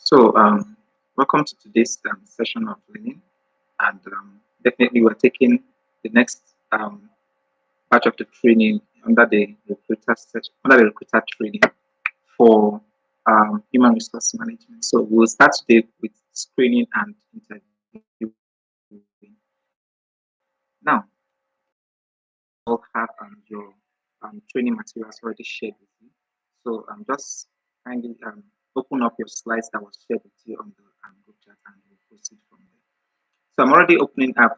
So, welcome to today's session of learning, and definitely we're taking the next batch of the training under the under the recruiter training for human resource management. So, we'll start today with screening and interviewing. Now, all have your training materials already shared with you. So, just kindly open up your slides that was shared with you on the group chat, and we'll proceed from there. So I've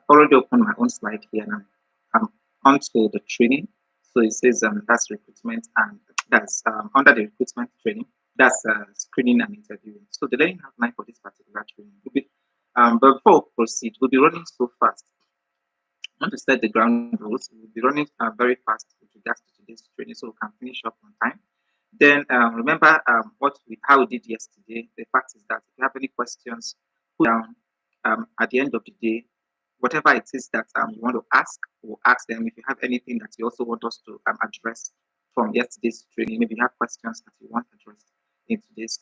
already opened my own slide here, and I'm onto the training. So it says that's recruitment, and that's under the recruitment training, that's screening and interviewing. So the learning outline for this particular training will be, but before we proceed, we'll be running so fast. I want to set the ground rules. We'll be running very fast with regards to today's training, so we can finish up on time. Then remember how we did yesterday. The fact is that if you have any questions, put down at the end of the day, whatever it is that you want to ask, or ask them. If you have anything that you also want us to address from yesterday's training, maybe you have questions that you want addressed in today's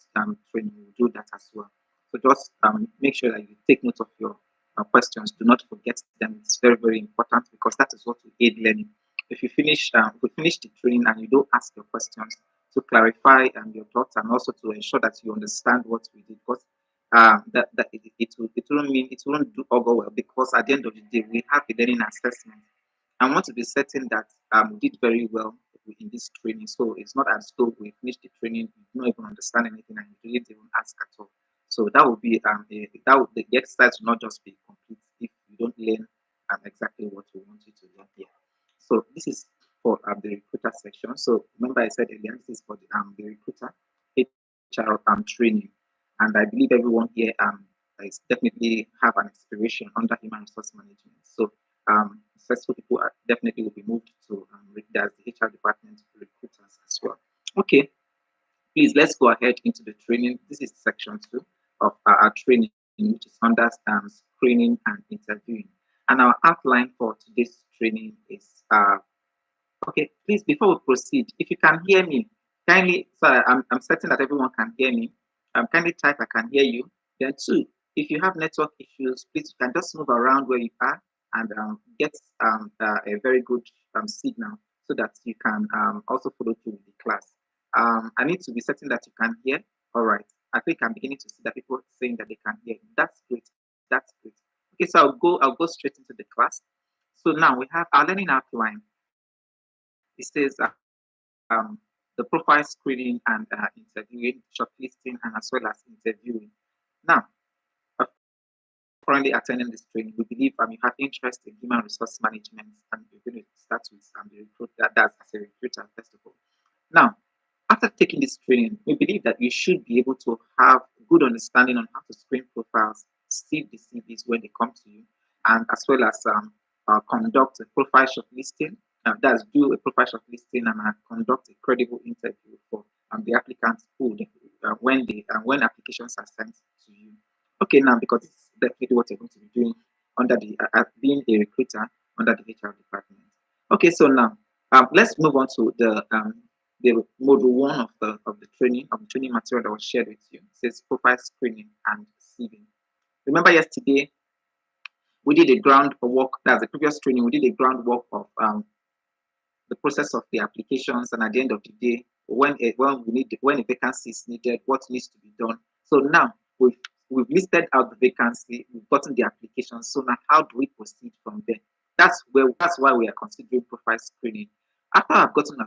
training, we'll do that as well. So just make sure that you take note of your questions. Do not forget them. It's very, very important because that is what will aid learning. If we finish the training and you don't ask your questions to clarify your thoughts, and also to ensure that you understand what we did, because that it won't mean it won't do all go well, because at the end of the day we have a learning assessment. I want to be certain that we did very well in this training. So it's not as though we finished the training, you don't even understand anything, and you didn't even ask at all. So that would be the exercise will not just be complete if you don't learn exactly what we want you to learn here. So this is for the recruiter section. So remember I said earlier, this is for the recruiter HR training, and I believe everyone here is definitely have an aspiration under human resource management. So successful people definitely will be moved to as the HR department recruiters as well. Okay, please let's go ahead into the training. This is section 2 of our training, which is under screening and interviewing. And our outline for today's training is okay. Please, before we proceed, if you can hear me, kindly. Sorry, I'm certain that everyone can hear me. Kindly type I can hear you. Then two, if you have network issues, please you can just move around where you are and get a very good signal so that you can also follow through with the class. I need to be certain that you can hear. All right. I think I'm beginning to see that people saying that they can hear. That's great. That's great. Okay, so I'll go straight into the class. So now we have our learning outline. It says the profile screening and interviewing, shortlisting, and as well as interviewing. Now, currently attending this training, we believe you have interest in human resource management, and you're going to start with the recruit that's as a recruiter first of all. Now, after taking this training, we believe that you should be able to have good understanding on how to screen profiles, see the CVs when they come to you, and as well as conduct a profile shortlisting. That's do a profile shortlisting and conduct a credible interview for the applicants who when applications are sent to you. Okay, now because this is definitely what you're going to be doing under the being a recruiter under the HR department. Okay, so now let's move on to the module one of the training material that was shared with you. It says profile screening and CV. Remember yesterday we did a groundwork. That's the previous training. We did a groundwork of the process of the applications, and at the end of the day, when a vacancy is needed, what needs to be done. So now we've listed out the vacancy, we've gotten the application. So now how do we proceed from there? That's why we are considering profile screening. After I've gotten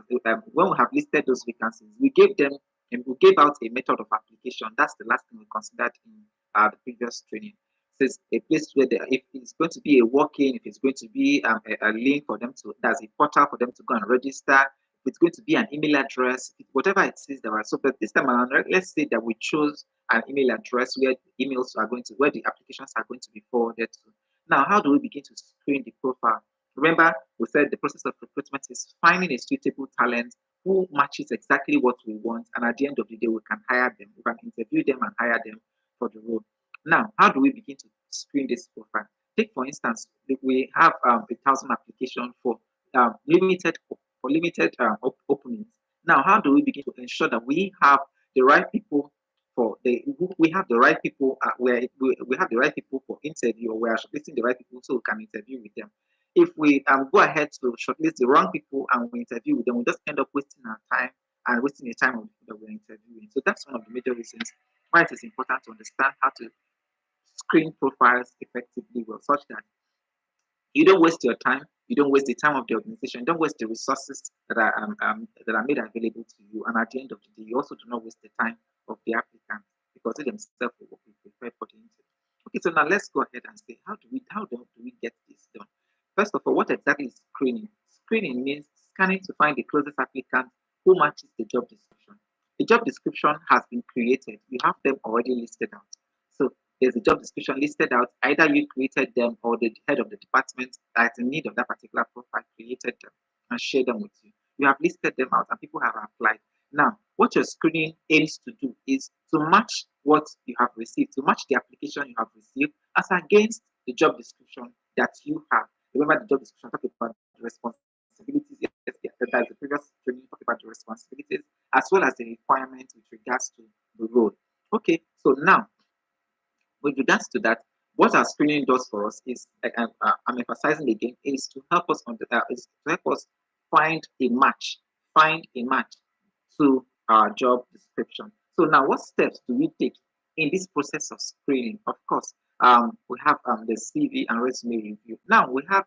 when we have listed those vacancies, we gave them and we gave out a method of application. That's the last thing we considered in the previous training. Says a place where if it's going to be a walk-in, if it's going to be a link for them to, that's a portal for them to go and register, if it's going to be an email address, whatever it is there are. So, but this time around, let's say that we chose an email address where the emails are going to, where the applications are going to be forwarded to. Now, how do we begin to screen the profile? Remember, we said the process of recruitment is finding a suitable talent who matches exactly what we want, and at the end of the day, we can hire them, we can interview them and hire them for the role. Now, how do we begin to screen this profile? Take for instance, if we have 1,000 applications for limited openings. Now, how do we begin to ensure that we have the right people for the we have the right people. We have the right people for interview, or we are shortlisting the right people so we can interview with them. If we go ahead to shortlist the wrong people and we interview with them, we just end up wasting our time and wasting the time of the people that we're interviewing. So that's one of the major reasons why it is important to understand how to screen profiles effectively well, such that you don't waste your time, you don't waste the time of the organization, don't waste the resources that are made available to you, and at the end of the day, you also do not waste the time of the applicant because they themselves will be prepared for the interview. Okay, so now let's go ahead and say how do we get this done? First of all, what exactly is screening? Screening means scanning to find the closest applicant who matches the job description. The job description has been created. You have them already listed out. So there's a job description listed out. Either you created them or the head of the department that's in need of that particular profile created them and shared them with you. You have listed them out and people have applied. Now, what your screening aims to do is to match what you have received, to match the application you have received as against the job description that you have. Remember, the job description talked about the responsibilities. Yes, yes, that's the previous training talked about the responsibilities as well as the requirements with regards to the role. Okay, so now with regards to that, what our screening does for us is, like I'm emphasizing again, is to help us is to help us find a match, find a match to our job description. So now, what steps do we take in this process of screening? Of course, we have the CV and resume review. Now we have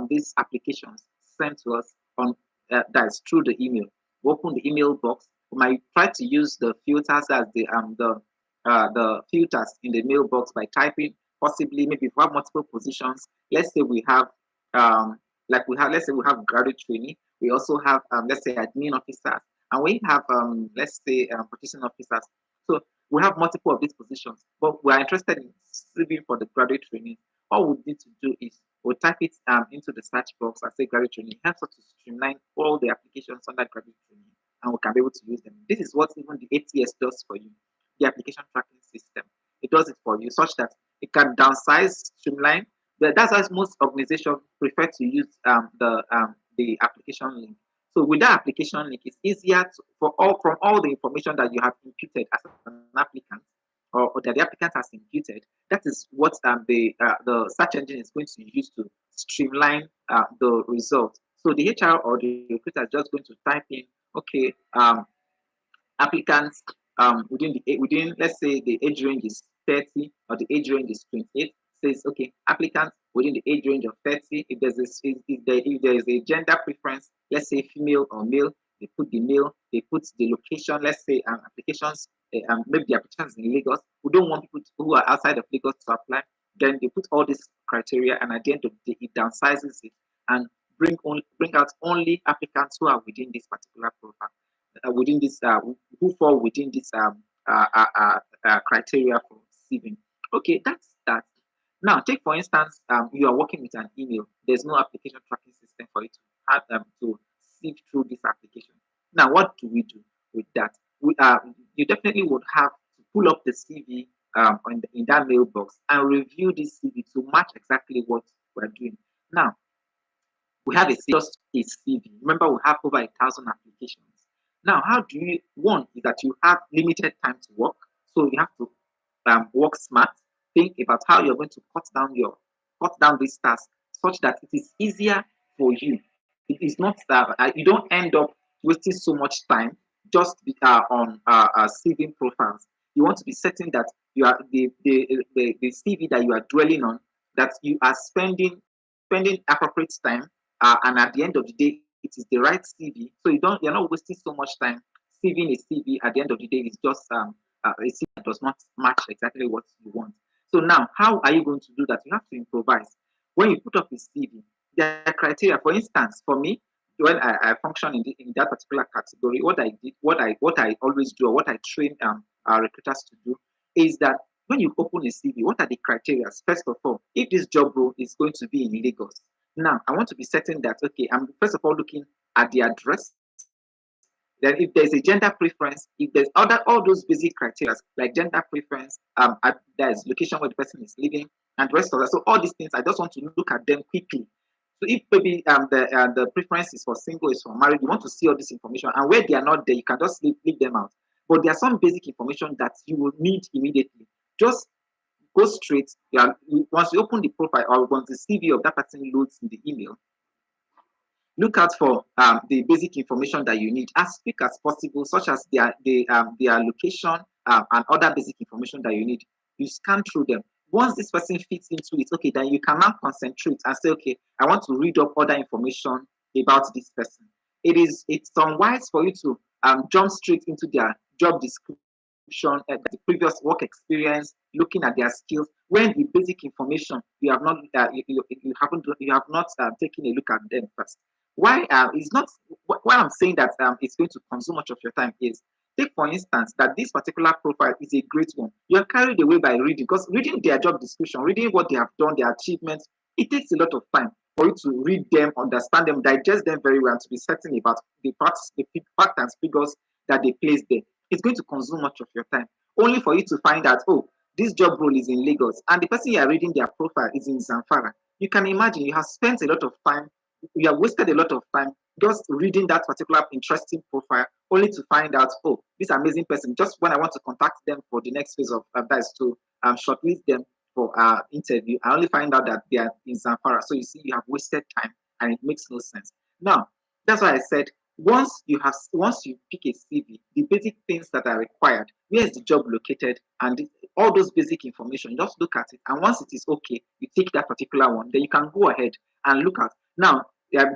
these applications sent to us on that is through the email. We open the email box. We might try to use the filters as the filters in the mailbox by typing possibly maybe if we have multiple positions. Let's say we have let's say we have graduate trainee. We also have let's say admin officers, and we have let's say purchasing officers. So we have multiple of these positions, but we are interested in CV for the graduate trainee. All we need to do is we'll type it into the search box and say graduate training. It helps us to streamline all the applications under graduate training, and we can be able to use them. This is what even the ATS does for you, the application tracking system. It does it for you such that it can downsize, streamline. But that's why most organizations prefer to use the application link. So with that application link, it's easier for all from all the information that you have imputed as an applicant, or that the applicant has imputed. That is what the search engine is going to use to streamline the result. So the HR or the recruiter is just going to type in, okay, applicants within let's say the age range is 30 or the age range is 28, says okay, applicants within the age range of 30. If there's if there is a gender preference, let's say female or male, they put the male, they put the location, let's say applications maybe the applications in Lagos. We don't want people who are outside of Lagos to apply. Then they put all these criteria, and at the end of the day it downsizes it and bring out only applicants who are within this particular profile, within this who fall within this criteria for receiving. Okay, that's that. Now, take for instance, you are working with an email. There's no application tracking system for you to have to sift through this application. Now, what do we do with that? You definitely would have to pull up the CV in that mailbox and review this CV to match exactly what we're doing. Now, we have just a CV. Remember, we have over 1,000 applications. Now, how do you, one is that you have limited time to work. So you have to work smart, think about how you're going to cut down this task such that it is easier for you. It is not that you don't end up wasting so much time just on CV profiles. You want to be certain that you are the CV that you are dwelling on, that you are spending appropriate time, and at the end of the day, it is the right CV. So you're not wasting so much time. CVing a CV at the end of the day is just a CV that does not match exactly what you want. So now, how are you going to do that? You have to improvise. When you put up a CV, there are criteria. For instance, for me, when I function in that particular category, what I always do, or what I train our recruiters to do, is that when you open a CV, what are the criteria? First of all, if this job role is going to be in Lagos, now I want to be certain that okay, I'm first of all looking at the address. Then if there's a gender preference, if there's all those basic criteria like gender preference, there's location where the person is living, and the rest of that. So all these things, I just want to look at them quickly. So if maybe the preference is for single, is for married, you want to see all this information, and where they are not there, you can just leave them out. But there are some basic information that you will need immediately. Just go straight. Once you open the profile or once the CV of that person loads in the email, look out for the basic information that you need as quick as possible, such as their location and other basic information that you need. You scan through them. Once this person fits into it, okay, then you can now concentrate and say, okay, I want to read up other information about this person. It's unwise for you to jump straight into their job description, the previous work experience, looking at their skills, when the basic information you have not you have not taken a look at them first. Why is not why I'm saying that it's going to consume much of your time is, take for instance that this particular profile is a great one. You are carried away by reading, because reading their job description, reading what they have done, their achievements, it takes a lot of time for you to read them, understand them, digest them very well, to be certain about the fact and figures that they place there. It's going to consume much of your time, only for you to find out, oh, this job role is in Lagos and the person you are reading their profile is in Zamfara. You can imagine you have spent a lot of time, you have wasted a lot of time just reading that particular interesting profile, only to find out, oh, this amazing person, just when I want to contact them for the next phase of that is to shortlist them for interview, I only find out that they are in Zamfara. So you see, you have wasted time and it makes no sense. Now, that's why I said, once you pick a CV, the basic things that are required, where is the job located, and all those basic information, just look at it. And once it is okay, you take that particular one, then you can go ahead and look at. Now,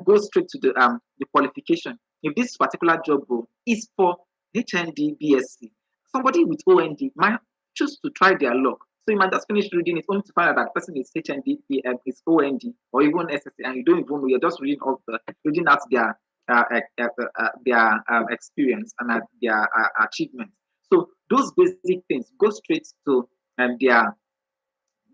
go straight to the qualification. If this particular job role is for HND, BSc, somebody with OND might choose to try their luck. So you might just finish reading it only to find out that person is HND, is OND, or even SSC, and you don't even know. You're just reading out their experience and their achievements. So those basic things, go straight to their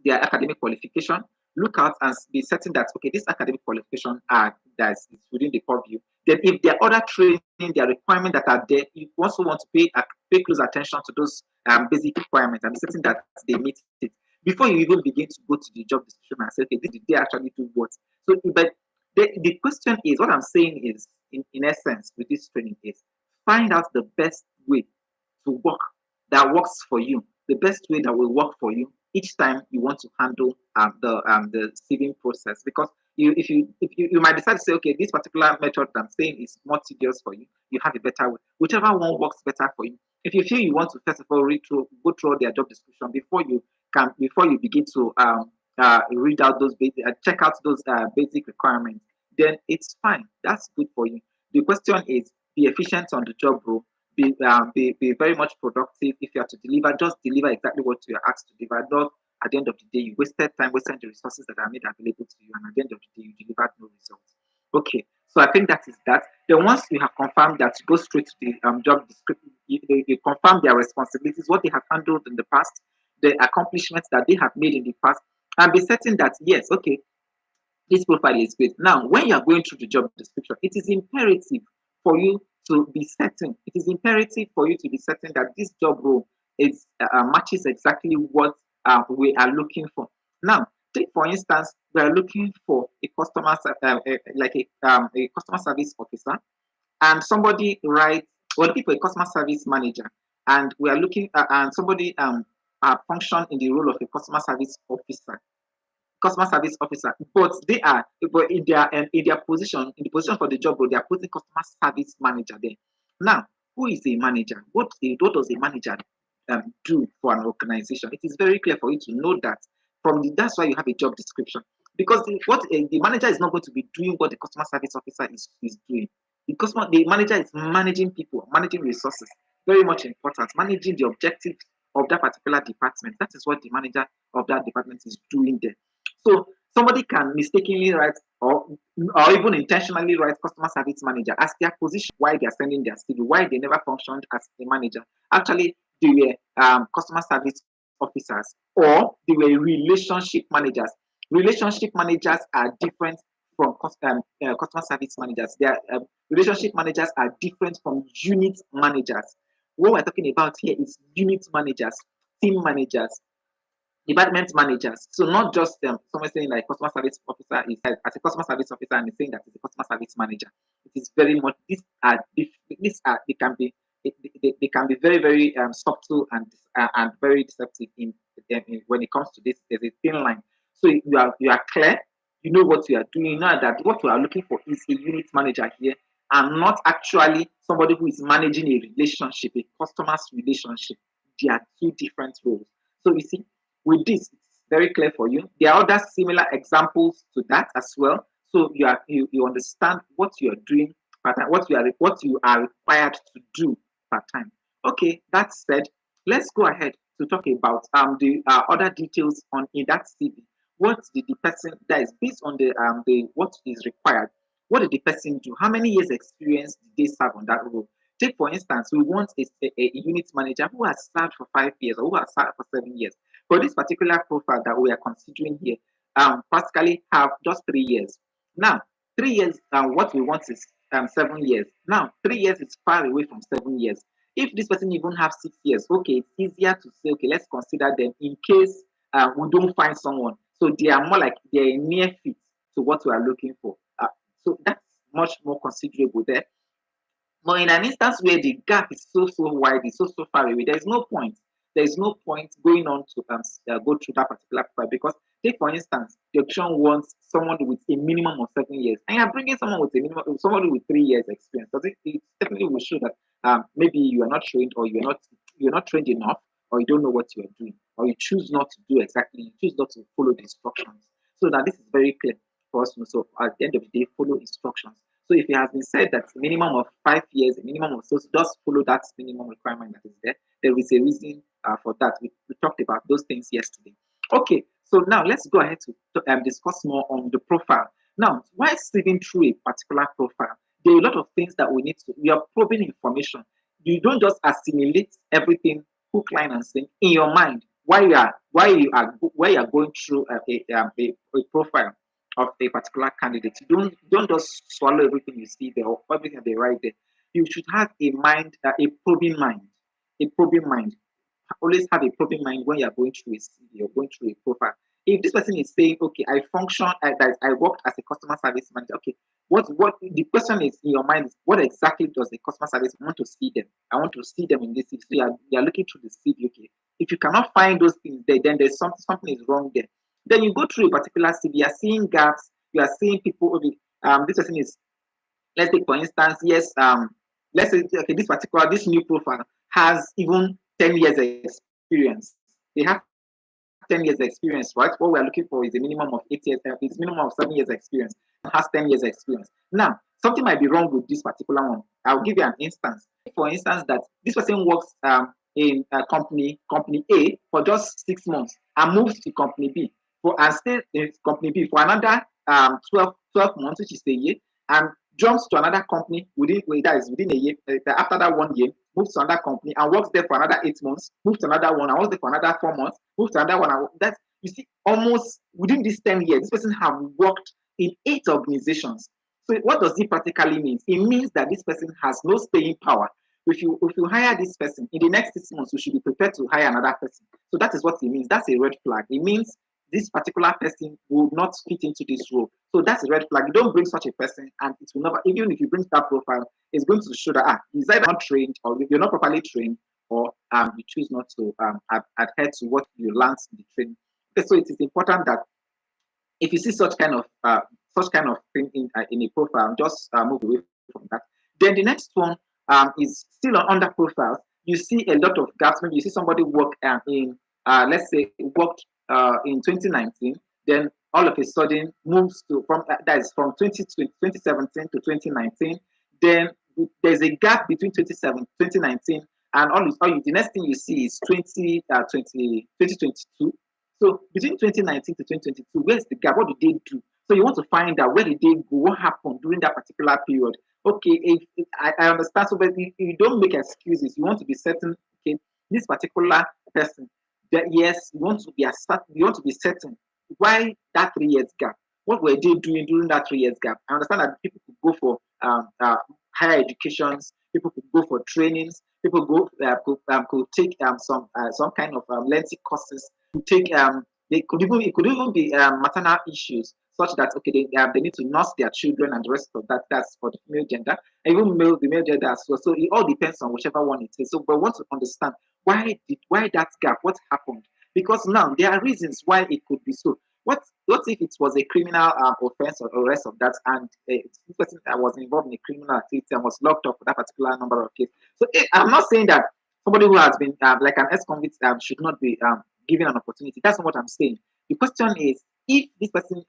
academic qualification. Look out and be certain that, okay, this academic qualification that is within the purview. Then if there are other training, their requirements that are there, you also want to pay close attention to those basic requirements and be certain that they meet it before you even begin to go to the job description and say, okay, did they actually do what? So, but the question is, what I'm saying is, in essence, with this training is, find out the best way to work that works for you, the best way that will work for you each time you want to handle the saving process. Because if you might decide to say, okay, this particular method that I'm saying is more tedious for you, you have a better way. Whichever one works better for you. If you feel you want to first of all go through their job description before you begin to read out those check out those basic requirements, then it's fine. That's good for you. The question is, be efficient on the job role. Be very much productive. If you have to deliver, just deliver exactly what you're asked to deliver. Not at the end of the day, you wasted time, wasted the resources that are made available to you, and at the end of the day, you delivered no results. Okay, so I think that is that. Then once you have confirmed that, go straight to the job description. You confirm their responsibilities, what they have handled in the past, the accomplishments that they have made in the past, and be certain that, yes, okay, this profile is great. Now, when you are going through the job description, it is imperative for you to be certain. It is imperative for you to be certain that this job role matches exactly what we are looking for. Now, take for instance, we are looking for a a customer service officer, and somebody writes, we're looking for a customer service manager, and we are looking and somebody function in the role of a customer service officer, but in their position, in the position for the job role, they are putting customer service manager there. Now, who is a manager? What does a manager do for an organization? It is very clear for you to know that that's why you have a job description, because the manager is not going to be doing what the customer service officer is doing. The manager is managing people, managing resources, very much important, managing the objectives of that particular department. That is what the manager of that department is doing there. So somebody can mistakenly write or even intentionally write customer service manager as their position, why they are sending their CV, why they never functioned as a manager. Actually, they were customer service officers, or they were relationship managers. Relationship managers are different from customer service managers. Relationship managers are different from unit managers. What we're talking about here is unit managers, team managers, department managers. So not just someone saying like customer service officer is as a customer service officer and is saying that it's a customer service manager. It is very much these are they can be they can be very, very subtle and very deceptive when it comes to this. There's a thin line. So you are clear. You know what you are doing. You know that what you are looking for is a unit manager here, and not actually somebody who is managing a relationship, a customer's relationship. They are two different roles. So you see, with this, it's very clear for you. There are other similar examples to that as well. So you understand what you are doing part time, what you are required to do part time. Okay, that said, let's go ahead to talk about the other details on in that CV. What did the person, that is based on the what is required? What did the person do? How many years experience did they serve on that role? Take for instance, we want a unit manager who has served for 5 years or who has served for 7 years. For this particular profile that we are considering here, practically have just 3 years. Now, 3 years, what we want is 7 years. Now, 3 years is far away from 7 years. If this person even have 6 years, okay, it's easier to say, okay, let's consider them in case we don't find someone. So they are more like they're a near fit to what we are looking for. So that's much more considerable there. But in an instance where the gap is so wide, it's so far away, there is no point. There is no point going on to go through that particular profile because, take for instance, the option wants someone with a minimum of 7 years, and you're bringing someone with a minimum, somebody with 3 years experience. Because it definitely will show that maybe you are not trained, or you're not trained enough, or you don't know what you are doing, or you choose not to do exactly, you choose not to follow the instructions. So that this is very clear for us. So at the end of the day, follow instructions. So if it has been said that minimum of 5 years, a minimum of, so just follow that minimum requirement that is there. There is a reason for that. We talked about those things yesterday. Okay, so now let's go ahead to discuss more on the profile. Now, why sifting through a particular profile? There are a lot of things that we are probing information. You don't just assimilate everything, hook, line, and sinker in your mind while you are going through a profile of a particular candidate. You don't just swallow everything you see there or everything they write there. You should have a mind, a probing mind, a probing mind. Always have a probing mind when you're going through a CV or going through a profile. If this person is saying, okay, I function, that I worked as a customer service manager, okay, what the question is in your mind is, what exactly does the customer service want to see them? I want to see them in this CV. So you're looking through the CV, okay. If you cannot find those things there, then there's something is wrong there. Then you go through a particular CV, you are seeing gaps, you are seeing people, okay, this person is, let's take for instance, yes, let's say, okay, this new profile has even 10 years experience. They have 10 years experience, right? What we're looking for is a minimum of 8 years, it's minimum of 7 years experience, has 10 years experience. Now, something might be wrong with this particular one. I'll give you an instance. For instance, that this person works in company A for just 6 months and moves to company B and stays in company B for another 12 months, which is a year, and jumps to another company within a year. After that 1 year, moves to another company and works there for another 8 months, moves to another one and works there for another 4 months, moves to another one. And that's, you see, almost within this 10 years, this person have worked in 8 organizations. So what does it practically mean? It means that this person has no staying power. If you hire this person in the next 6 months, you should be prepared to hire another person. So that is what it means. That's a red flag. It means this particular person will not fit into this role. So that's a red flag. You don't bring such a person, and it will never, even if you bring that profile, it's going to show that he's either not trained, or you're not properly trained, or you choose not to adhere to what you learned in the training. Okay, so it is important that if you see such kind of thing in a profile, just move away from that. Then the next one is still on under profiles. You see a lot of gaps. Maybe you see somebody work in let's say worked in 2019, then all of a sudden moves to that is from 2017 to 2019. Then there's a gap between 2019 and the next thing you see is 2022. So between 2019 to 2022, where's the gap? What did they do? So you want to find out where did they go, what happened during that particular period. Okay, if I understand, so but you don't make excuses. You want to be certain. Okay, this particular person, that yes, you want to be certain why that 3 years gap. What were they doing during that 3 years gap? I understand that people could go for higher educations, people could go for trainings, people could take some kind of lengthy courses, could take they could even it could even be maternal issues. such that okay, they need to nurse their children and the rest of that. That's for the female gender, and even the male gender as well. So it all depends on whichever one it is. So, but we want to understand why that gap, what happened? Because now there are reasons why it could be so. What if it was a criminal offense or the rest of that, and this person that was involved in a criminal activity and was locked up for that particular number of cases? So I'm not saying that somebody who has been like an ex-convict should not be given an opportunity. That's not what I'm saying. The question is if this person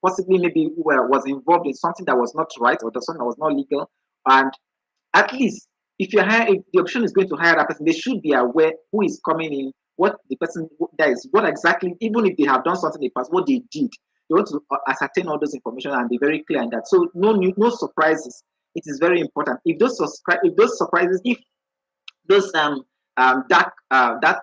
possibly maybe was involved in something that was not right or something that was not legal, and at least if the option is going to hire that person, they should be aware who is coming in, what the person that is, what exactly, even if they have done something in the past, what they did. They want to ascertain all those information and be very clear in that. So no surprises. It is very important. If those surprises, if those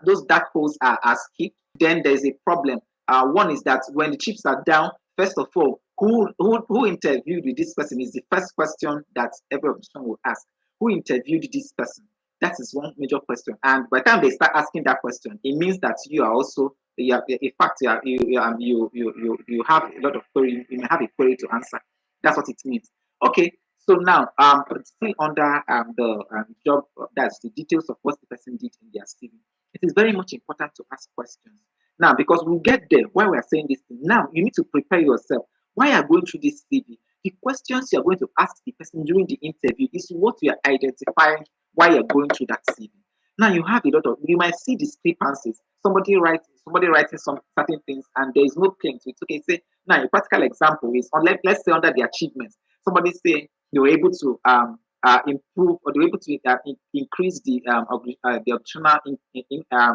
those dark holes are skipped, then there's a problem. One is that when the chips are down, first of all, who interviewed with this person is the first question that every organization will ask. Who interviewed this person? That is one major question. And by the time they start asking that question, it means that you are also in fact you have a lot of query. You may have a query to answer. That's what it means. Okay, so now, still under the job, that's the details of what the person did in their CV. It is very much important to ask questions now because we'll get there. Why we are saying this thing now, you need to prepare yourself. Why you are going through this CV? The questions you are going to ask the person during the interview is what you are identifying why you're going through that CV. Now you have a lot of you might see discrepancies. Somebody writing some certain things and there is no claim to it. Okay, say now a practical example is on let's say under the achievements, somebody say they were able to improve or they were able to increase the optional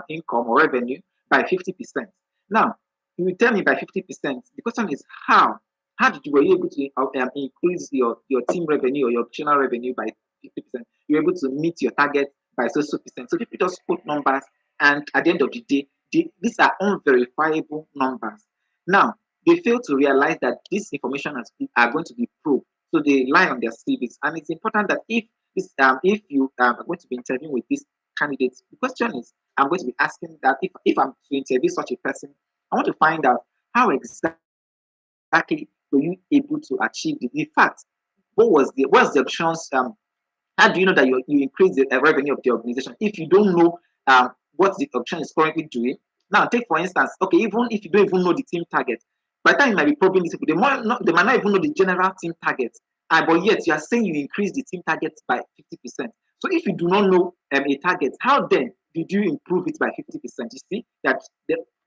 income or revenue by 50%. Now, you will tell me by 50%. The question is how? How did you were you able to increase your team revenue or your optional revenue by 50%? You're able to meet your target by so percent. So people just put numbers, and at the end of the day, these are unverifiable numbers. Now, they fail to realize that this information are going to be proved. So they lie on their CVs. And it's important that if you are going to be interviewing with these candidates, the question is, I'm going to be asking that if I'm to interview such a person, I want to find out how exactly were you able to achieve it. In fact, what's the options how do you know that you increase the revenue of the organization if you don't know what the option is currently doing? Now, take for instance, okay, even if you don't even know the team target, by the time you might be probing these people, they might not even know the general team target. But yet you are saying you increase the team target by 50%. So if you do not know a target, how then did you improve it by 50%? You see that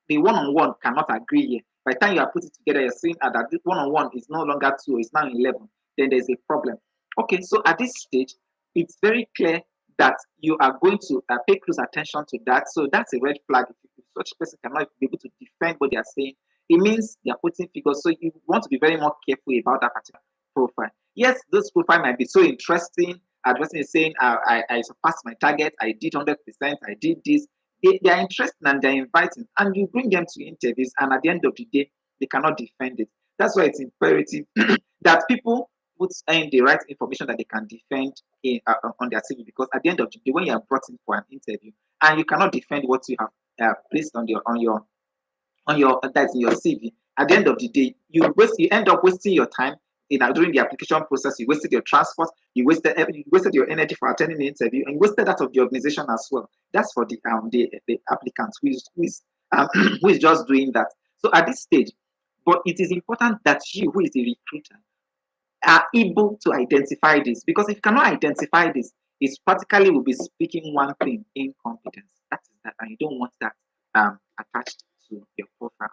the one-on-one cannot agree here. By the time you are putting it together, you're saying that this one-on-one is no longer 2, it's now 11. Then there's a problem. Okay, so at this stage, it's very clear that you are going to pay close attention to that. So that's a red flag. If such a person cannot be able to defend what they are saying, it means they are putting figures. So you want to be very more careful about that particular profile. Yes, this profile might be so interesting. A person is saying, I surpassed my target, I did 100%, I did this. They are interested and they're inviting, and you bring them to interviews, and at the end of the day, they cannot defend it. That's why it's imperative that people put in the right information that they can defend on their CV, because at the end of the day, when you are brought in for an interview and you cannot defend what you have placed on your that's in your CV, at the end of the day, you end up wasting your time during the application process. You wasted your transport, you wasted your energy for attending the interview, and you wasted that of the organization as well. That's for the applicant who is just doing that. So at this stage, but it is important that you, who is the recruiter, are able to identify this, because if you cannot identify this, it's practically will be speaking one thing: incompetence. That is that, and you don't want that attached to your profile.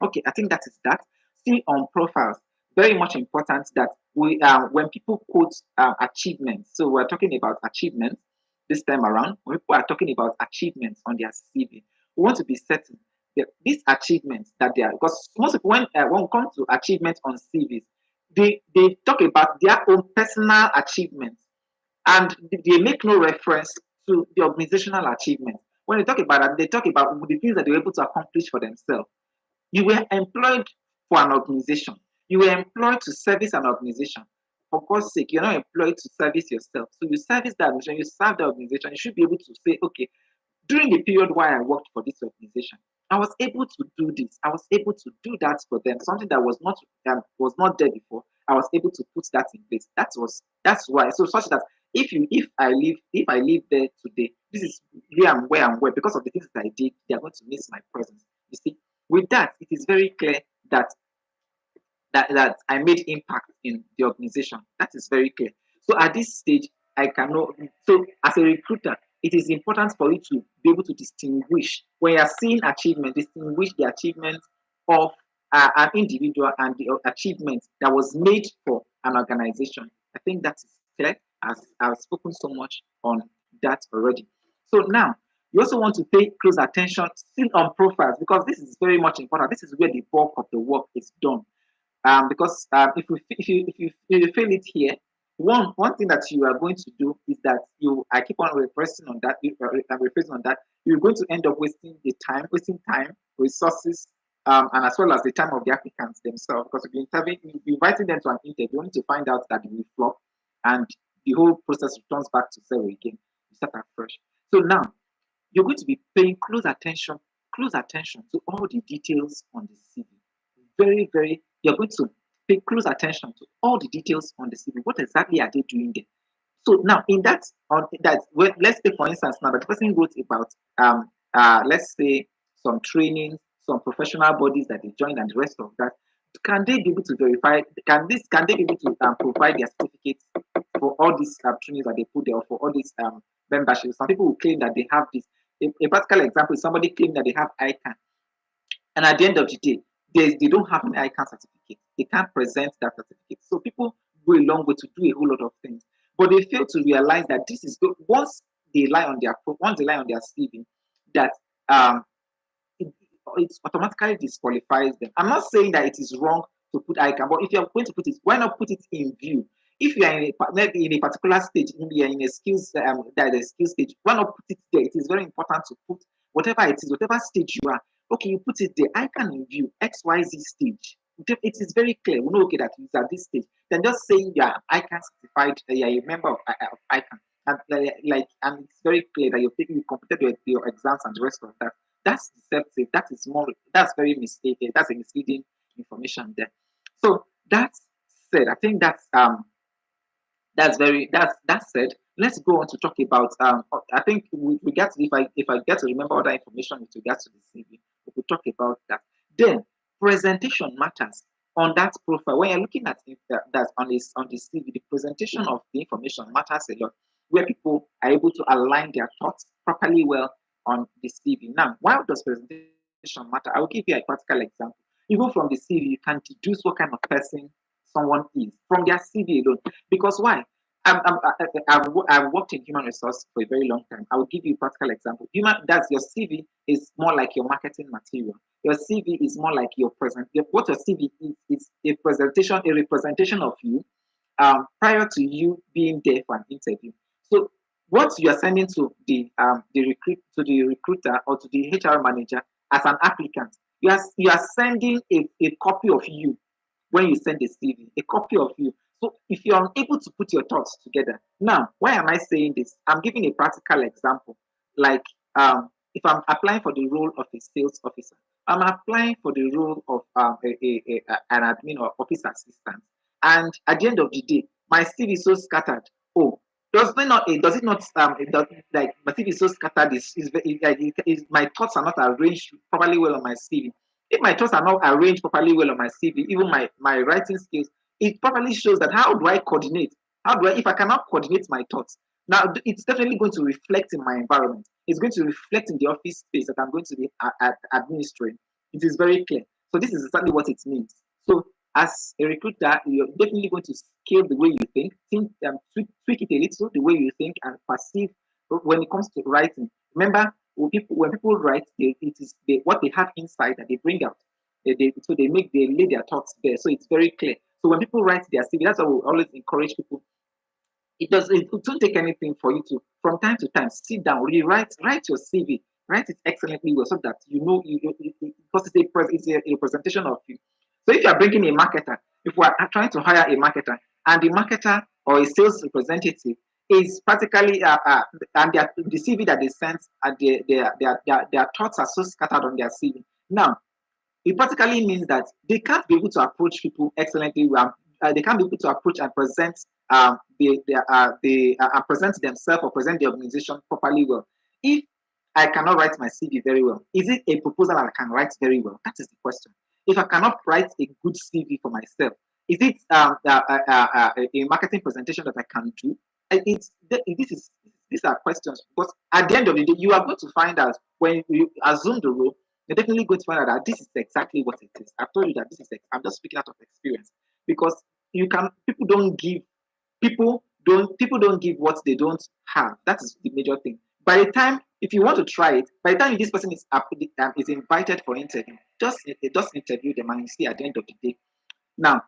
Okay, I think that is that. Still on profiles, very much important that we when people quote achievements. So we're talking about achievements this time around. When people are talking about achievements on their CV, we want to be certain that these achievements that they are, because most people when it comes to achievements on CVs, they talk about their own personal achievements, and they make no reference to the organizational achievement. When they talk about that, they talk about the things that they were able to accomplish for themselves. You were employed for an organization. You were employed to service an organization. For God's sake, you're not employed to service yourself. So you service that organization, you serve the organization. You should be able to say, okay, during the period while I worked for this organization, I was able to do this. I was able to do that for them. Something that was not there before. I was able to put that in place. That's why. So such that if I live there today, this is where I'm where because of the things that I did. They are going to miss my presence. You see, with that, it is very clear that that I made impact in the organization. That is very clear. So at this stage, I cannot. So as a recruiter, it is important for you to be able to distinguish when you are seeing achievement, distinguish the achievement of an individual and the achievement that was made for an organization. I think that is clear. As I've spoken so much on that already. So now you also want to pay close attention still on profiles because this is very much important. This is where the bulk of the work is done because if you fail it here, one thing that you are going to do is that I keep on refreshing on that. I'm refreshing on that. You're going to end up wasting time, resources, and as well as the time of the applicants themselves. Because if you're inviting them to an interview, only to find out that you will flop, and the whole process returns back to zero again. You start afresh. So now you're going to be paying close attention to all the details on the CV. Very, you're going to pay close attention to all the details on the CV. What exactly are they doing there? So now in that, let's take for instance now that the person wrote about let's say some trainings, some professional bodies that they joined and the rest of that. Can they be able to verify? Can they be able to provide their certificates for all these trainings that they put there, or for all these memberships? Some people will claim that they have this. A practical example is somebody claiming that they have ICANN, and at the end of the day, they don't have an ICANN certificate. They can't present that certificate. So people go a long way to do a whole lot of things, but they fail to realize that this is good. Once they lie on their CV, that um, it, it automatically disqualifies them. I'm not saying that it is wrong to put ICANN, but if you're going to put it, why not put it in view? If you are maybe in a particular stage, maybe you're in a skills that is a skill stage, why not put it there? It is very important to put whatever it is, whatever stage you are. Okay, you put it there. ICANN in view XYZ stage. It is very clear. We know okay that it's at this stage. Then just saying you are ICANN certified, you're a member of ICANN, and and it's very clear that you completed your exams and the rest of that. That's deceptive. That's very mistaken. That's a misleading information there. So that's said. I think that's said. Let's go on to talk about I think we get if I get to remember other information with regards to the CV, we could talk about that. Then presentation matters on that profile. When you're looking at it, that's on the CV, the presentation of the information matters a lot, where people are able to align their thoughts properly well on the CV. Now, why does presentation matter? I will give you a practical example. Even from the CV, you can deduce what kind of person someone is from their CV alone. Because why? I've worked in human resource for a very long time. I will give you a practical example. That's your CV is more like your marketing material. Your CV is more like what your CV is a representation of you prior to you being there for an interview. So what you are sending to the recruiter or to the HR manager as an applicant, you are sending a copy of you when you send a CV, a copy of you. So if you're unable to put your thoughts together, now why am I saying this? I'm giving a practical example. Like if I'm applying for the role of a sales officer, I'm applying for the role of an admin or office assistant. And at the end of the day, my CV is so scattered. Oh, does it not like my CV is so scattered my thoughts are not arranged properly well on my CV. If my thoughts are not arranged properly well on my CV, even my writing skills, it properly shows that how do I coordinate? If I cannot coordinate my thoughts, now it's definitely going to reflect in my environment. It's going to reflect in the office space that I'm going to be administering. It is very clear. So this is exactly what it means. So as a recruiter, you're definitely going to scale the way you tweak it a little, the way you think and perceive when it comes to writing. Remember, when people write, what they have inside that they bring out. They lay their thoughts there. So it's very clear. So when people write their CV, that's why we always encourage people. It don't take anything for you to from time to time sit down, write your CV, write it excellently well so that you know because it's a representation of you. So if you are bringing a marketer, if we are trying to hire a marketer and the marketer or a sales representative is practically and the CV that they sent, their thoughts are so scattered on their CV. Now, it practically means that they can't be able to approach people excellently well. They can't be able to approach and present present themselves or present the organization properly well. If I cannot write my CV very well, is it a proposal I can write very well? That is the question. If I cannot write a good CV for myself, is it a marketing presentation that I can do? This is these are questions. But at the end of the day, you are going to find out when you assume the role, you're definitely going to find out that this is exactly what it is. I've told you that this is. I'm just speaking out of experience because you can. People don't give what they don't have. That is the major thing. By the time, if you want to try it, by the time this person is invited for interview, just interview them and you see at the end of the day. Now,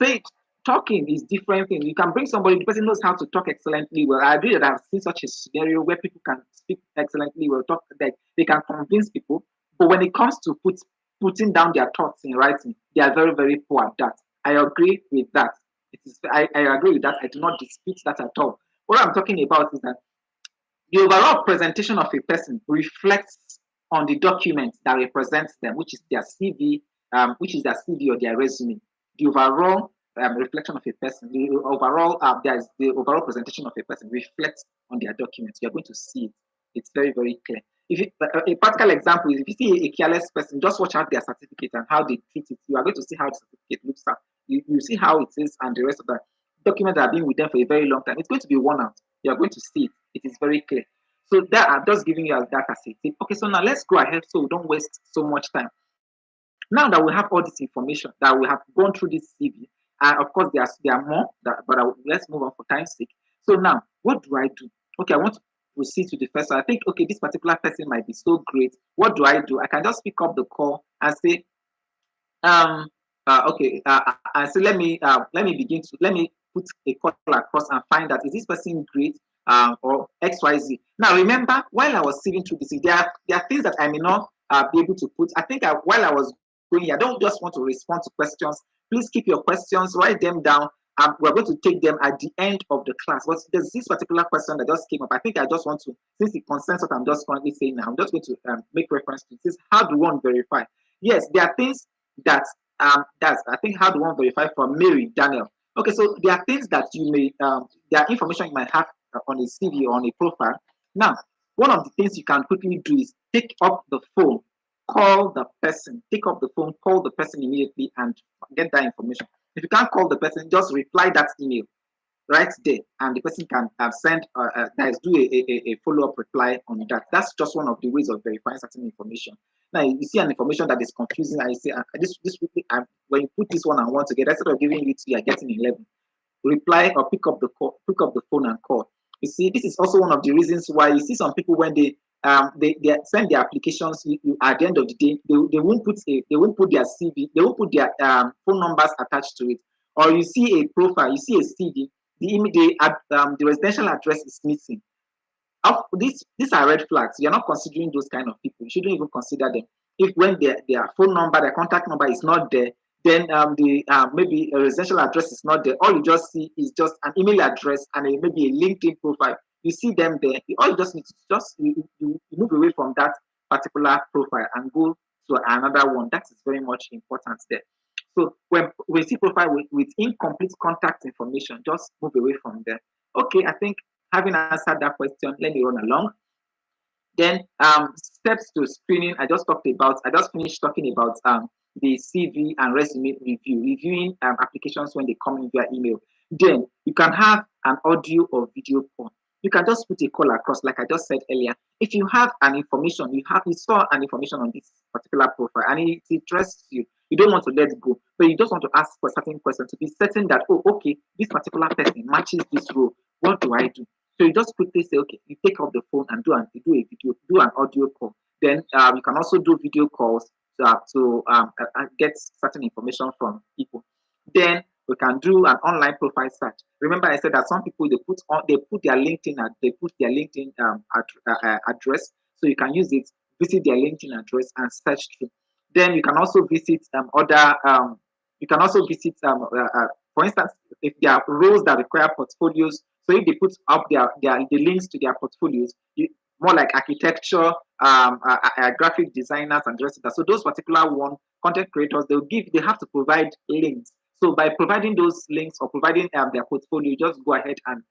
say talking is different thing. You can bring somebody, the person knows how to talk excellently well. I agree that I've seen such a scenario where people can speak excellently well, talk like they can convince people. But when it comes to putting down their thoughts in writing, they are very, very poor at that. I agree with that. I agree with that. I do not dispute that at all. What I'm talking about is that the overall presentation of a person reflects on the document that represents them, which is their CV, or their resume. The overall reflection of a person, there's the overall presentation of a person reflects on their documents. You're going to see it. It's very, very clear. If a practical example is if you see a careless person, just watch out their certificate and how they treat it. You are going to see how the certificate looks at. You see how it is and the rest of that documents that have been with them for a very long time. It's going to be worn out. You are going to see it. It is very clear. So that I'm just giving you that as a tip. Okay, so now let's go ahead so we don't waste so much time. Now that we have all this information, that we have gone through this CV, and of course there are more, let's move on for time's sake. So now, what do I do? Okay, I want to proceed to the first one. I think, okay, this particular person might be so great. What do? I can just pick up the call and say, okay, and so let me put a call across and find out, is this person great or XYZ. Now remember, while I was sitting through this, there are things that I may not be able to put. I think while I was going here, I don't just want to respond to questions. Please keep your questions, write them down. We're going to take them at the end of the class. But there's this particular question that just came up. I think I just want to, since it concerns what I'm just currently saying now, I'm just going to make reference to this. How do one verify? Yes, there are things that that's I think how do one verify from Mary Daniel. Okay, so there are things that you may there are information you might have on a CV or on a profile. Now, one of the things you can quickly do is take up the phone, call the person, take up the phone, call the person immediately and get that information. If you can't call the person, just reply that email right there, and the person can send do a follow-up reply on that. That's just one of the ways of verifying certain information. Now you see an information that is confusing, and you say when you put this one and one together, instead of giving you 2, you're getting 11. Reply or pick up the phone and call. You see, this is also one of the reasons why you see some people when they send their applications, at the end of the day, they won't put their CV, they won't put their phone numbers attached to it. Or you see a profile, you see a CV, the residential address is missing. These are red flags. You're not considering those kind of people. You shouldn't even consider them. If when their phone number, their contact number is not there, then maybe a residential address is not there. All you just see is just an email address and maybe a LinkedIn profile. You see them there. All you just need to you move away from that particular profile and go to another one. That is very much important there. So when we see profile with incomplete contact information, just move away from there. Okay, I think having answered that question, let me run along. Then steps to screening. I just finished talking about the CV and resume reviewing applications when they come in via email. Then you can have an audio or video call. You can just put a call across, like I just said earlier. If you have an information, you saw an information on this particular profile and it interests you, you don't want to let go, but you just want to ask for a certain question to be certain that, oh, okay, this particular person matches this role. What do I do? So you just quickly say, okay, you take up the phone and do an audio call. Then you can also do video calls to get certain information from people. Then we can do an online profile search. Remember, I said that some people they put their LinkedIn address, so you can use it, visit their LinkedIn address and search through. Then you can also visit for instance, if there are roles that require portfolios, So if they put up the links to their portfolios, more like architecture, graphic designers, and the rest of that. So those particular one content creators, they have to provide links. So by providing those links or providing their portfolio, just go ahead and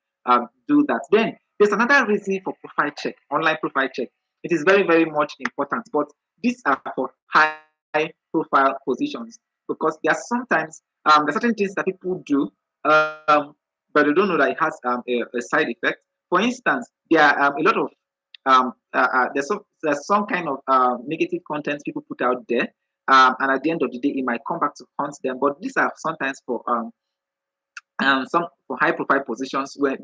do that. Then there's another reason for profile check, online profile check. It is very, very much important, but these are for high profile positions because there are sometimes there are certain things that people do, but they don't know that it has a side effect. For instance, there are a lot of there's some kind of negative content people put out there, and at the end of the day, it might come back to haunt them. But these are sometimes for some for high profile positions where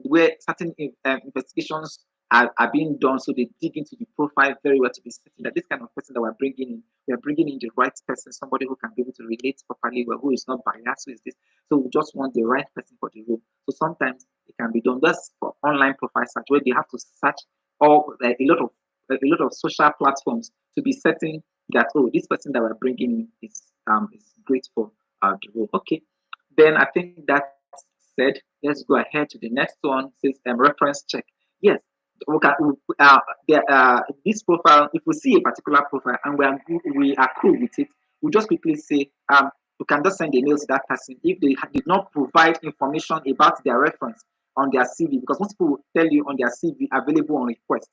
certain investigations are being done, so they dig into the profile very well to be certain that this kind of person that we're bringing in the right person, somebody who can be able to relate properly well, who is not biased, who is this. So we just want the right person for the role. So sometimes it can be done. That's for online profile search where they have to search all a lot of social platforms to be certain that, oh, this person that we're bringing in is great for the role. Okay, then I think that's said. Let's go ahead to the next one. Says reference check. Yes, we can, this profile. If we see a particular profile and we are cool with it, we just quickly say we can just send a mail to that person if they did not provide information about their reference on their CV, because most people will tell you on their CV available on request.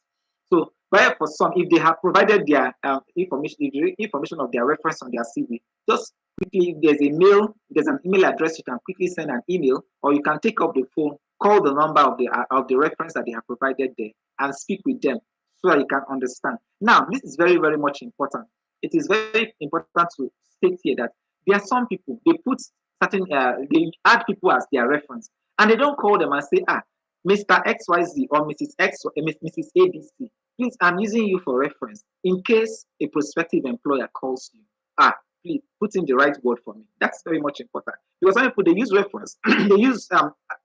So, but for some, if they have provided their information of their reference on their CV, just quickly, if there's an email address, you can quickly send an email, or you can take up the phone, call the number of the reference that they have provided there, and speak with them so that you can understand. Now, this is very, very much important. It is very important to state here that there are some people, they add people as their reference, and they don't call them and say, Mr. XYZ or Mrs. X or Mrs. ABC, please, I'm using you for reference in case a prospective employer calls you. Please put in the right word for me. That's very much important because some people, they use reference, they use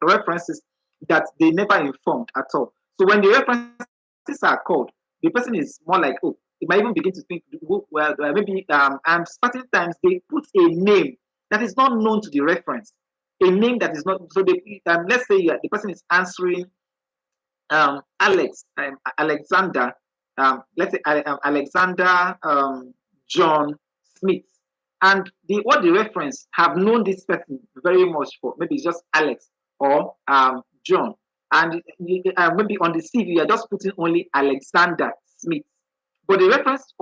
references that they never informed at all. So when the references are called, the person is more like, oh, they might even begin to think, well, maybe, and certain times they put a name that is not known to the reference, a name that is not. So let's say the person is answering Alexander, let's say Alexander John Smith, and what the reference have known this person very much for, maybe it's just Alex or John, and maybe on the CV you're just putting only Alexander Smith, but the reference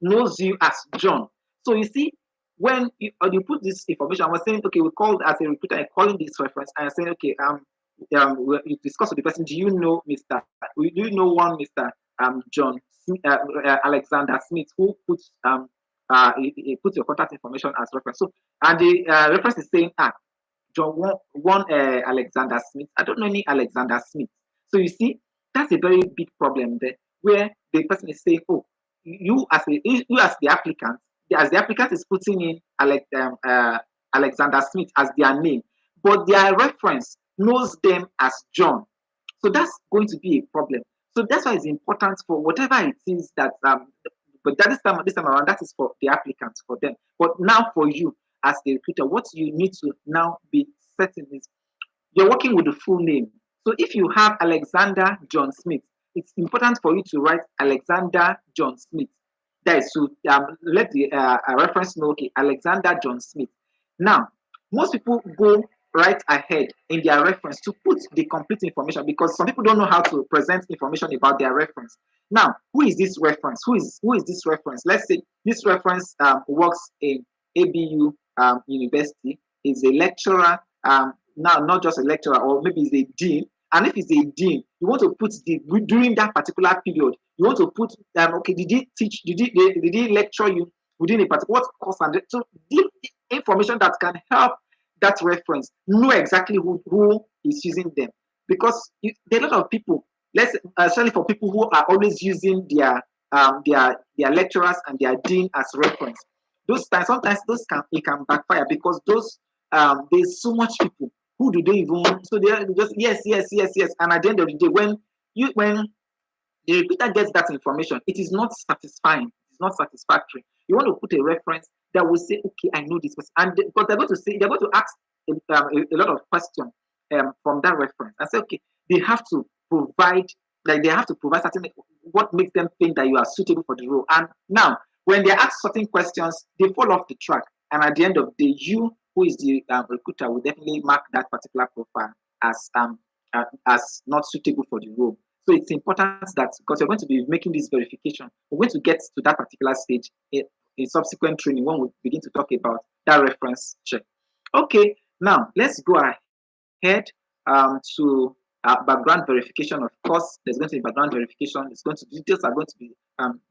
knows you as John. So you see, when you put this information, I was saying, okay, we called as a recruiter, calling this reference, and I'm saying, okay, you discuss with the person, do you know one Mr. John Alexander Smith who puts he puts your contact information as reference. So, and the reference is saying, John one Alexander Smith. I don't know any Alexander Smith. So you see, that's a very big problem there, where the person is saying, oh, you as the applicant, as the applicant is putting in Alexander Smith as their name, but their reference knows them as John. So that's going to be a problem. So that's why it's important for whatever it is that but that this time around, that is for the applicants, for them. But now for you as the recruiter, what you need to now be certain is you're working with the full name. So if you have Alexander John Smith, it's important for you to write Alexander John Smith. That is to let the reference know, okay, Alexander John Smith. Now, most people go right ahead in their reference to put the complete information because some people don't know how to present information about their reference. Now, who is this reference? Who is this reference? Let's say this reference works in ABU University, is a lecturer, now not just a lecturer, or maybe is a dean. And if it's a dean, you want to put during that particular period, you want to put okay, did he teach? Did he lecture you within a particular what course? And so give information that can help that reference know exactly who is using them, because there are a lot of people. Especially for people who are always using their lecturers and their dean as reference. Sometimes it can backfire because there's so much people who do they even, so they're just yes, and at the end of the day, when the recruiter gets that information, it is not satisfying, it's not satisfactory. You want to put a reference that will say, okay, I know this person, and because they're going to ask a lot of questions from that reference and say, okay, they have to provide, like they have to provide certain what makes them think that you are suitable for the role. And now, when they ask certain questions, they fall off the track. And at the end of the day, you who is the recruiter will definitely mark that particular profile as not suitable for the role. So it's important that because you're going to be making this verification, we're going to get to that particular stage in subsequent training when we begin to talk about that reference check. Okay, now let's go ahead to background verification. Of course, there's going to be background verification. It's going to details are going to be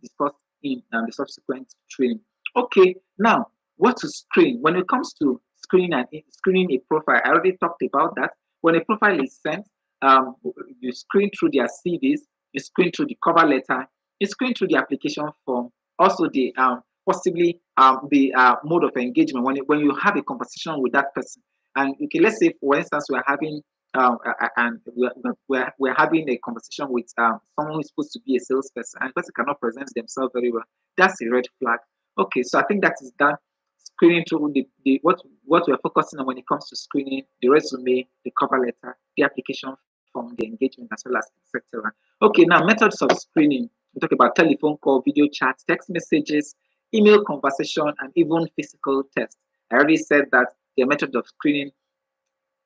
discussed in the subsequent training. Okay, now what to screen when it comes to screening a profile. I already talked about that. When a profile is sent, you screen through their CVs, you screen through the cover letter, you screen through the application form, also the possibly the mode of engagement when you have a conversation with that person. And okay, let's say for instance we're having and we're having a conversation with someone who's supposed to be a salesperson and the person cannot present themselves very well. That's a red flag. Okay, so I think that is that screening through the what we're focusing on when it comes to screening: the resume, the cover letter, the application form, the engagement, as well as etc. Okay, now methods of screening. We talk about telephone call, video chat, text messages, email conversation, and even physical test. I already said that the method of screening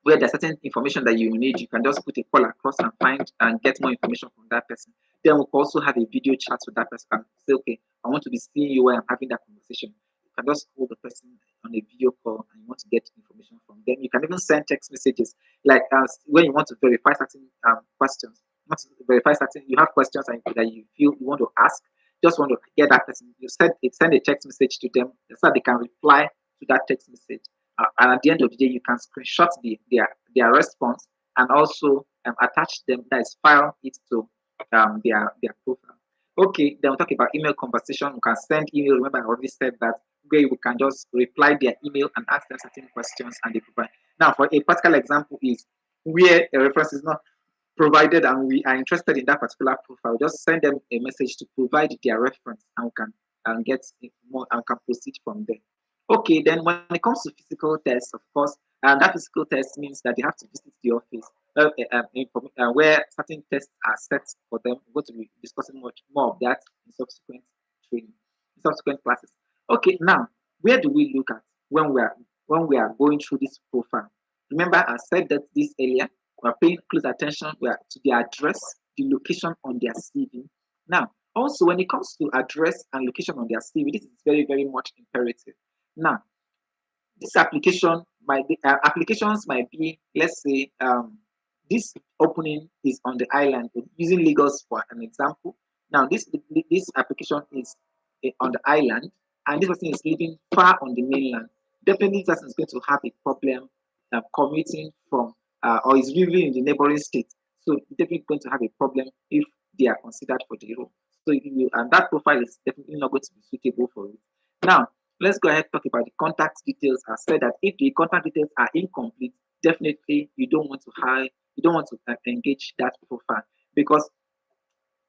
where there's certain information that you need, you can just put a call across and find and get more information from that person. Then we'll also have a video chat with that person and say, okay, I want to be seeing you while I'm having that conversation. You can just call the person on a video call and you want to get information from them. You can even send text messages like when you want to verify certain questions. You want to verify certain, you have questions that you feel you want to ask, just want to get that person. You send a text message to them so that they can reply to that text message and at the end of the day, you can screenshot their response and also attach them, that is, file it to their profile. Okay, then we'll talk about email conversation. You can send email. Remember, I already said that where you can just reply their email and ask them certain questions and they provide. Now, for a practical example, is where a reference is not provided and we are interested in that particular profile, just send them a message to provide their reference and we can get more and can proceed from there. Okay, then when it comes to physical tests, of course, that physical test means that they have to visit the office where certain tests are set for them. We're going to be discussing much more of that in subsequent training, in subsequent classes. Okay, now where do we look at when we are going through this profile? Remember, I said that this earlier. We're paying close attention to the address, the location on their CV. Now, also when it comes to address and location on their CV, this is very, very much imperative. Now, this applications might be, let's say, this opening is on the island, using Lagos for an example. Now, this application is on the island, and this person is living far on the mainland. Definitely, this person is going to have a problem commuting from or is living in the neighboring state. So, definitely going to have a problem if they are considered for the role. So, and that profile is definitely not going to be suitable for it. Now, let's go ahead and talk about the contact details. I said that if the contact details are incomplete, definitely you don't want to engage that profile, because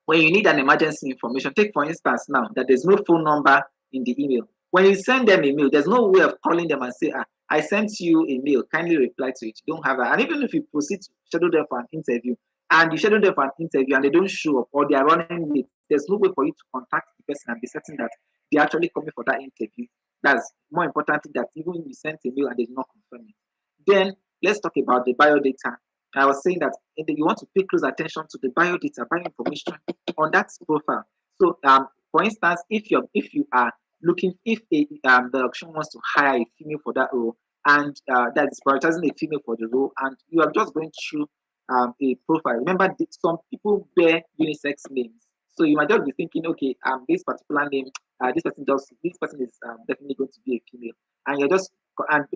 when you need an emergency information, take for instance now that there's no phone number in the email. When you send them a mail, there's no way of calling them and say, I sent you a mail, kindly reply to it. You don't have that. And even if you proceed to schedule them for an interview and you schedule them for an interview and they don't show up or they are running late, there's no way for you to contact the person and be certain that they're actually coming for that interview. That's more important that even if you sent a mail and they do not confirm it. Then let's talk about the biodata. I was saying that you want to pay close attention to the biodata, bio information on that profile. So, for instance, if you are looking, if the auction wants to hire a female for that role, and that is prioritizing a female for the role, and you are just going through a profile. Remember, some people bear unisex names, so you might just be thinking, okay, this particular name, this person is definitely going to be a female, and you're just and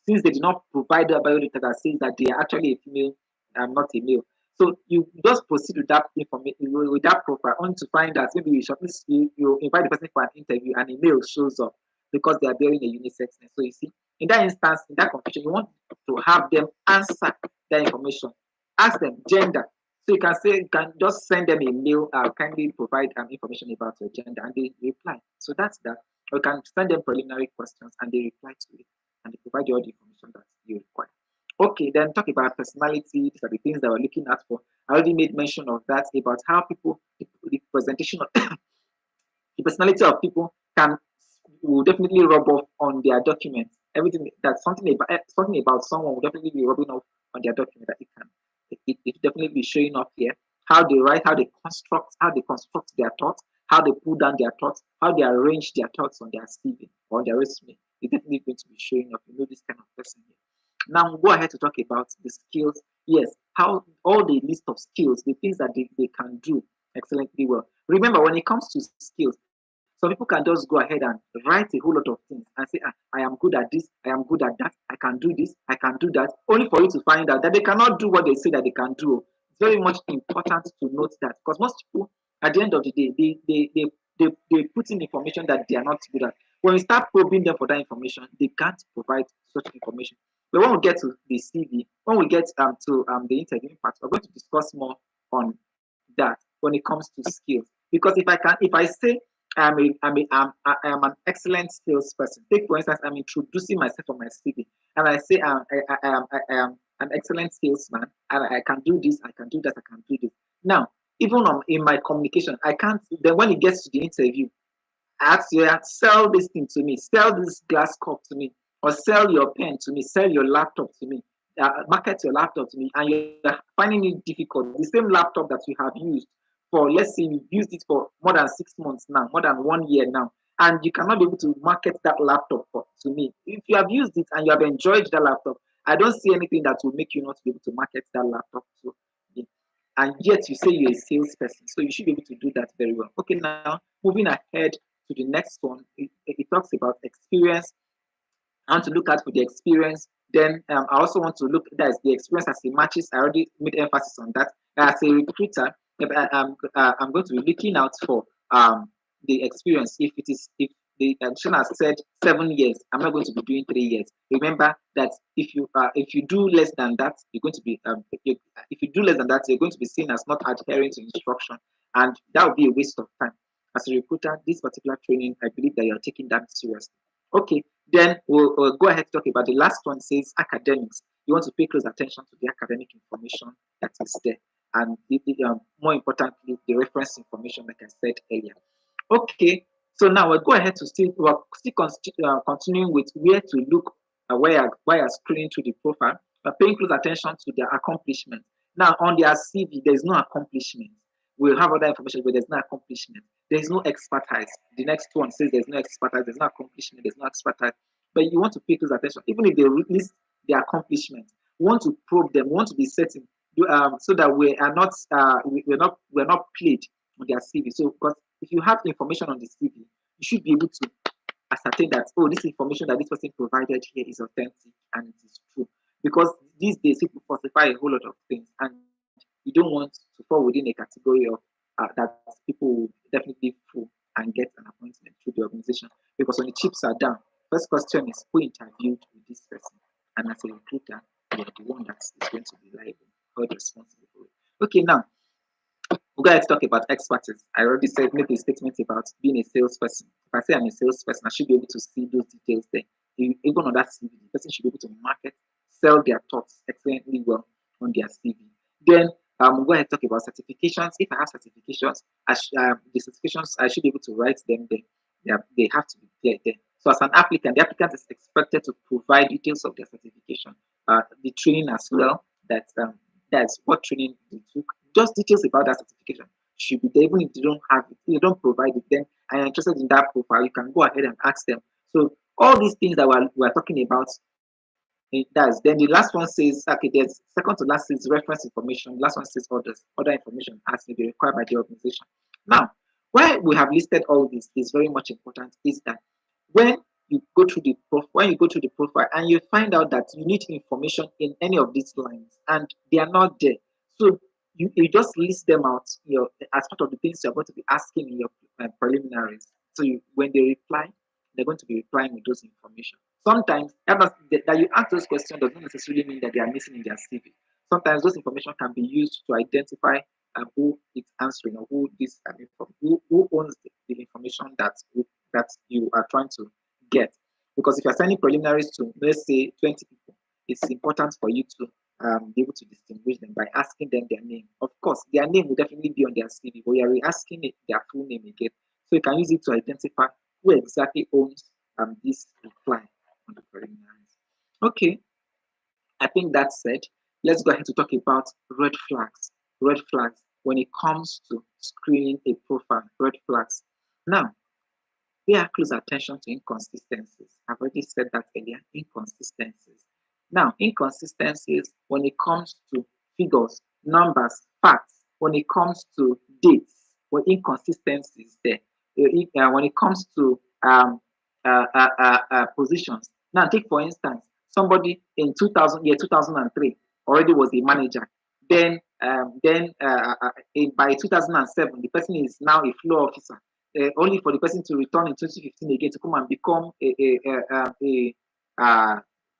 since they did not provide the biodata that says that they are actually a female and not a male. So you just proceed with that information with that profile, only to find that maybe you invite the person for an interview and a male shows up because they are bearing a unisex name. So you see, in that instance, in that confusion, you want to have them answer that information. Ask them gender. So you can just send them a mail, kindly provide information about your gender, and they reply. So that's that. Or you can send them preliminary questions and they reply to it and they provide you all the information that you require. Okay, then talk about personality. These are the things that we're looking at for. I already made mention of that about how people, the presentation of the personality of people can will definitely rub off on their documents. Everything that's something about someone will definitely be rubbing off on their document that it definitely be showing up here. How they write, how they construct their thoughts, how they pull down their thoughts, how they arrange their thoughts on their CV or on their resume. It's definitely going to be showing up. You know this kind of person here. Now go ahead to talk about the skills. Yes, how all the list of skills, the things that they can do excellently well. Remember, when it comes to skills, some people can just go ahead and write a whole lot of things and say, I am good at this, I am good at that, I can do this, I can do that, only for you to find out that they cannot do what they say that they can do. It's very much important to note that because most people, at the end of the day, they put in information that they are not good at. When we start probing them for that information, they can't provide such information. But when we get to the CV, when we get to the interviewing part, we're going to discuss more on that when it comes to skills. Because if I say I am an excellent salesperson. Take for instance, I'm introducing myself on my CV, and I say I am an excellent salesman, and I can do this, I can do that, I can do this. Now, even in my communication, I can't. Then when it gets to the interview, ask you, sell this thing to me, sell this glass cup to me, or sell your pen to me, sell your laptop to me, market your laptop to me, and you're finding it difficult. The same laptop that you have used for, let's say you've used it for more than 6 months now, more than 1 year now, and you cannot be able to market that laptop to me. If you have used it and you have enjoyed that laptop, I don't see anything that will make you not be able to market that laptop to me. And yet you say you're a salesperson, so you should be able to do that very well. Okay, now moving ahead to the next one, it talks about experience. I want to look at for the experience. Then I also want to look that is the experience as it matches. I already made emphasis on that. As a recruiter, I'm going to be looking out for the experience. If the addition has said 7 years, I'm not going to be doing 3 years. Remember that if you do less than that, you're going to be if you do less than that, you're going to be seen as not adhering to instruction, and that would be a waste of time. As a recruiter, this particular training, I believe that you're taking that seriously. Okay, then we'll go ahead to talk about the last one. Says academics. You want to pay close attention to the academic information that is there, and more importantly, the reference information, like I said earlier. Okay, so now we'll go ahead to continuing with where to look, where you're screening through the profile. We're paying close attention to their accomplishment. Now on their CV, there's no accomplishment. We'll have other information, but there's no accomplishment. There's no expertise. The next one says there's no expertise, there's no accomplishment, there's no expertise. But you want to pay close attention, even if they list their accomplishment. We want to probe them. We want to be certain, so that we are not we're not played on their CV. So, because if you have information on the CV, you should be able to ascertain that, oh, this information that this person provided here is authentic and it is true. Because these days people falsify a whole lot of things, and you don't want to fall within a category of that people will definitely fool and get an appointment through the organization. Because when the chips are down, first question is who interviewed with this person, and as a recruiter, you're the one that is going to be liable, held responsible for it. Okay, now we're going to talk about expertise. I already said, made a statement about being a salesperson. If I say I'm a salesperson, I should be able to see those details there. Even on that CV, the person should be able to market, sell their thoughts excellently well on their CV. Then we'll go ahead and talk about certifications. If I have certifications, the certifications, I should be able to write them there. They have to be clear there. So as an applicant, the applicant is expected to provide details of their certification, the training as well. That's what training they took. Just details about that certification should be there. Even if you don't have it, if you don't provide it, then and you're interested in that profile, you can go ahead and ask them. So all these things that we're talking about, it does. Then the last one says, okay, there's second to last is reference information. Last one says other information as may be required by the organization. Now, why we have listed all this is very much important is that when when you go through the profile and you find out that you need information in any of these lines and they are not there, so you just list them out, as part of the things you're going to be asking in your preliminaries. So when they reply, they're going to be replying with those information. Sometimes that you ask those questions does not necessarily mean that they are missing in their CV. Sometimes those information can be used to identify who it's answering or who this who owns the information that you are trying to get. Because if you're sending preliminaries to, let's say, 20 people, it's important for you to be able to distinguish them by asking them their name. Of course, their name will definitely be on their CV, but you are asking it their full name again. So you can use it to identify who exactly owns this reply on the very nice. Okay, I think that said, let's go ahead to talk about red flags. Red flags when it comes to screening a profile. Red flags. Now, pay close attention to inconsistencies. I've already said that earlier. Inconsistencies. Now, inconsistencies when it comes to figures, numbers, facts, when it comes to dates, or inconsistencies there. When it comes to positions. Now, take for instance, somebody in 2003 already was a manager. By 2007, the person is now a floor officer, only for the person to return in 2015 again to come and become a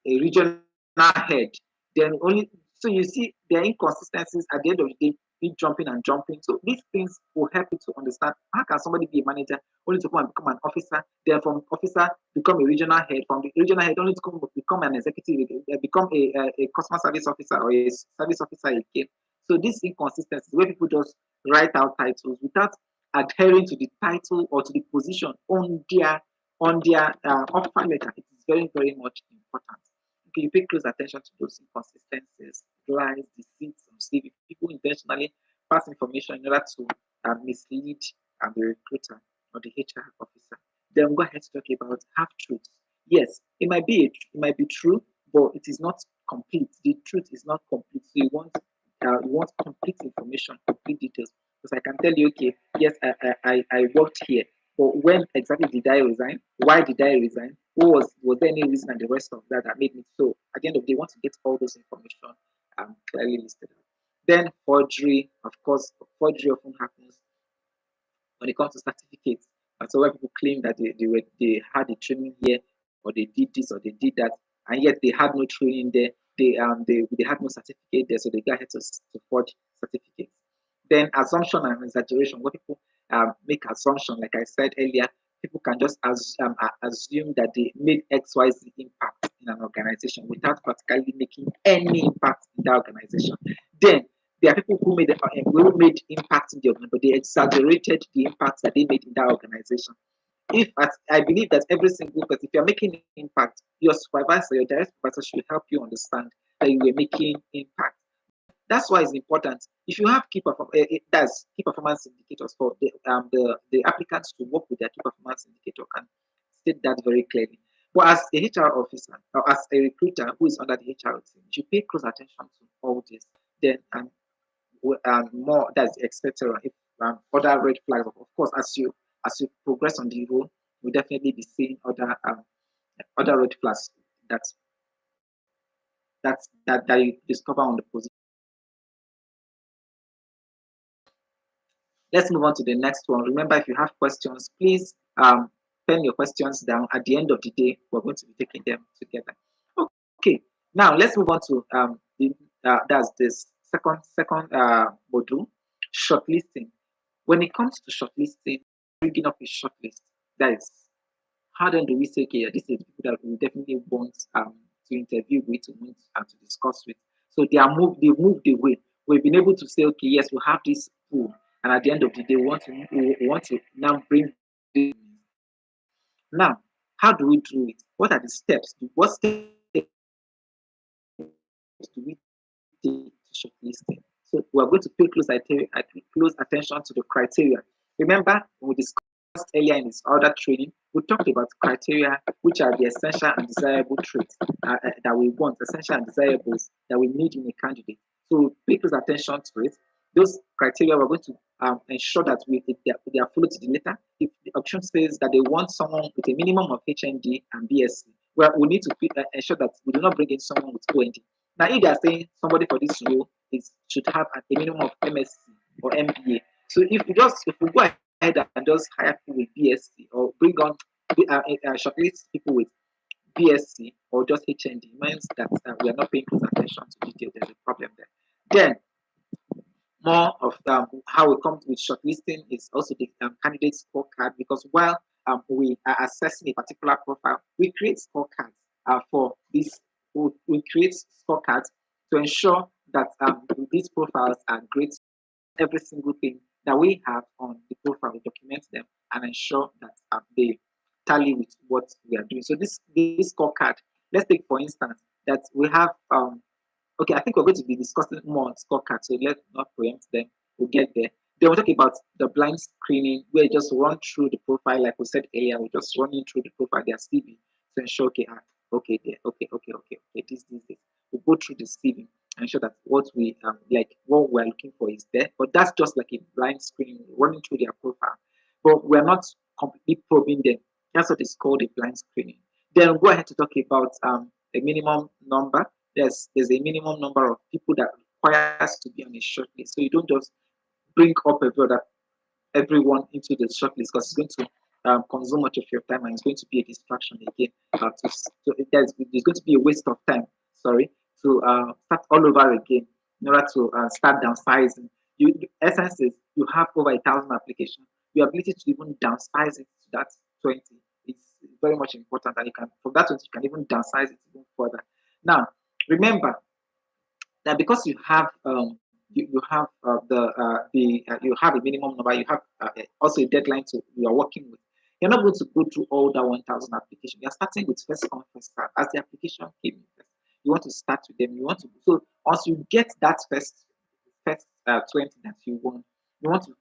regional head. Then only so you see there are inconsistencies at the end of the day, be jumping and jumping. So these things will help you to understand how can somebody be a manager only to come and become an officer, then from officer become a regional head, from the regional head only to come become an executive, become a customer service officer or a service officer again. So these inconsistencies where people just write out titles without adhering to the title or to the position on their offer letter. It is very, very much important. Okay, you pay close attention to those inconsistencies, lies, deceits, and CV. People intentionally pass information in order to mislead the recruiter or the HR officer. Then go ahead to talk about half truths. Yes, it might be true, but it is not complete. The truth is not complete. So you want complete information, complete details. Because I can tell you, okay, yes, I worked here, but when exactly did I resign? Why did I resign? Was there any reason and the rest of that that made me so? At the end of the day, you want to get all those information clearly listed out. Then forgery, of course, forgery often happens when it comes to certificates. And so when people claim that they had a training here, or they did this or they did that, and yet they had no training there, they had no certificate there, so they got to forge certificates. Then assumption and exaggeration, where people make assumption, like I said earlier, people can just assume that they made XYZ impact in an organization without practically making any impact in that organization. Then there are people who made impact in the organization, but they exaggerated the impact that they made in that organization. I believe that every single person, if you're making an impact, your supervisor, your direct supervisor should help you understand that you were making impact. That's why it's important. If you have that's key performance indicators for the applicants to work with their key performance indicator can state that very clearly. But as a HR officer or as a recruiter who is under the HR team, you pay close attention to all this. Then more that's etc. If other red flags, of course, as you progress on the role, you'll definitely be seeing other red flags that's that you discover on the position. Let's move on to the next one. Remember, if you have questions, please pen your questions down. At the end of the day, we're going to be taking them together. Okay, now let's move on to that's this second module, shortlisting. When it comes to shortlisting, bringing up a shortlist, that is how then do we say, okay, yeah, this is people that we definitely want to interview with, to want to discuss with. So they've moved away. We've been able to say, okay, yes, we have this pool, and at the end of the day, we want to now bring this. Now, how do we do it? What are the steps? What steps do we take to shortlisting? So we are going to pay close attention to the criteria. Remember, we discussed earlier in this other training, we talked about criteria, which are the essential and desirable traits that we want, essential and desirables that we need in a candidate. So pay close attention to it. Those criteria, we're going to ensure that they are followed to the letter. If the option says that they want someone with a minimum of HND and BSc, well, we need to ensure that we do not bring in someone with OND. Now, if they are saying somebody for this role should have a minimum of MSc or MBA, so if we go ahead and just hire people with BSc or bring on shortlist people with BSc or just HND, means that we are not paying close attention to detail. There's a problem there. Then more of how we come with shortlisting is also the candidate scorecard, because while we are assessing a particular profile, we create scorecards for this we create scorecards to ensure that these profiles are great. Every single thing that we have on the profile, we document them and ensure that they tally with what we are doing. So this scorecard, let's take for instance that we have okay, I think we're going to be discussing more on scorecards, so let's not preempt them. We'll get there. Then we'll talk about the blind screening, where you just run through the profile, like we said earlier, we're just running through the profile, their CV, to ensure, okay, okay, there, okay, this. We'll go through the CV and ensure that what we like, what we're looking for is there. But that's just like a blind screening, running through their profile. But we're not completely probing them. That's what is called a blind screening. Then we'll go ahead to talk about a minimum number. There's a minimum number of people that requires to be on a shortlist. So you don't just bring up everyone into the shortlist because it's going to consume much of your time and it's going to be a distraction again. There's going to be a waste of time. Sorry, to start all over again in order to start downsizing. The essence is you have over 1,000 applications. Your ability to even downsize it to that 20 is very much important, and you can from that 20 you can even downsize it even further. Now, remember that because you have you have you have a minimum number, you have also a deadline to you are working with. You're not going to go through all that 1,000 applications. You're starting with first come first serve. As the application came in first, you want to start with them. You want to so once you get that first 20 that you want to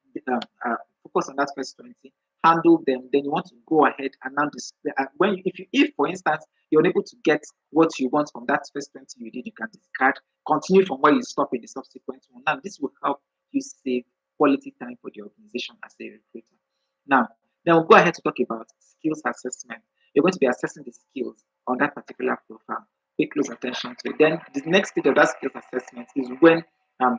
focus on that first 20, handle them. Then you want to go ahead and now display. If for instance you're unable to get what you want from that first 20 you did, you can discard, continue from where you stop in the subsequent one. Now, this will help you save quality time for the organization as a recruiter. Now, then we'll go ahead to talk about skills assessment. You're going to be assessing the skills on that particular profile. Pay close attention to it. Then the next stage of that skills assessment is when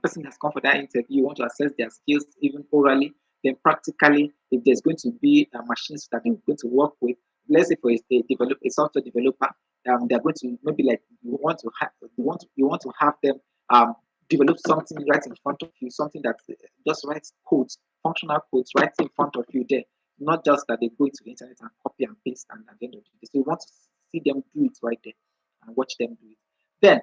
person has come for that interview, you want to assess their skills even orally, then practically, if there's going to be machines that they're going to work with. Let's say for a software developer, they're going to maybe like you want to have them develop something right in front of you, something that just writes codes, functional codes right in front of you there, not just that they go into the internet and copy and paste and at the end of the day. So you want to see them do it right there and watch them do it. Then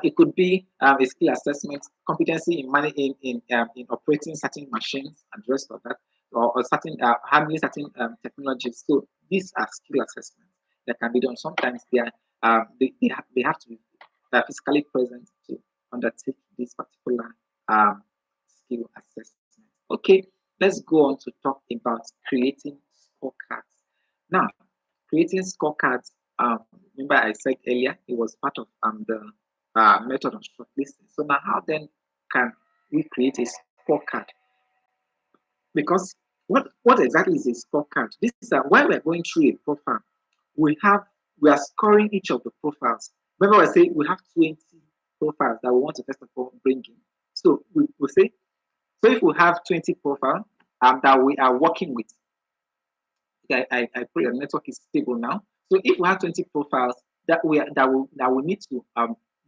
it could be a skill assessment, competency in in operating certain machines and the rest of that, or certain handling certain technologies. So these are skill assessments that can be done. Sometimes they have to be physically present to undertake this particular skill assessment. Okay, let's go on to talk about creating scorecards. Now, creating scorecards. Remember I said earlier it was part of the method of shortlisting. So now, how then can we create a scorecard? Because what exactly is a scorecard? This is when we're going through a profile, we are scoring each of the profiles. Remember, I say we have 20 profiles that we want to first of all bring in. So we say, so if we have 20 profiles that we are working with, I pray the network is stable now. So if we have 20 profiles that we need to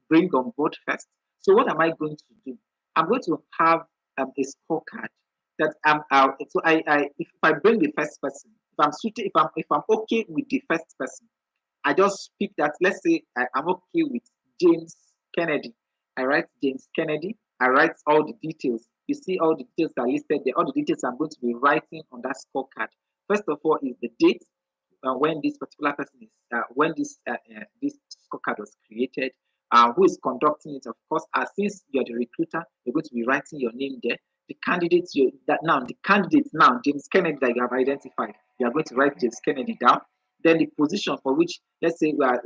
bring on board first. So what am I going to do? I'm going to have a scorecard that if I bring the first person, if I'm okay with the first person, I just pick that. Let's say I'm okay with James Kennedy. I write James Kennedy. I write all the details. You see all the details that are listed there. All the details I'm going to be writing on that scorecard. First of all, is the date when this particular person is when this scorecard was created. Who is conducting it? Of course, since you're the recruiter, you're going to be writing your name there. The candidates James Kennedy that you have identified, you are going to write James Kennedy down. Then the position for which, let's say, we are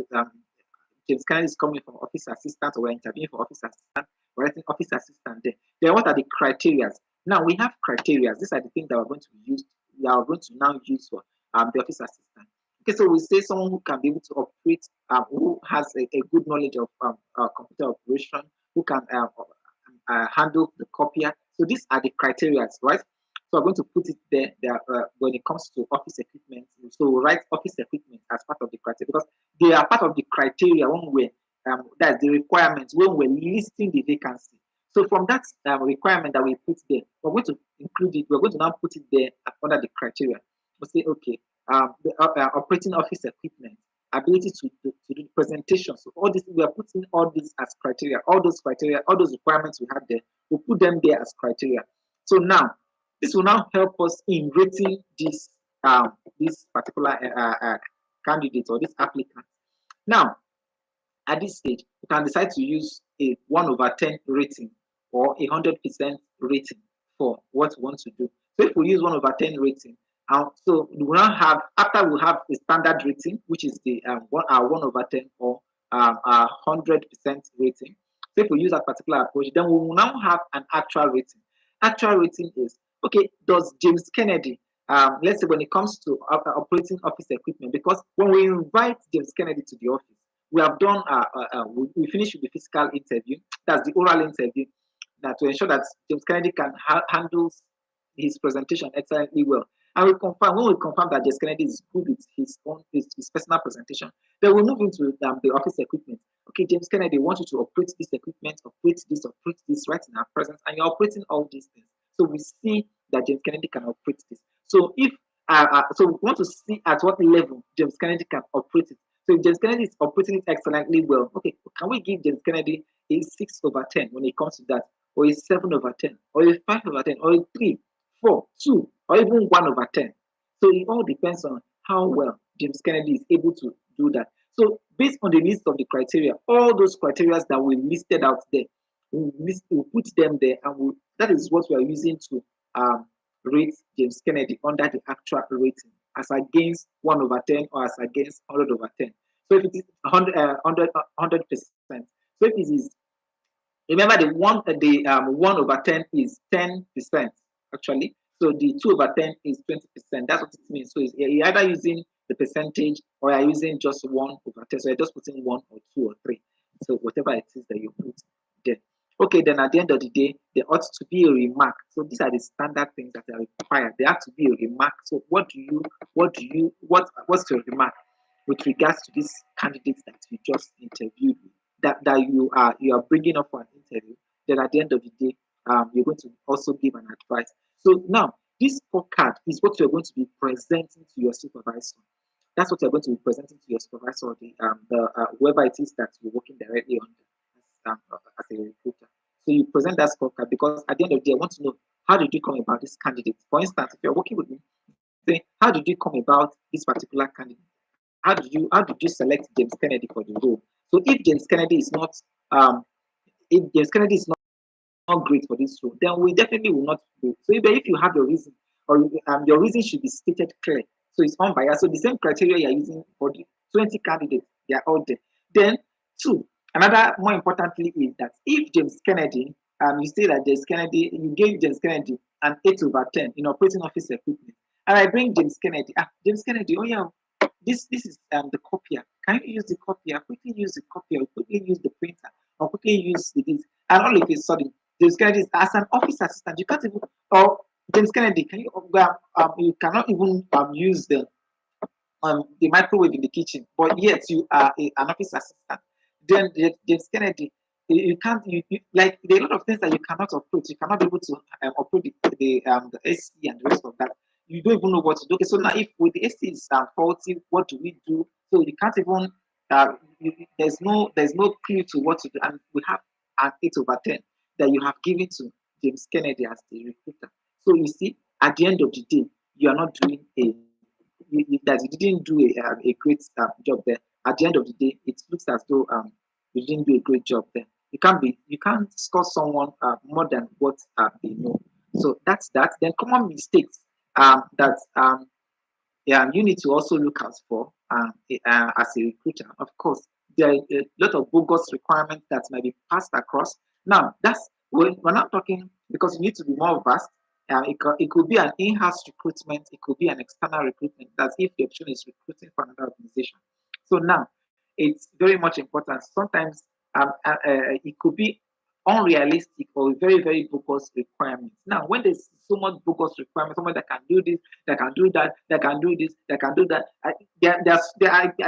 James Kennedy is coming from office assistant, or we're interviewing for office assistant, we're writing office assistant there. Then what are the criteria? Now we have criteria. These are the things that we're going to use. We are going to now use for the office assistant. Okay, so we say someone who can be able to operate, who has a good knowledge of computer operation, who can handle the copier. So these are the criteria, right? So I'm going to put it there when it comes to office equipment. So we'll write office equipment as part of the criteria because they are part of the criteria when that's the requirements when we're listing the vacancy. So from that requirement that we put there, we're going to include it. We're going to now put it there under the criteria. We'll say, okay, the operating office equipment. ability to do presentation. So all this, we are putting all this as criteria, all those criteria, all those requirements we have there, we put them there as criteria. So now, this will now help us in rating this particular candidate or this applicant. Now, at this stage, you can decide to use a 1/10 rating or 100% rating for what you want to do. So if we use 1/10 rating, so we will now have, after we have the standard rating, which is the 1/10 or 100% rating. So if we use that particular approach, then we will now have an actual rating. Actual rating is, okay, does James Kennedy, let's say when it comes to operating office equipment, because when we invite James Kennedy to the office, we have done we finished with the physical interview, that's the oral interview, that to ensure that James Kennedy can handle his presentation excellently well. And when we confirm that James Kennedy is good with his personal presentation, then we move into the office equipment. Okay, James Kennedy wants you to operate this equipment, operate this right in our presence, and you're operating all these things. So we see that James Kennedy can operate this. So if so we want to see at what level James Kennedy can operate it. So if James Kennedy is operating it excellently well, okay, can we give James Kennedy a 6/10 when it comes to that, or a 7/10, or a 5/10, or a 3, 4, 2, or even 1/10? So it all depends on how well James Kennedy is able to do that. So based on the list of the criteria, all those criteria that we listed out there, we'll put them there, and that is what we are using to rate James Kennedy under the actual rating, as against 1/10 or as against 100/10. So if it is 100%, so if it is, remember the 1/10 is 10% actually. So the 2/10 is 20%. That's what it means. So you're either using the percentage or you're using just 1/10. So you're just putting 1 or 2 or 3. So whatever it is that you put there. Okay, then at the end of the day, there ought to be a remark. So these are the standard things that are required. There have to be a remark. So what's your remark with regards to these candidates that you just interviewed, that you are bringing up for an interview? Then at the end of the day, you're going to also give an advice. So now, this scorecard is what you're going to be presenting to your supervisor. That's what you're going to be presenting to your supervisor, or whoever it is that you're working directly on as a recruiter. So you present that scorecard, because at the end of the day, I want to know, how did you come about this candidate? For instance, if you're working with me, say, how did you come about this particular candidate? How did you select James Kennedy for the role? So if James Kennedy is not great for this role, then we definitely will not do. So if you have your reason, or your reason should be stated clear, so it's unbiased. So the same criteria you're using for the 20 candidates, they are all there. Then two, another more importantly is that if James Kennedy, you say that you gave James Kennedy an 8/10 in operating office equipment, and I bring James Kennedy, James Kennedy, oh yeah, this is the copier. Can you use the copier? Quickly use the copier, quickly use the printer, or quickly use this. And all of a sudden, James Kennedy, as an office assistant, you can't even, or James Kennedy, you cannot even use the microwave in the kitchen, but yet you are an office assistant. Then James Kennedy, you can't, like, there are a lot of things that you cannot operate. You cannot be able to operate the AC and the rest of that. You don't even know what to do. Okay, so now if with the AC is faulty, what do we do? So you can't even, there's no clue to what to do. And we have an 8/10 that you have given to James Kennedy as the recruiter. So you see, at the end of the day, you are not doing that you didn't do a great job there. At the end of the day, it looks as though you didn't do a great job there. You can't score someone more than what they know. So that's that. Then common mistakes that you need to also look out for as a recruiter. Of course, there are a lot of bogus requirements that might be passed across. Now, that's when we're not talking, because you need to be more vast. It could be an in-house recruitment, it could be an external recruitment. That's if the option is recruiting for another organization. So now, it's very much important. Sometimes it could be unrealistic or very, very bogus requirements. Now, when there's so much bogus requirements, someone that can do this, that can do that, that can do this, that can do that, I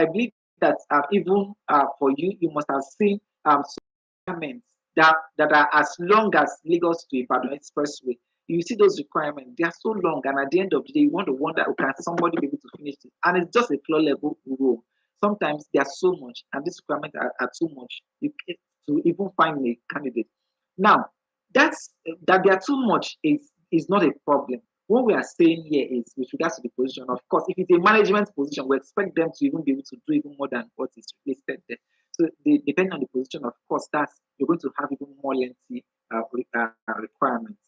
believe that even for you, you must have seen requirements that are as long as Lagos to Ibadan Expressway. You see those requirements, they are so long, and at the end of the day, you want to wonder, can somebody be able to finish it? And it's just a floor level rule. Sometimes they are so much, and these requirements are too much to even find a candidate. Now, that they are too much is not a problem. What we are saying here is with regards to the position. Of course, if it's a management position, we expect them to even be able to do even more than what is listed there. So depending on the position, of course, that's you're going to have even more lengthy requirements.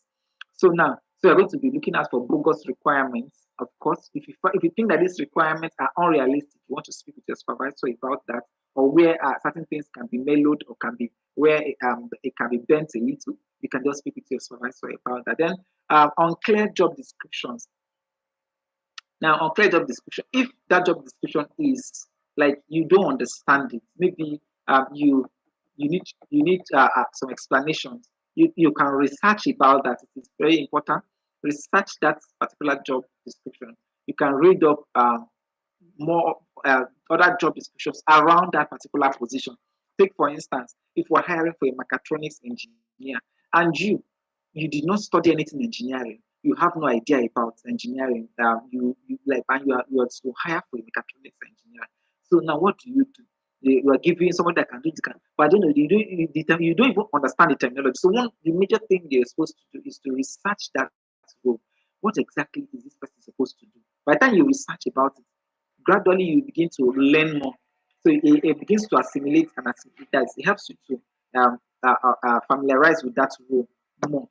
So now, so you're going to be looking out for bogus requirements. Of course, if you think that these requirements are unrealistic, you want to speak with your supervisor about that, or where certain things can be mellowed or can be where it can be bent a little, you can just speak with your supervisor about that. Then unclear job descriptions. Now, on clear job description, if that job description is like you don't understand it, maybe you need some explanations. You can research about that. It is very important. Research that particular job description. You can read up more other job descriptions around that particular position. Take for instance, if we're hiring for a mechatronics engineer and you did not study anything engineering, you have no idea about engineering. You like and you are to hire for a mechatronics engineer. So now what do? You are giving someone that can do this, but I don't know. You don't even understand the terminology. So the major thing you're supposed to do is to research that role. What exactly is this person supposed to do? By the time you research about it, gradually you begin to learn more. So it begins to assimilate and assimilate that. It helps you to familiarize with that role more.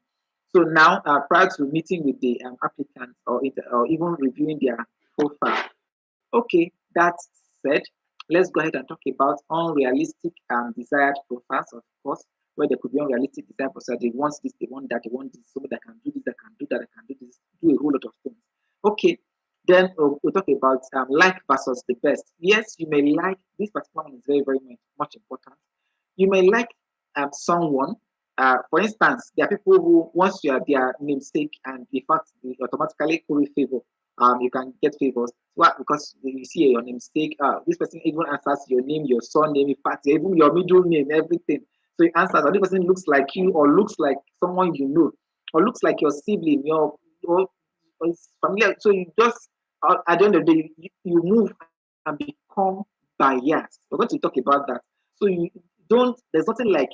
So now, prior to meeting with the applicant or even reviewing their profile, okay, that said, let's go ahead and talk about unrealistic desired profiles, of course, where there could be unrealistic desired profiles. They want this, they want that, they want this, somebody that can do this, that can do that, that can do this, do a whole lot of things. Okay, then we'll talk about like versus the best. Yes, you may like this particular one is very, very much important. You may like someone. For instance, there are people who once you are their namesake and the fact they automatically curry favor, you can get favors. Why? Because you see your namesake. This person even answers your name, your surname, in fact, even your middle name, everything. So he answers, or this person looks like you, or looks like someone you know, or looks like your sibling, or is familiar. So you just at the end of the day, you move and become biased. We're going to talk about that. So you don't. There's nothing like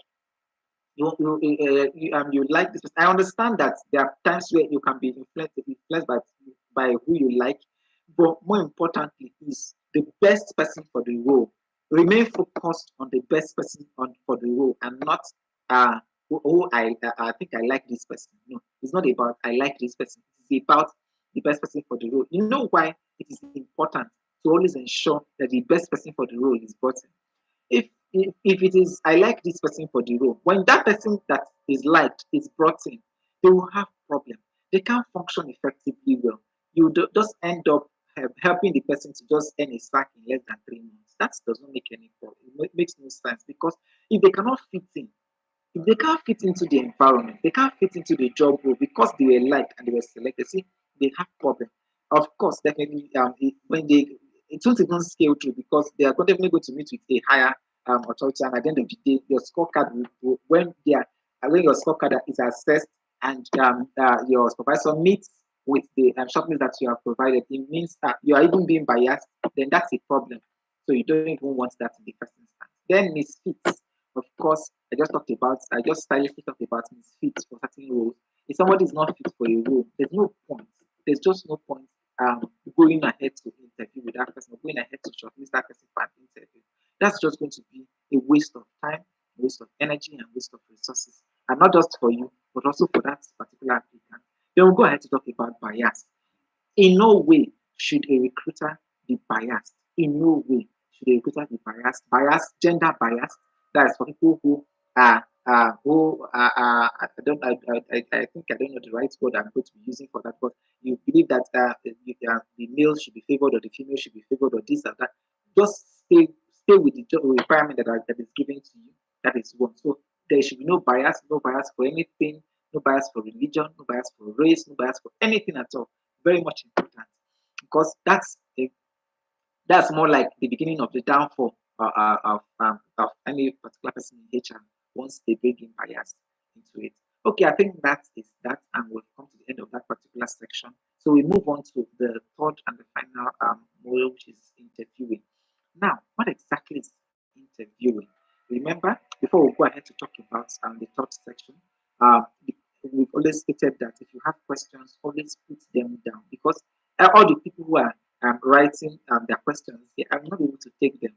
you like this person. I understand that there are times where you can be influenced by who you like, but more importantly is the best person for the role. Remain focused on the best person for the role and not uh I think I like this person. No, it's not about I like this person. It's about the best person for the role. You know why it is important to always ensure that the best person for the role is gotten if it is I like this person for the role, when that person that is liked is brought in, they will have problem. They can't function effectively well. You just end up helping the person to just earn a sack in less than 3 months. That doesn't make any problem. It makes no sense because if they cannot fit in, if they can't fit into the environment, they can't fit into the job role because they were liked and they were selected. See, they have problem. Of course, definitely, when it won't even scale through because they are definitely going to meet with a higher authority, and at the end of the day, your scorecard when your scorecard is assessed and your supervisor meets with the shortlist that you have provided, it means that you are even being biased. Then that's a problem. So you don't even want that in the first instance. Then misfits. Of course, I just stylistically talked about misfits for certain roles. If somebody is not fit for a role, there's no point. There's just no point going ahead to interview with that person, or going ahead to shortlist that person for an interview. That's just going to be a waste of time, waste of energy, and waste of resources. And not just for you, but also for that particular applicant. Then we'll go ahead to talk about bias. In no way should a recruiter be biased. In no way should a recruiter be biased. Gender bias. That is for people I don't I think I don't know the right word I'm going to be using for that, but you believe that the male should be favored or the female should be favored or this or that. Just stay with the requirement that is given to you. That is one. So there should be no bias for anything, no bias for religion, no bias for race, no bias for anything at all. Very much important because that's more like the beginning of the downfall of any particular person in HR once they bring in bias into it. Okay, I think that is that, and we've come to the end of that particular section. So we move on to the third and the final model, which is interviewing. Now, what exactly is interviewing? Remember, before we go ahead to talk about the third section, um, we've always stated that if you have questions, always put them down because all the people who are writing their questions, they are not able to take them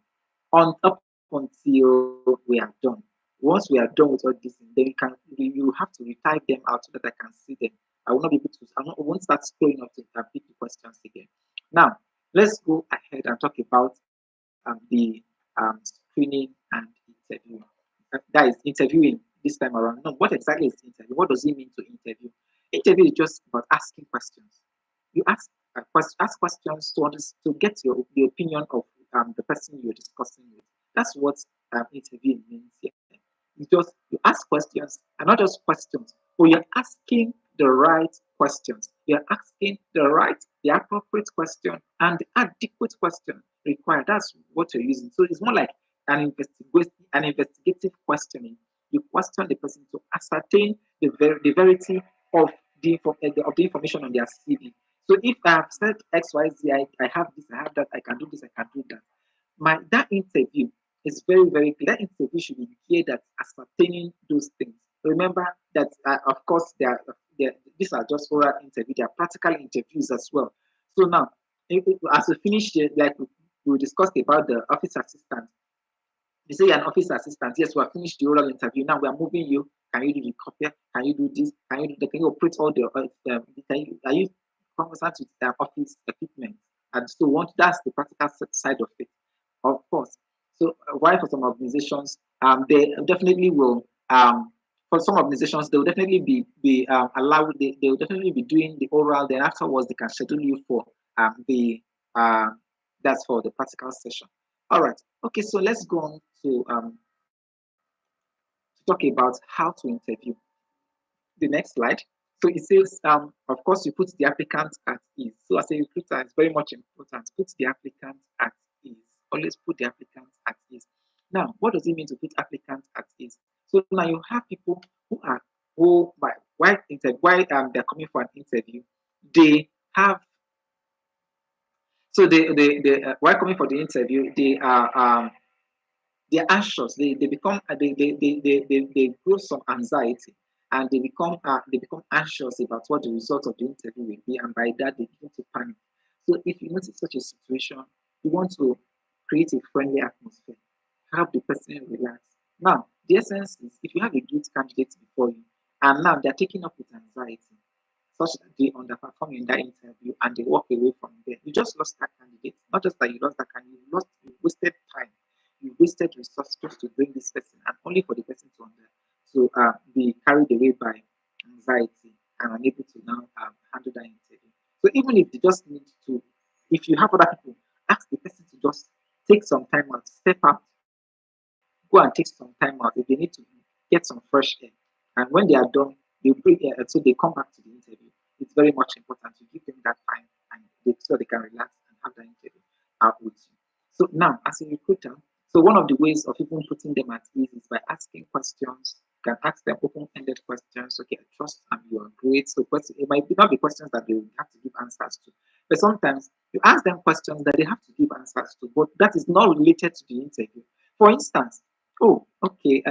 on up until we are done. Once we are done with all this, then you have to retype them out so that I can see them. I will not be able to. I won't start scrolling up to pick the questions again. Now, let's go ahead and talk about the screening and interviewing. That is interviewing this time around. No, what exactly is interview? What does it mean to interview? Interview is just about asking questions. You ask questions to get the opinion of the person you're discussing with. That's what interviewing means here. You ask questions, and not just questions, but you're asking the right questions. You're asking the appropriate question, and the adequate question required. That's what you're using. So it's more like an investigative questioning. You question the person to ascertain the verity of of the information on their CV. So if I have said X, Y, Z, I have this, I have that, I can do this, I can do that. That interview is very, very clear. That interview should be geared at ascertaining those things. Remember that, of course, these are just oral interviews. They are practical interviews as well. So now, as we finish, like we discussed about the office assistant, you say you're an office assistant. Yes, we have finished the oral interview. Now we are moving you. Can you do the copy? Can you do this? Can you do that? Can you operate all the? Are you conversant with office equipment? And so, that's the practical side of it, of course. So, why for some organizations, they definitely will. For some organizations, they will definitely be allowed. They will definitely be doing the oral. Then afterwards, they can schedule you for the uh, that's for the practical session. All right. Okay, so let's go on to talk about how to interview. The next slide. So it says, of course, you put the applicant at ease. So as a recruiter, it's very much important. Put the applicant at ease. Always put the applicant at ease. Now, what does it mean to put applicants at ease? So now you have people who why they're coming for an interview, they have they while coming for the interview, they're anxious. They become they grow some anxiety, and they become anxious about what the result of the interview will be, and by that they begin to panic. So if you notice such a situation, you want to create a friendly atmosphere, have the person relax. Now, the essence is if you have a good candidate before you, and now they're taking up with anxiety, such that they underperform in that interview and they walk away from there. You just lost that candidate. Not just that you lost that candidate, you wasted time. You wasted resources just to bring this person and only for the person to be carried away by anxiety and unable to now handle that interview. So even if they just need to, if you have other people, ask the person to just take some time out, step out, go and take some time out. If they need to get some fresh air, and when they are done, so they come back to the interview. It's very much important to give them that time and so they can relax and have that interview out with you. So now, as a recruiter, so one of the ways of even putting them at ease is by asking questions. You can ask them open-ended questions. Okay, I trust and you are great. So it might not be questions that they will have to give answers to, but sometimes you ask them questions that they have to give answers to, but that is not related to the interview. For instance, oh, okay.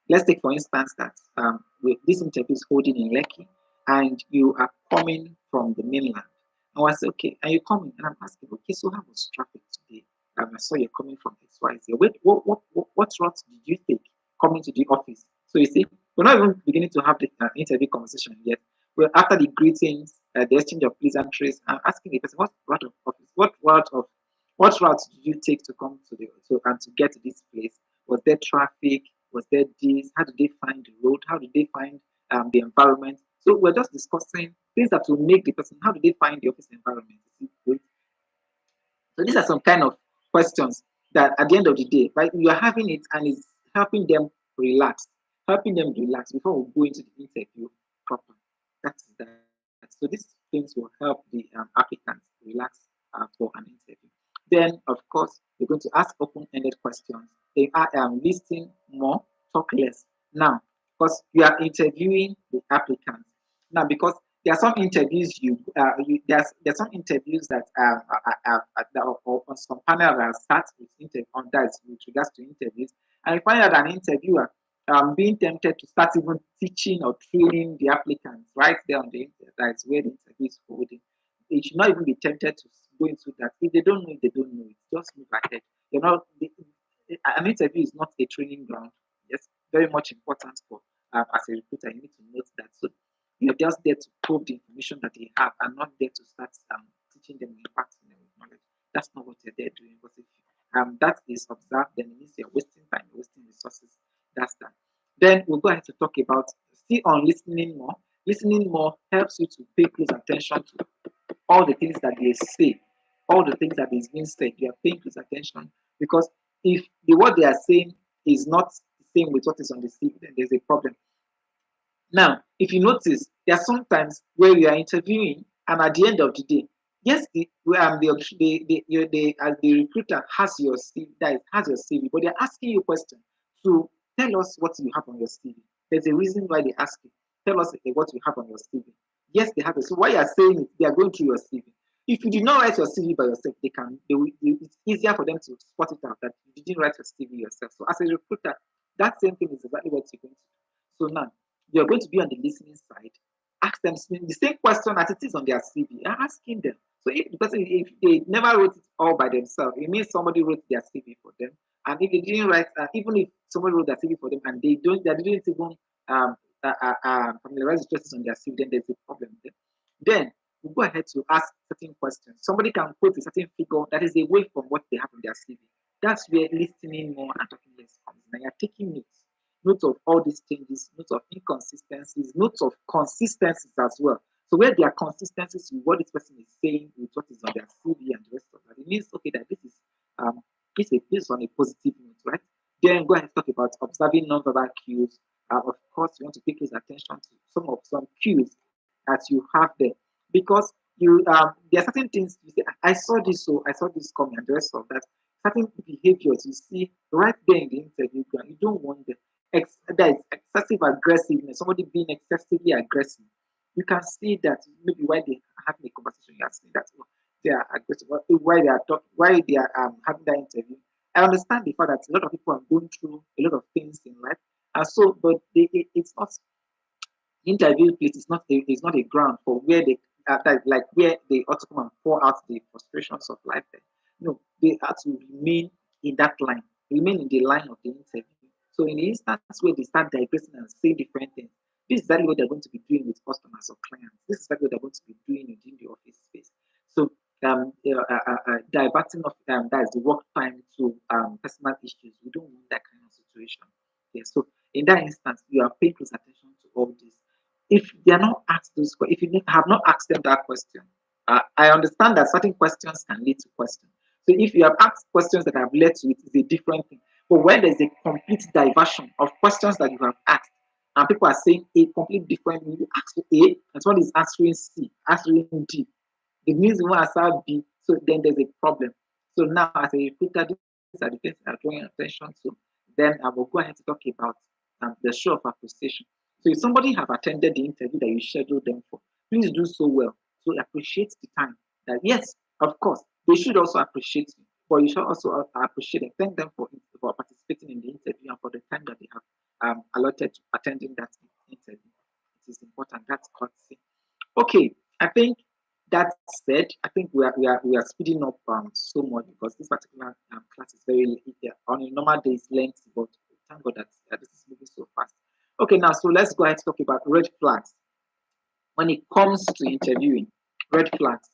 Let's take for instance that this interview is holding in Lekki, and you are coming from the mainland. And I say, okay, and you're coming, and I'm asking, okay, so how was traffic today? I saw you're coming from XYZ. Wait, what route did you take coming to the office? So you see, we're not even beginning to have the interview conversation yet. Well, after the greetings, the exchange of pleasantries, I'm asking the person, what route of office? What route did you take to come to get to this place? Was there traffic? Was there this? How did they find the road? How did they find the environment? So we're just discussing things that will make the person. How do they find the office environment? So these are some kind of questions that at the end of the day, right, you are having it and it's helping them relax, before we go into the interview proper. That's that. So these things will help the applicants relax for an interview. Then, of course, you're going to ask open-ended questions. They are listing more, talk less. Now, because you are interviewing the applicants. Now, because there are some interviews there's some interviews that on some panel that start with on that with regards to interviews, and you find out an interviewer being tempted to start even teaching or training the applicants right there on the internet. That's where the interview is holding. They should not even be tempted to go into that. If they don't know it, they don't know it. Just move ahead. You're not an interview is not a training ground. Yes, very much important for as a recruiter. You need to note that. So you're just there to probe the information that they have and not there to start teaching them, impacting them with knowledge. That's not what you're there doing. But if that is observed, then it means you're wasting time, you're wasting resources. That's that. Then we'll go ahead to talk about still on listening more. Listening more helps you to pay close attention to all the things that they say, all the things that is being said. You are paying close attention because if what they are saying is not the same with what is on the CV, then there's a problem. Now, if you notice, there are sometimes where you are interviewing, and at the end of the day, yes, the recruiter has your CV, but they're asking you questions to tell us what you have on your CV. There's a reason why they ask you. Tell us what you have on your CV. Yes, they have it. So why you are saying it, they are going through your CV. If you did not write your CV by yourself, it's easier for them to spot it out that you didn't write your CV yourself. So as a recruiter, that same thing is exactly what you're going to do. So now you're going to be on the listening side. Ask them the same question as it is on their CV. You're asking them. So if they never wrote it all by themselves, it means somebody wrote their CV for them. And if they didn't write, even if somebody wrote their CV for them and they didn't even familiarize the on their CV, then there's a problem there. Then we go ahead to ask certain questions. Somebody can quote a certain figure that is away from what they have on their CV. That's where listening more and talking less comes. Now you're taking notes of all these changes, notes of inconsistencies, notes of consistencies as well. So where there are consistencies with what this person is saying, with what is on their CV and the rest of that, it means okay that this is based on a positive note, right? Then go ahead and talk about observing non-verbal cues. Of course, you want to pay close attention to some cues that you have there because there are certain things you say, I saw this coming and the rest of that. Certain behaviors you see right there in the interview, you don't want them. That is excessive aggressiveness, somebody being excessively aggressive. You can see that maybe while they are having a conversation, you are seeing that they are aggressive, why they are talking, why they are having that interview. I understand the fact that a lot of people are going through a lot of things in life, and so, but it's not interview place is not a ground for where they like where they ought to come and pour out the frustrations of life. There. No, they have to remain in that line, remain in the line of the interview. So in the instance where they start digressing and say different things, this is exactly what they're going to be doing with customers or clients. This is exactly what they're going to be doing within the office space. So diverting of that is the work time to personal issues. We don't want that kind of situation. Yeah. So in that instance, you are paying close attention to all this. If they are not asked those questions, if you have not asked them that question, I understand that certain questions can lead to questions. So if you have asked questions that have led to it, it's a different thing. But when there's a complete diversion of questions that you have asked, and people are saying a complete different, you ask A, and someone is answering C, answering D. It means you want to answer B, so then there's a problem. So now, as a recruiter, these are the things that are drawing attention to. Then I will go ahead to talk about the show of appreciation. So if somebody have attended the interview that you scheduled them for, please do so well. So appreciate the time. That yes, of course, they should also appreciate you, but you should also appreciate and thank them for participating in the interview and for the time that they have allotted to attending that interview. It is important. That's courtesy. Okay, I think that said, I think we are speeding up so much because this particular class is very on a normal day it's lengthy, but thank God that this is moving so fast. Okay, now so let's go ahead and talk about red flags when it comes to interviewing. Red flags.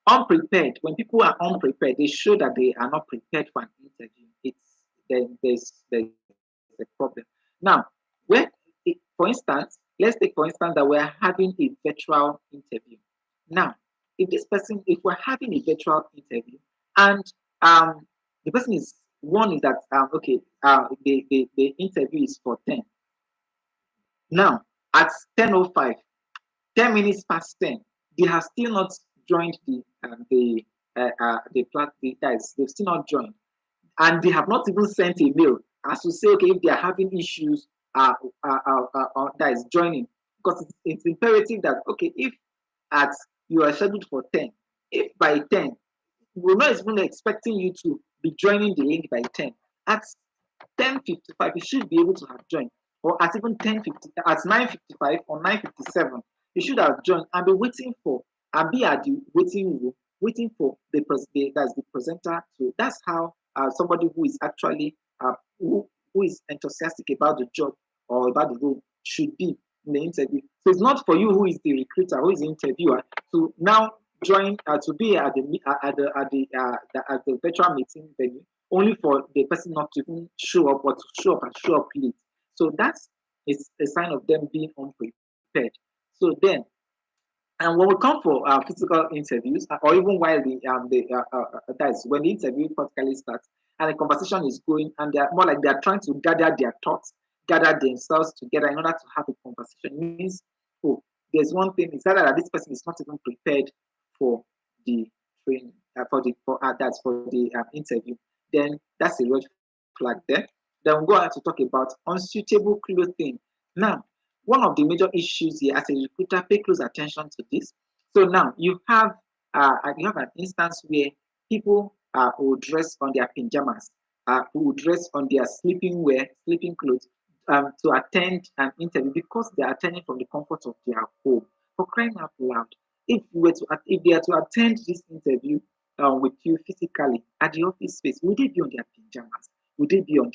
Unprepared. When people are unprepared, they show that they are not prepared for an interview. There's a problem. Now, for instance, let's take for instance that we're having a virtual interview. Now, if we're having a virtual interview and the person is one is that okay, the interview is for 10. Now, at 10:05, 10 minutes past 10, they have still not joined the guys. They've still not joined, and they have not even sent a mail as to say, okay, if they are having issues, that is joining, because it's imperative that okay, if at you are scheduled for 10. If by 10, we're not even expecting you to be joining the link by 10. At 10:55, you should be able to have joined, or at even 10:50, at 9:55 or 9:57, you should have joined and be waiting for and be at the waiting room, waiting for that's the presenter. So that's how somebody who is actually who is enthusiastic about the job or about the role should be in the interview. So it's not for you who is the recruiter, who is the interviewer, to now join to be at the virtual meeting venue only for the person not to even show up, or to show up and show up late. So that's a sign of them being unprepared. So then, and when we come for physical interviews, or even while that is when the interview practically starts and the conversation is going, and they're more like they're trying to gather their thoughts, gather themselves together in order to have a conversation. It means, oh, there's one thing is that this person is not even prepared for the training, that's for the interview. Then that's a red flag there. Then we'll go on to talk about unsuitable clothing. Now, one of the major issues here as a recruiter, pay close attention to this. So now you have an instance where people will dress on their pajamas, who will dress on their sleeping clothes, to attend an interview because they are attending from the comfort of their home. For crying out loud, if they are to attend this interview with you physically at the office space, would they be on their pajamas? Would they be on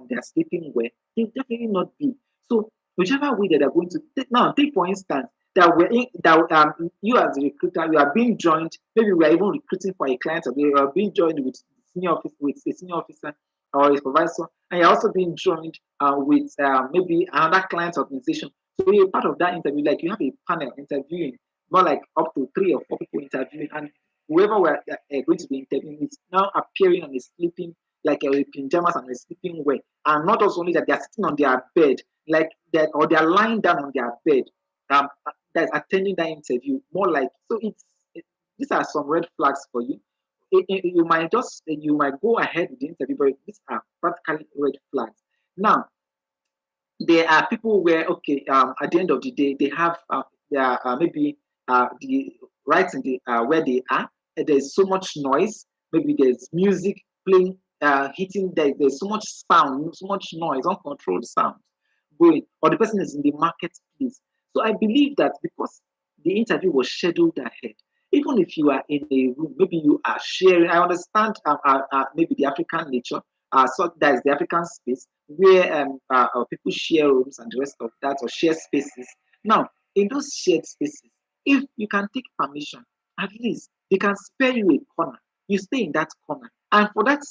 their sleeping wear? They definitely not be. So whichever way that they're going to take for instance that you as a recruiter, you are being joined. Maybe we are even recruiting for a client, or you are being joined with a senior officer or a supervisor, and you're also being joined with maybe another client organization. So you're part of that interview, like you have a panel interviewing, more like up to 3 or 4 people interviewing, and whoever we're going to be interviewing is now appearing on a sleeping, like a pajamas and a sleeping wear, and not just only that, they're sitting on their bed like that, or they're lying down on their bed, that's attending that interview. More like, so these are some red flags for you. You might go ahead with the interview, but these are practically red flags. Now, there are people where, okay, at the end of the day, they have maybe the right in the where they are. There's so much noise. Maybe there's music playing, hitting. There's so much sound, so much noise, uncontrolled sound going, or the person is in the marketplace. So I believe that because the interview was scheduled ahead, even if you are in a room, maybe you are sharing. I understand maybe the African nature, so that is the African space where people share rooms and the rest of that, or share spaces. Now, in those shared spaces, if you can take permission, at least they can spare you a corner. You stay in that corner, and for that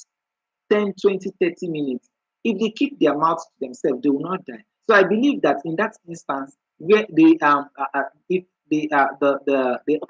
10, 20, 30 minutes, if they keep their mouths to themselves, they will not die. So I believe that in that instance, where if the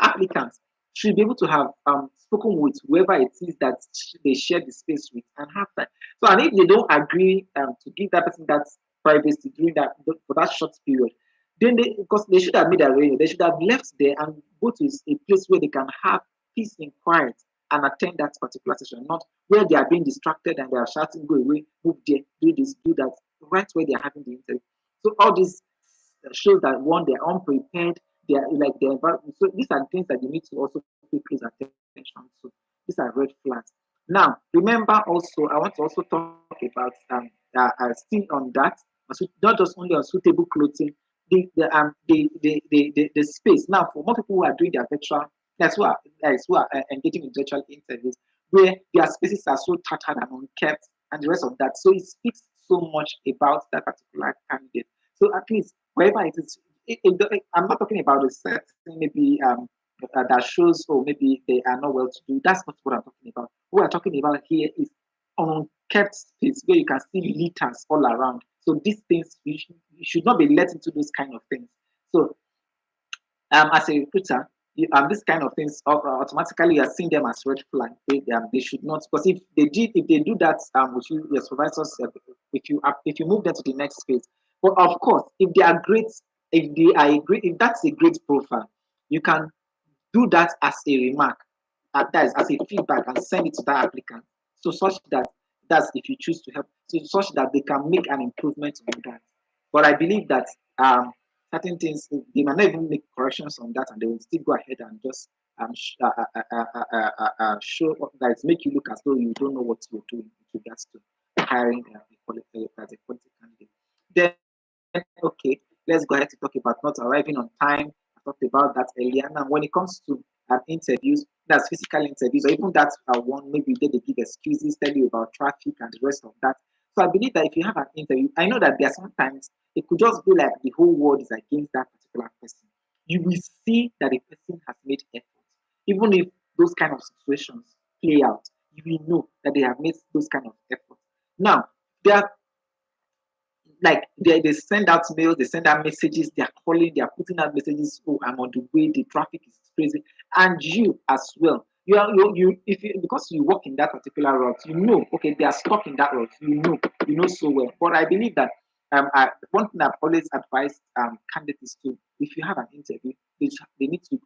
applicants should be able to have spoken with whoever it is that they share the space with and have that. So, and if they don't agree to give that person that privacy during that for that short period, then because they should have made arrangements, they should have left there and go to a place where they can have peace and quiet and attend that particular session, not where they are being distracted and they are shouting, go away, move there, do this, do that, right where they are having the interview. So all this shows that one, they're unprepared, they are like the environment. So these are things that you need to also pay close attention to. These are red flags. Now, remember also, I want to also talk about still on that, not just only on suitable clothing, the space. Now, for more people who are doing their virtual, that's who are engaging in virtual interviews, where their spaces are so tattered and unkept, and the rest of that. So it speaks so much about that particular candidate. So at least wherever it is, I'm not talking about a setting maybe that shows, or maybe they are not well to do. That's not what I'm talking about. What we're talking about here is unkept space where you can see litters all around. So these things you should not be let into those kind of things. So as a recruiter, this kind of things automatically you are seeing them as red flag. They should not, because if they do that with you, your supervisors, if you move them to the next phase. But of course, if they are great, if that's a great profile, you can do that as a remark, that is as a feedback, and send it to that applicant. So such that that's if you choose to help, so such that they can make an improvement on that. But I believe that certain things they might not even make corrections on that, and they will still go ahead and just show that make you look as though you don't know what you're doing with regards to hiring as a quality candidate. Then okay, let's go ahead to talk about not arriving on time. I talked about that earlier. Now, when it comes to interviews, that's physical interviews, or even that one, maybe they give excuses, tell you about traffic and the rest of that. So I believe that if you have an interview, I know that there are sometimes it could just be like the whole world is against that particular person. You will see that the person has made effort. Even if those kind of situations play out, you will know that they have made those kind of efforts. Now, there are like they send out mails, they send out messages, they are calling, they are putting out messages. Oh, I'm on the way, the traffic is crazy, and you as well. You if you because you work in that particular route, you know, okay, they are stuck in that route. You know so well. But I believe that one thing I've always advised candidates to, if you have an interview, they need to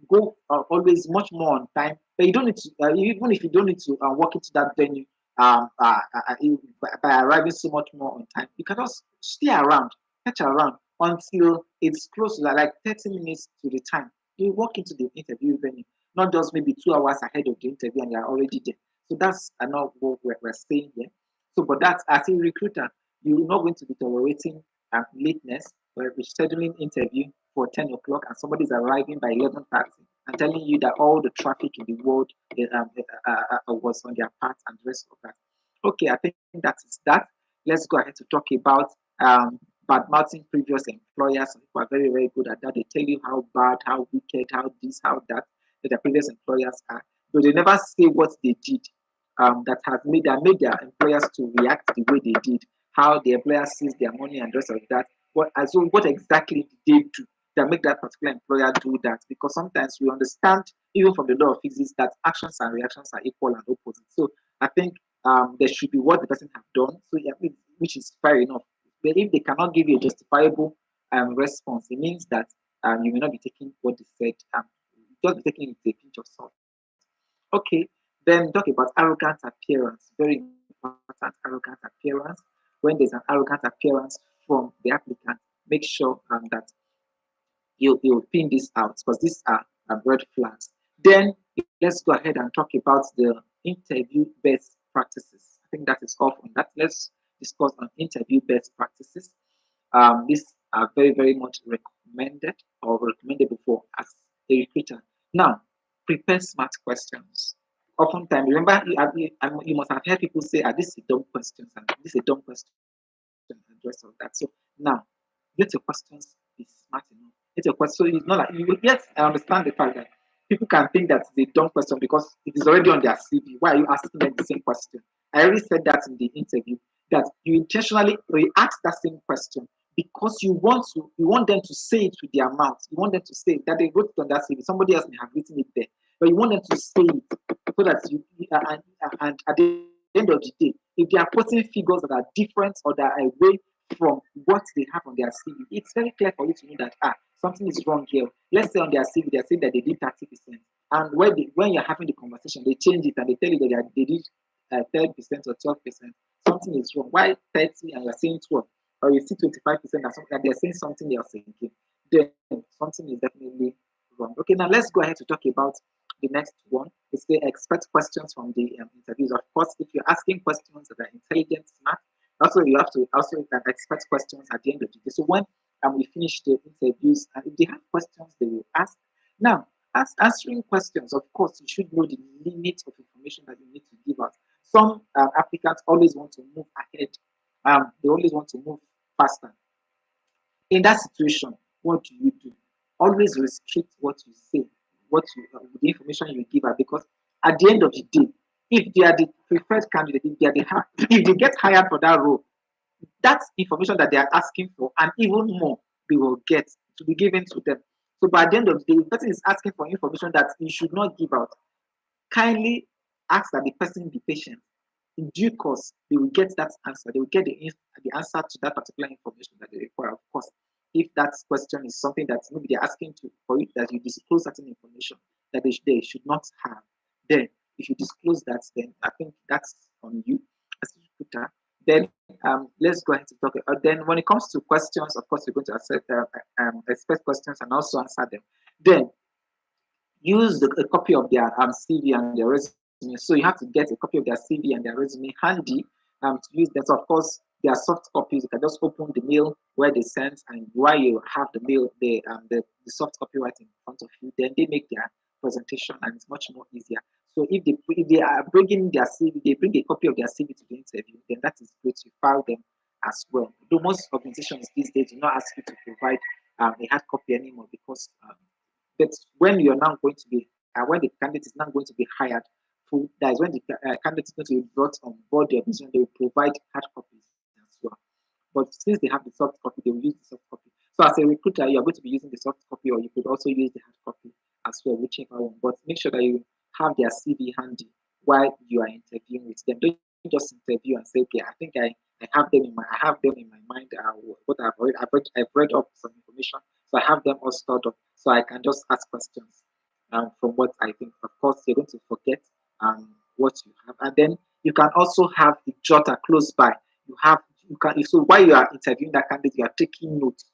go always much more on time. But you don't need to, even if you don't need to walk into that venue by arriving so much more on time, you can just stay around, catch around until it's close to like 30 minutes to the time. You walk into the interview venue, not just maybe 2 hours ahead of the interview and you're already there. So that's not what we're saying here. So, but that's as a recruiter, you're not going to be tolerating lateness or rescheduling interview for 10 o'clock and somebody's arriving by 11:30 and telling you that all the traffic in the world was on their part and the rest of that. Okay, I think that is that. Let's go ahead to talk about bad mouthing previous employers. Some people are very, very good at that. They tell you how bad, how wicked, how this, how that their previous employers are. But they never say what they did that made their employers to react the way they did, how the employer sees their money and the rest of that. What exactly did they do that make that particular employer do that? Because sometimes we understand, even from the law of physics, that actions and reactions are equal and opposite. So I think there should be what the person have done, so yeah, which is fair enough. But if they cannot give you a justifiable response, it means that you may not be taking what they said, just be taking it with a pinch of salt. Okay, then talk about arrogant appearance. Very important, arrogant appearance. When there's an arrogant appearance from the applicant, make sure that you pin this out because these are red flags. Then let's go ahead and talk about the interview best practices. I think that is all from that. Let's discuss on interview best practices. These are very, very much recommended or recommendable for as a recruiter. Now, prepare smart questions. Oftentimes, remember, you must have heard people say, this is a dumb question, and this is a dumb question, and the rest of that. So now, let your questions be smart enough. Let your question, so it's not like, yes, I understand the fact that people can think that it's a dumb question because it is already on their CV. Why are you asking them the same question? I already said that in the interview, that you intentionally re-ask that same question because you want them to say it with their mouth. You want them to say that they wrote it on that CV. Somebody else may have written it there, but you want them to say it so that and at the end of the day, if they are putting figures that are different or that are away from what they have on their CV, it's very clear for you to know that something is wrong here. Let's say on their CV they're saying that they did 30%, and when you're having the conversation, they change it and they tell you that they did 10% or 12%. Something is wrong. Why 30 and you're saying 12? Or you see 25% and something, and they're saying something else again. Then something is definitely wrong. Okay, now let's go ahead to talk about the next one. Is the expect questions from the interviews. Of course, if you're asking questions that are intelligent, smart, also you have to also expect questions at the end of the day. So when we finish the interviews, and if they have questions, they will ask. Now, as answering questions, of course, you should know the limit of information that you need to give out. Some applicants always want to move ahead. They always want to move faster. In that situation, what do you do? Always restrict what you say, the information you give out, because at the end of the day, if they are the preferred candidate, if they are if they get hired for that role, that information that they are asking for and even more they will get to be given to them. So by the end of the day, the person is asking for information that you should not give out. Kindly ask that the person be patient. In due course, they will get that answer. They will get the answer to that particular information that they require. Of course, if that question is something that maybe they're asking for you that you disclose certain information that they should not have, then if you disclose that, then I think that's on you as a recruiter. Then let's go ahead to talk. Then when it comes to questions, of course, you're going to expect questions and also answer them. Then use a copy of their CV and their resume. So you have to get a copy of their CV and their resume handy to use that. So of course, their soft copies, you can just open the mail where they sent, and while you have the mail, the soft copy right in front of you, then they make their presentation and it's much more easier. So if they are bringing their CV, they bring a copy of their CV to the interview, then that is great. You file them as well. Though most organizations these days do not ask you to provide a hard copy anymore because but when you're now going to be, when the candidate is now going to be hired, that is when the candidate is going to be brought on board the organization, they will provide hard copies as well. But since they have the soft copy, they will use the soft copy. So as a recruiter, you are going to be using the soft copy, or you could also use the hard copy as well, whichever one. But make sure that you have their CV handy while you are interviewing with them. Don't just interview and say, okay, I have them in my mind. What I've read up some information, so I have them all stored up, so I can just ask questions from what I think. Of course, you're going to forget what you have, and then you can also have the jotter close by. You can so while you are interviewing that candidate, you are taking notes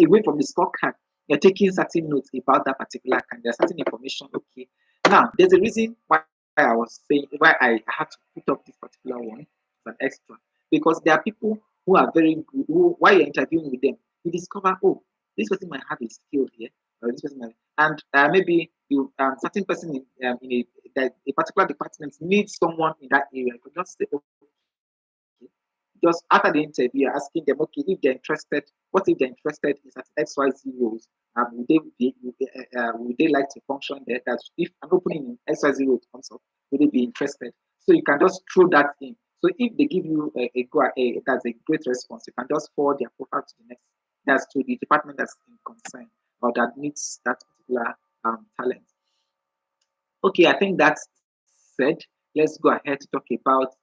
away from the scorecard. You're taking certain notes about that particular candidate. There's certain information. Okay, now there's a reason why I was saying why I had to put up this particular one as an extra, because there are people who are very good. Who, while you're interviewing with them, you discover, oh, this person might have a skill here, or this person might, and maybe you certain person in a particular department needs someone in that area. You can just say, just after the interview, you're asking them, okay, if they're interested, what if they're interested in at XYZ roles? Would they like to function there? That if an opening in XYZ role comes up, would they be interested? So you can just throw that in. So if they give you that's a great response, you can just forward their profile to the next, that's to the department that's in concern or that needs that particular talent. Okay, I think that's said. Let's go ahead to talk about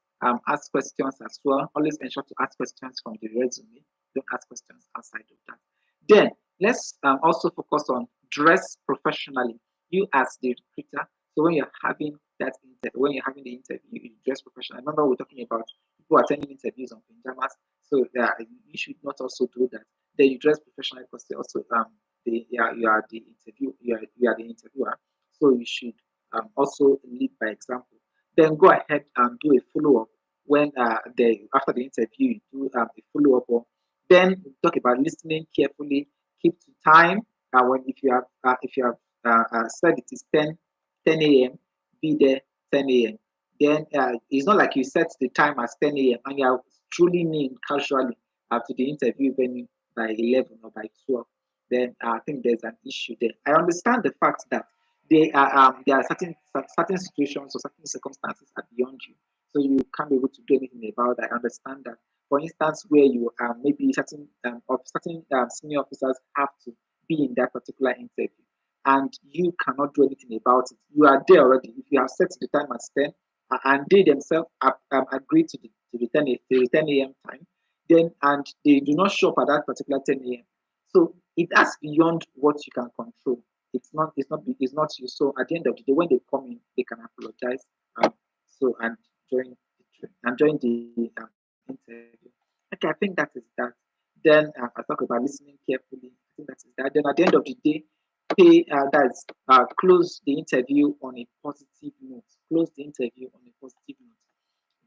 ask questions as well. Always ensure to ask questions from the resume. Don't ask questions outside of that. Then let's also focus on dress professionally. You as the recruiter. So when you're having when you're having the interview, you dress professionally. I remember we're talking about people attending interviews on pajamas. So you should not also do that. Then you dress professionally because they also you are the you are the interviewer. So you should also lead by example. Then go ahead and do a follow up when after the interview you do a follow up. Then talk about listening carefully, keep to time. When if you have said it is 10 a.m., be there 10 a.m. Then it's not like you set the time as 10 a.m. and you are truly mean casually to the interview venue by 11 or by 12. Then I think there's an issue there. I understand the fact that there are certain situations or certain circumstances are beyond you, so you can't be able to do anything about that. I understand that. For instance, where you maybe certain senior officers have to be in that particular interview, and you cannot do anything about it. You are there already. If you have set the time as 10, and they themselves agree to the 10 a.m. time, then and they do not show up at that particular 10 a.m. So that's beyond what you can control. It's not you. So at the end of the day, when they come in, they can apologize. So and join the interview. Okay, I think that is that. Then I talk about listening carefully. I think that is that. Then at the end of the day, close the interview on a positive note. Close the interview on a positive note.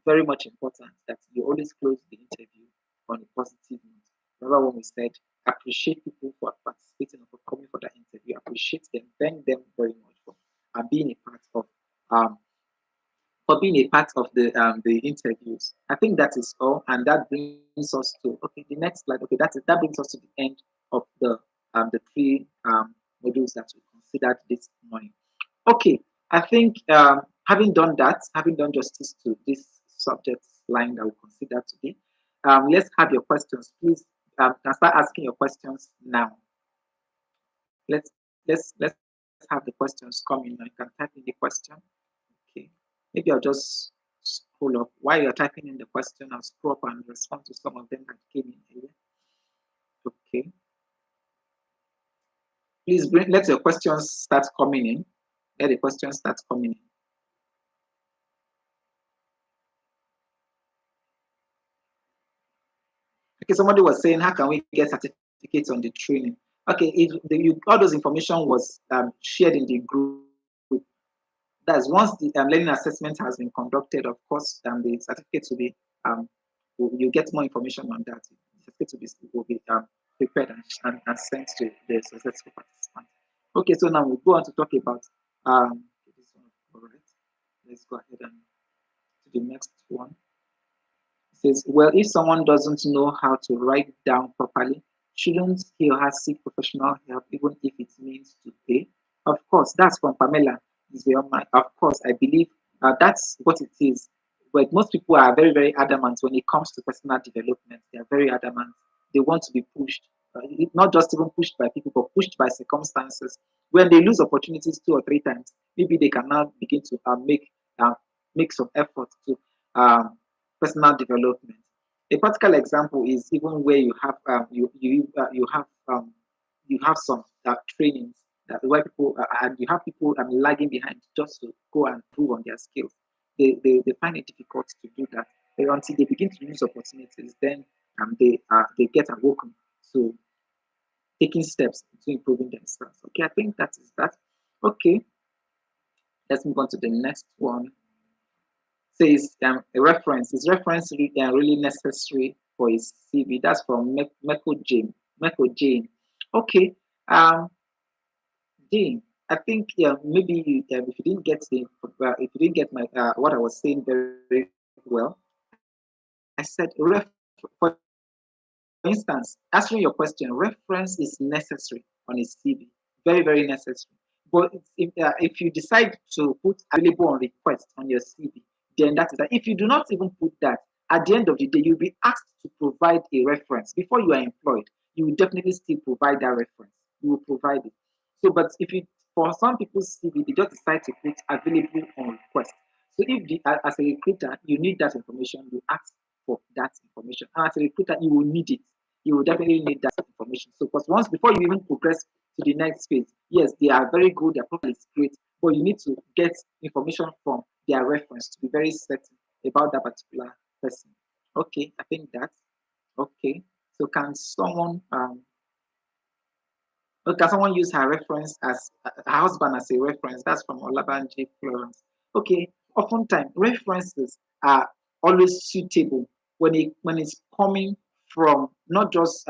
Very much important that you always close the interview on a positive note. Remember when we said appreciate people for participating or for coming for that interview, appreciate them, thank them very much for being a part of um the interviews. I think that is all, and that brings us to the next slide. Okay, that brings us to the end of the three modules that we considered this morning. Okay, I think having done justice to this subject line that we considered today, let's have your questions. Please can start asking your questions now. Let's let's have the questions coming. You can type in the question. Okay, maybe I'll just scroll up while you're typing in the question. I'll scroll up and respond to some of them that came in here. Okay, please let your questions start coming in. Let the questions start coming in. Okay, somebody was saying, how can we get certificates on the training? Okay, if all those information was shared in the group, that's once the learning assessment has been conducted, of course, the certificate will be, you get more information on that. The certificate will be prepared and sent to the successful participant. Okay, so now we'll go on to talk about this one. All right, let's go ahead and to the next one. It says, well, if someone doesn't know how to write down properly, shouldn't he or her seek professional help, even if it means to pay? Of course, that's from Pamela. Is beyond my, of course, I believe that's what it is. But most people are very, very adamant when it comes to personal development. They are very adamant. They want to be pushed, not just even pushed by people, but pushed by circumstances. When they lose opportunities 2 or 3 times, maybe they can now begin to uh, make some effort to um, personal development. A practical example is even where you have you have some trainings that where people and you have people lagging behind just to go and prove on their skills. They find it difficult to do that. Until they begin to use opportunities, then they get awoken to taking steps to improving themselves. Okay, I think that is that. Okay, let's move on to the next one. Says a reference is reference really necessary for his CV. That's from Meko Jane. Meko Jane. Okay. Jane, I think maybe if you didn't get if you didn't get my what I was saying very well, I said for instance, answering your question, reference is necessary on his CV. Very, very necessary. But if you decide to put available on request on your CV, then that is that. If you do not even put that, at the end of the day, you'll be asked to provide a reference. Before you are employed, you will definitely still provide that reference. You will provide it. So, but if you, for some people's CV, they just decide to put available on request. So if as a recruiter, you need that information, you ask for that information. And as a recruiter, you will need it. You will definitely need that information. So, because once before you even progress to the next phase, yes, they are very good, their profile is great, but you need to get information from their reference to be very certain about that particular person. Okay, I think that's okay. So, can someone use her reference as her husband as a reference? That's from Olabanji Florence. Okay, oftentimes references are always suitable when it's coming from not just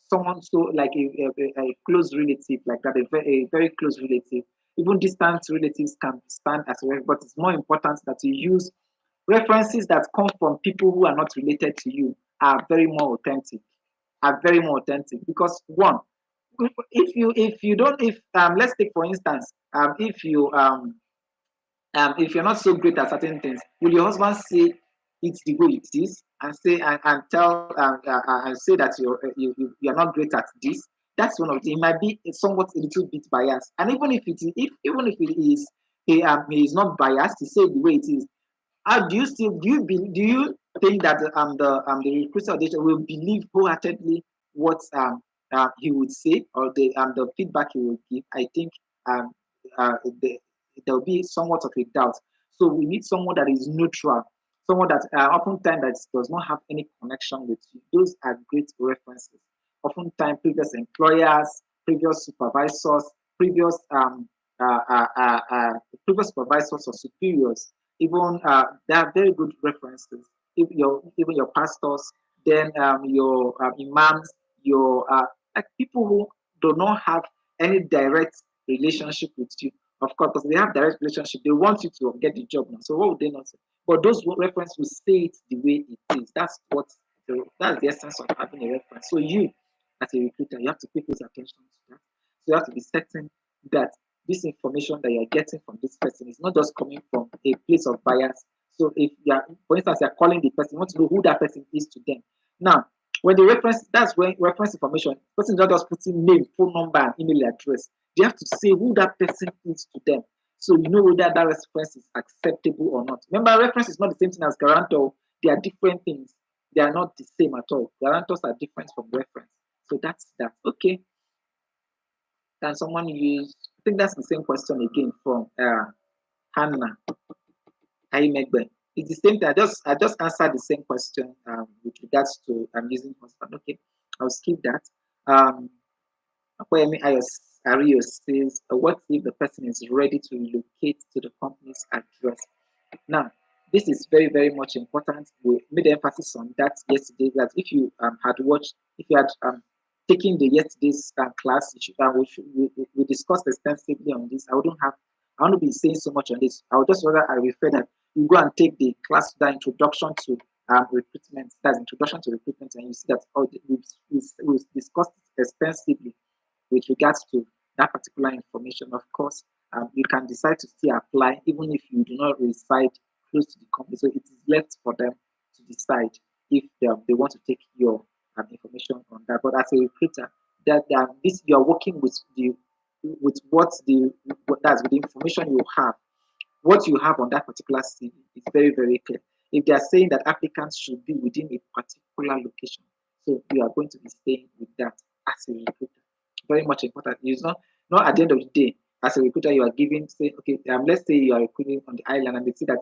someone so like a close relative like that, a very close relative. Even distant relatives can stand as a reference, but it's more important that you use references that come from people who are not related to you are very more authentic. Are very more authentic because one, if you don't if let's take for instance if you're not so great at certain things, will your husband say it the way it is and say and tell and say that you're not great at this? That's one of the. It might be somewhat a little bit biased, and even if it is, if even if it is, he is not biased to say the way it is. How do you still do you think that the recruiter or the agent will believe wholeheartedly what he would say or the feedback he will give? I think um the, there will be somewhat of a doubt. So we need someone that is neutral, someone that oftentimes that does not have any connection with you. Those are great references. Oftentimes previous employers, previous supervisors, previous uh, uh, uh, uh, previous supervisors or superiors even they are very good references. If your even your pastors, then your imams, your like people who do not have any direct relationship with you. Of course, because they have direct relationship, they want you to get the job now. So what would they not say? But those references will say it the way it is. That's the essence of having a reference. So you, as a recruiter, you have to pay close attention to that. So you have to be certain that this information that you're getting from this person is not just coming from a place of bias. So if you are, for instance, you're calling the person, you want to know who that person is to them. Now, when the reference, that's when reference information, person is not just putting name, phone number, and email address. They have to say who that person is to them. So you know whether that reference is acceptable or not. Remember, reference is not the same thing as guarantor. They are different things. They are not the same at all. Guarantors are different from reference. So that's that. Okay. Can someone use? I think that's the same question again from Hannah Aimegbe. It's the same thing. I just answered the same question with regards to using husband. Okay, I'll skip that. Um, Akoyemi Ario says, what if the person is ready to relocate to the company's address? Now, this is very, very much important. We made emphasis on that yesterday. That if you if you had taken the yesterday's class, we discussed extensively on this. I want to be saying so much on this. I would just rather I refer that you go and take the class, the introduction to recruitment. That's introduction to recruitment, and you see that we've discussed it extensively with regards to that particular information. Of course, you can decide to still apply even if you do not reside close to the company. So it is left for them to decide if they want to take your information on that. But as a recruiter, that this you are working with that's with the information you have, what you have on that particular CV is very, very clear. If they are saying that applicants should be within a particular location, so you are going to be staying with that as a recruiter. Very much important. It's not at the end of the day, as a recruiter, you are giving, say, okay, let's say you are recruiting on the island and they see that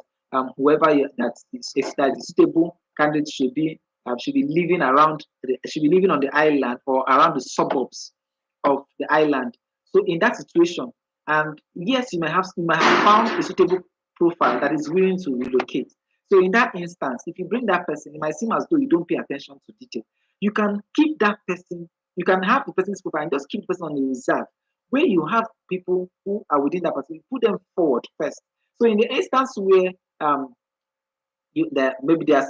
whoever that is stable candidate should be living should be living on the island or around the suburbs of the island. So in that situation, and yes, you might have found a suitable profile that is willing to relocate. So in that instance, if you bring that person, it might seem as though you don't pay attention to detail. You can keep that person, you can have the person's profile and just keep the person on the reserve. Where you have people who are within that person, put them forward first. So in the instance where maybe the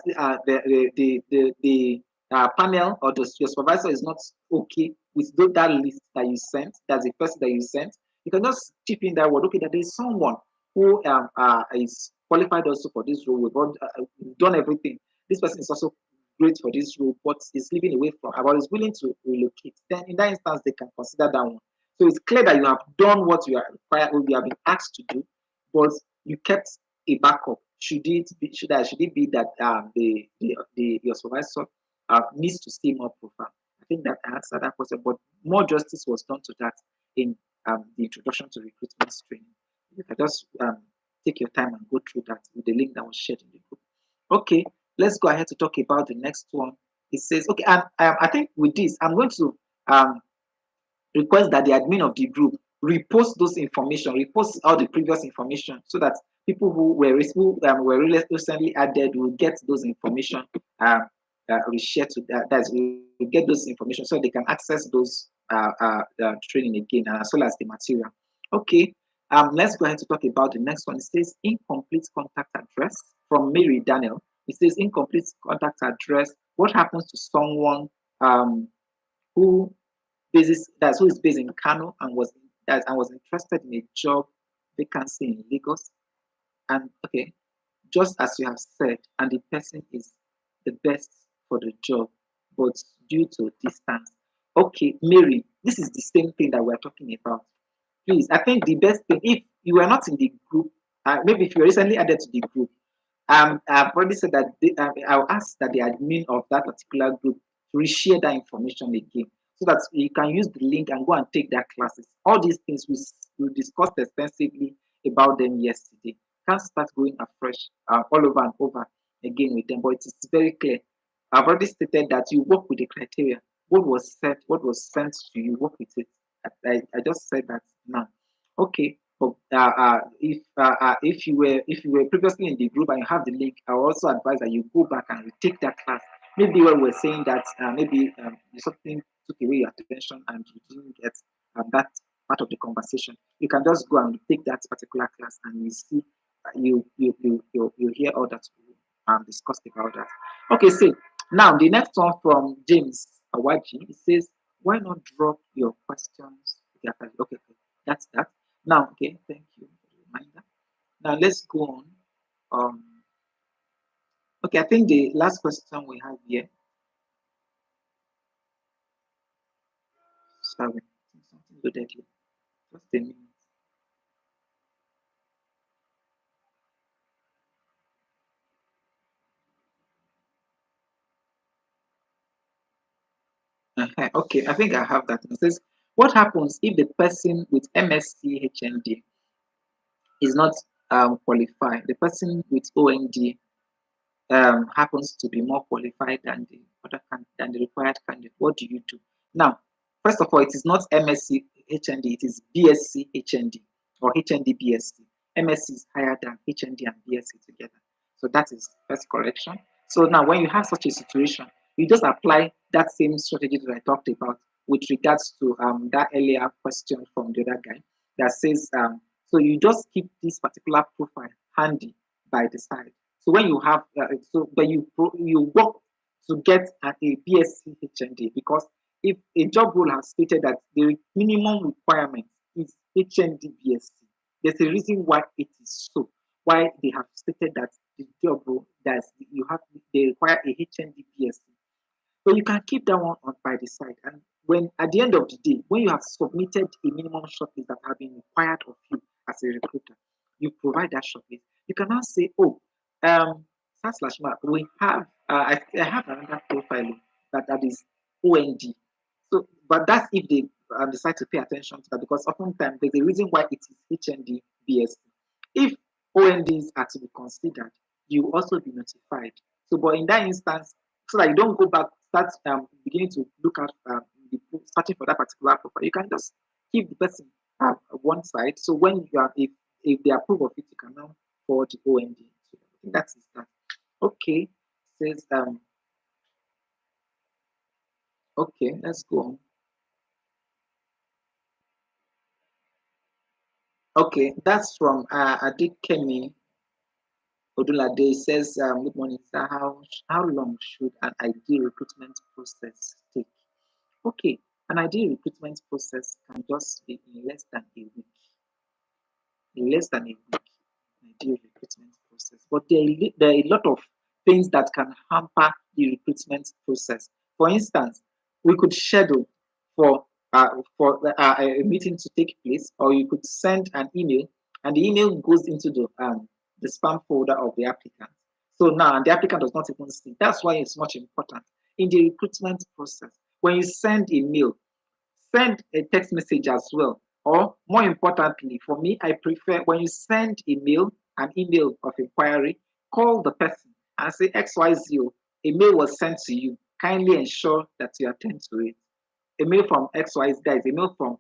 panel or your supervisor is not okay with that list that you sent, that's the person that you sent, you can just chip in that word. Okay, that there is someone who is qualified also for this role. We've done everything. This person is also great for this role, but is living away from, but is willing to relocate. Then in that instance, they can consider that one. So it's clear that you have done what you are required, or you have been asked to do, but you kept a backup. Should it be that your supervisor needs to see more profile? I think that answered that question, but more justice was done to that in the introduction to recruitment training. You can just take your time and go through that with the link that was shared in the group. Okay, let's go ahead to talk about the next one. It says, okay, and I think with this, I'm going to request that the admin of the group repost those information, repost all the previous information, so that people who were recently added will get those information reshared to that. That's will get those information so they can access those training again, as well as the material. Okay, let's go ahead to talk about the next one. It says incomplete contact address from Mary Daniel. It says incomplete contact address. What happens to someone who who is based in Kano and was interested in a job vacancy in Lagos? And okay, just as you have said, and the person is the best for the job, but due to distance. Okay, Mary, this is the same thing that we're talking about. Please, I think the best thing, if you are not in the group, maybe if you recently added to the group, I've already said that I'll ask that the admin of that particular group to reshare that information again, so that you can use the link and go and take that classes. All these things we discussed extensively about them yesterday. Can't start going afresh all over and over again with them, but it is very clear. I've already stated that you work with the criteria. What was sent to you, work with it. I just said that now. Okay, but if you were previously in the group and you have the link, I will also advise that you go back and retake that class. Maybe when we're saying that maybe something took away your attention and you didn't get that part of the conversation, you can just go and take that particular class and you see you hear all that we discussed about that. Okay, so now the next one from James Awaji. It says, "Why not drop your questions?" Okay, okay, that's that. Now, okay, thank you for the reminder. Now let's go on. Um, okay, I think the last question we have here. Sorry, something loaded here. Just a minute. Okay, I think I have that. It says, what happens if the person with MSc HND is not qualified? The person with OND happens to be more qualified than than the required candidate, what do you do? Now, first of all, it is not MSc HND, it is BSc HND or HND BSc. MSc is higher than HND and BSc together. So that is first correction. So now when you have such a situation, you just apply that same strategy that I talked about with regards to that earlier question from the other guy that says, so you just keep this particular profile handy by the side. So when you have, but you work to get a BSc HND, because if a job role has stated that the minimum requirement is HND BSc, there's a reason why it is so. Why they have stated that the job role that they require a HND BSc. But you can keep that one on by the side. And when at the end of the day, when you have submitted a minimum shortlist that have been required of you as a recruiter, you provide that shortlist. You can now say, oh, slash mark, we have I have another profile that is OND. So, but that's if they decide to pay attention to that, because oftentimes there's a reason why it is HND BSc. If ONDs are to be considered, you also be notified. So, but in that instance, so that you don't go back, start beginning to look at searching for that particular profile, you can just keep the person at one side. So when you are, if they approve of it, you can now forward the OND. So I think that is that. Okay, says okay, let's go on. Okay, that's from Adik Kemi Odulade. Says, good morning, sir. How long should an ideal recruitment process take? Okay, an ideal recruitment process can just be in less than a week. In less than a week, ideal recruitment process. But there are a lot of things that can hamper the recruitment process. For instance, we could schedule for a meeting to take place, or you could send an email, and the email goes into the spam folder of the applicant. So now the applicant does not even see. That's why it's much important in the recruitment process. When you send a mail, send a text message as well. Or more importantly, for me, I prefer when you send an email of inquiry, call the person and say XYZ, a mail was sent to you. Kindly ensure that you attend to it. A mail from XYZ guys, a mail from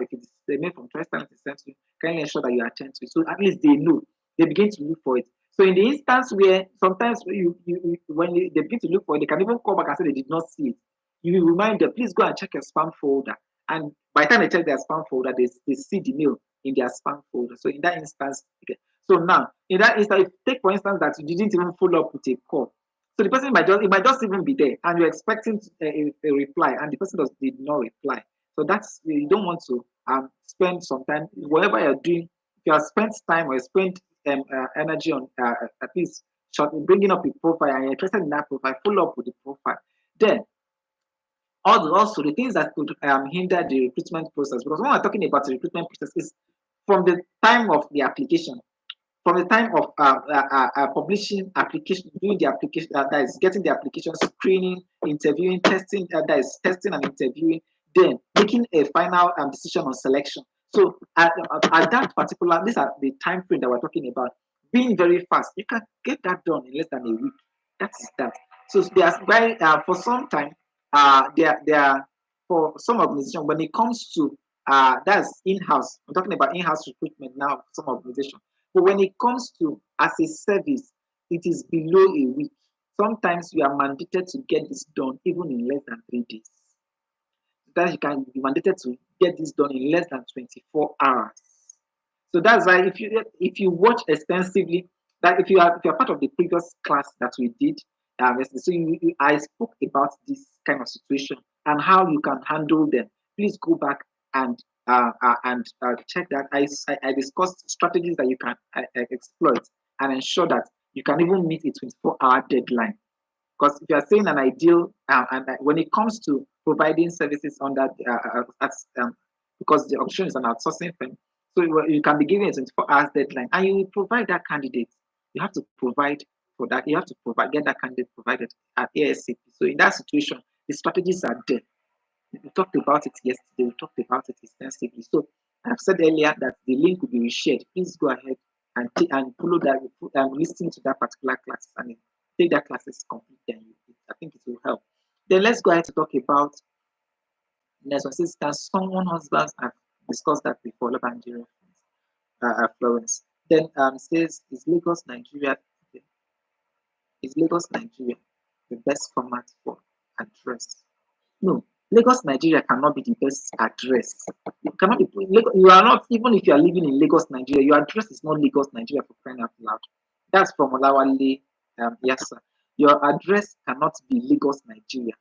if it's a mail from Trust Talent is sent to you, kindly ensure that you attend to it. So at least they know. They begin to look for it. So in the instance where sometimes they begin to look for it, they can even call back and say they did not see it. You remind them, please go and check your spam folder. And by the time they check their spam folder, they see the mail in their spam folder. So in that instance, okay. So now in that instance, take for instance that you didn't even follow up with a call. So the person might just even be there, and you're expecting a reply, and the person did not reply. So that's, you don't want to spend some time, whatever you're doing. If you have spent time or spent energy on at least bringing up a profile, and you're interested in that profile, follow up with the profile. Then also the things that could hinder the recruitment process, because when we're talking about the recruitment process, is from the time of the application, from the time of publishing application, doing the application, that is getting the application, screening, interviewing, testing, that is testing and interviewing, then making a final decision on selection. So at that particular, these are the time frame that we're talking about. Being very fast, you can get that done in less than a week. That's that. So there's very for some time, there for some organization, when it comes to that's in-house. I'm talking about in-house recruitment now. Some organization. But when it comes to as a service, it is below a week. Sometimes you are mandated to get this done even in less than 3 days. That you can be mandated to get this done in less than 24 hours. So that's why if you watch extensively, that if you're part of the previous class that we did, so I spoke about this kind of situation and how you can handle them. Please go back and check that. I discussed strategies that you can exploit and ensure that you can even meet a 24-hour deadline. Because if you are saying an ideal, and when it comes to providing services on that, because the option is an outsourcing firm, so you can be given a 24 hours deadline, and you will provide that candidate. You have to provide for that. You have to get that candidate provided at ASAP. So in that situation, the strategies are there. We talked about it yesterday. We talked about it extensively. So I've said earlier that the link will be reshared. Please go ahead and follow that, listen to that particular class, and Take that classes, complete them. I think it will help. Then let's go ahead to talk about next one. Says, can someone husbands have discussed that before? Nigeria, Florence. Then says, is Lagos Nigeria? Okay, is Lagos Nigeria the best format for address? No, Lagos, Nigeria cannot be the best address. You cannot be. You are not, even if you are living in Lagos, Nigeria, your address is not Lagos, Nigeria, for crying out loud. That's from Olawale. Yes, sir. Your address cannot be Lagos, Nigeria.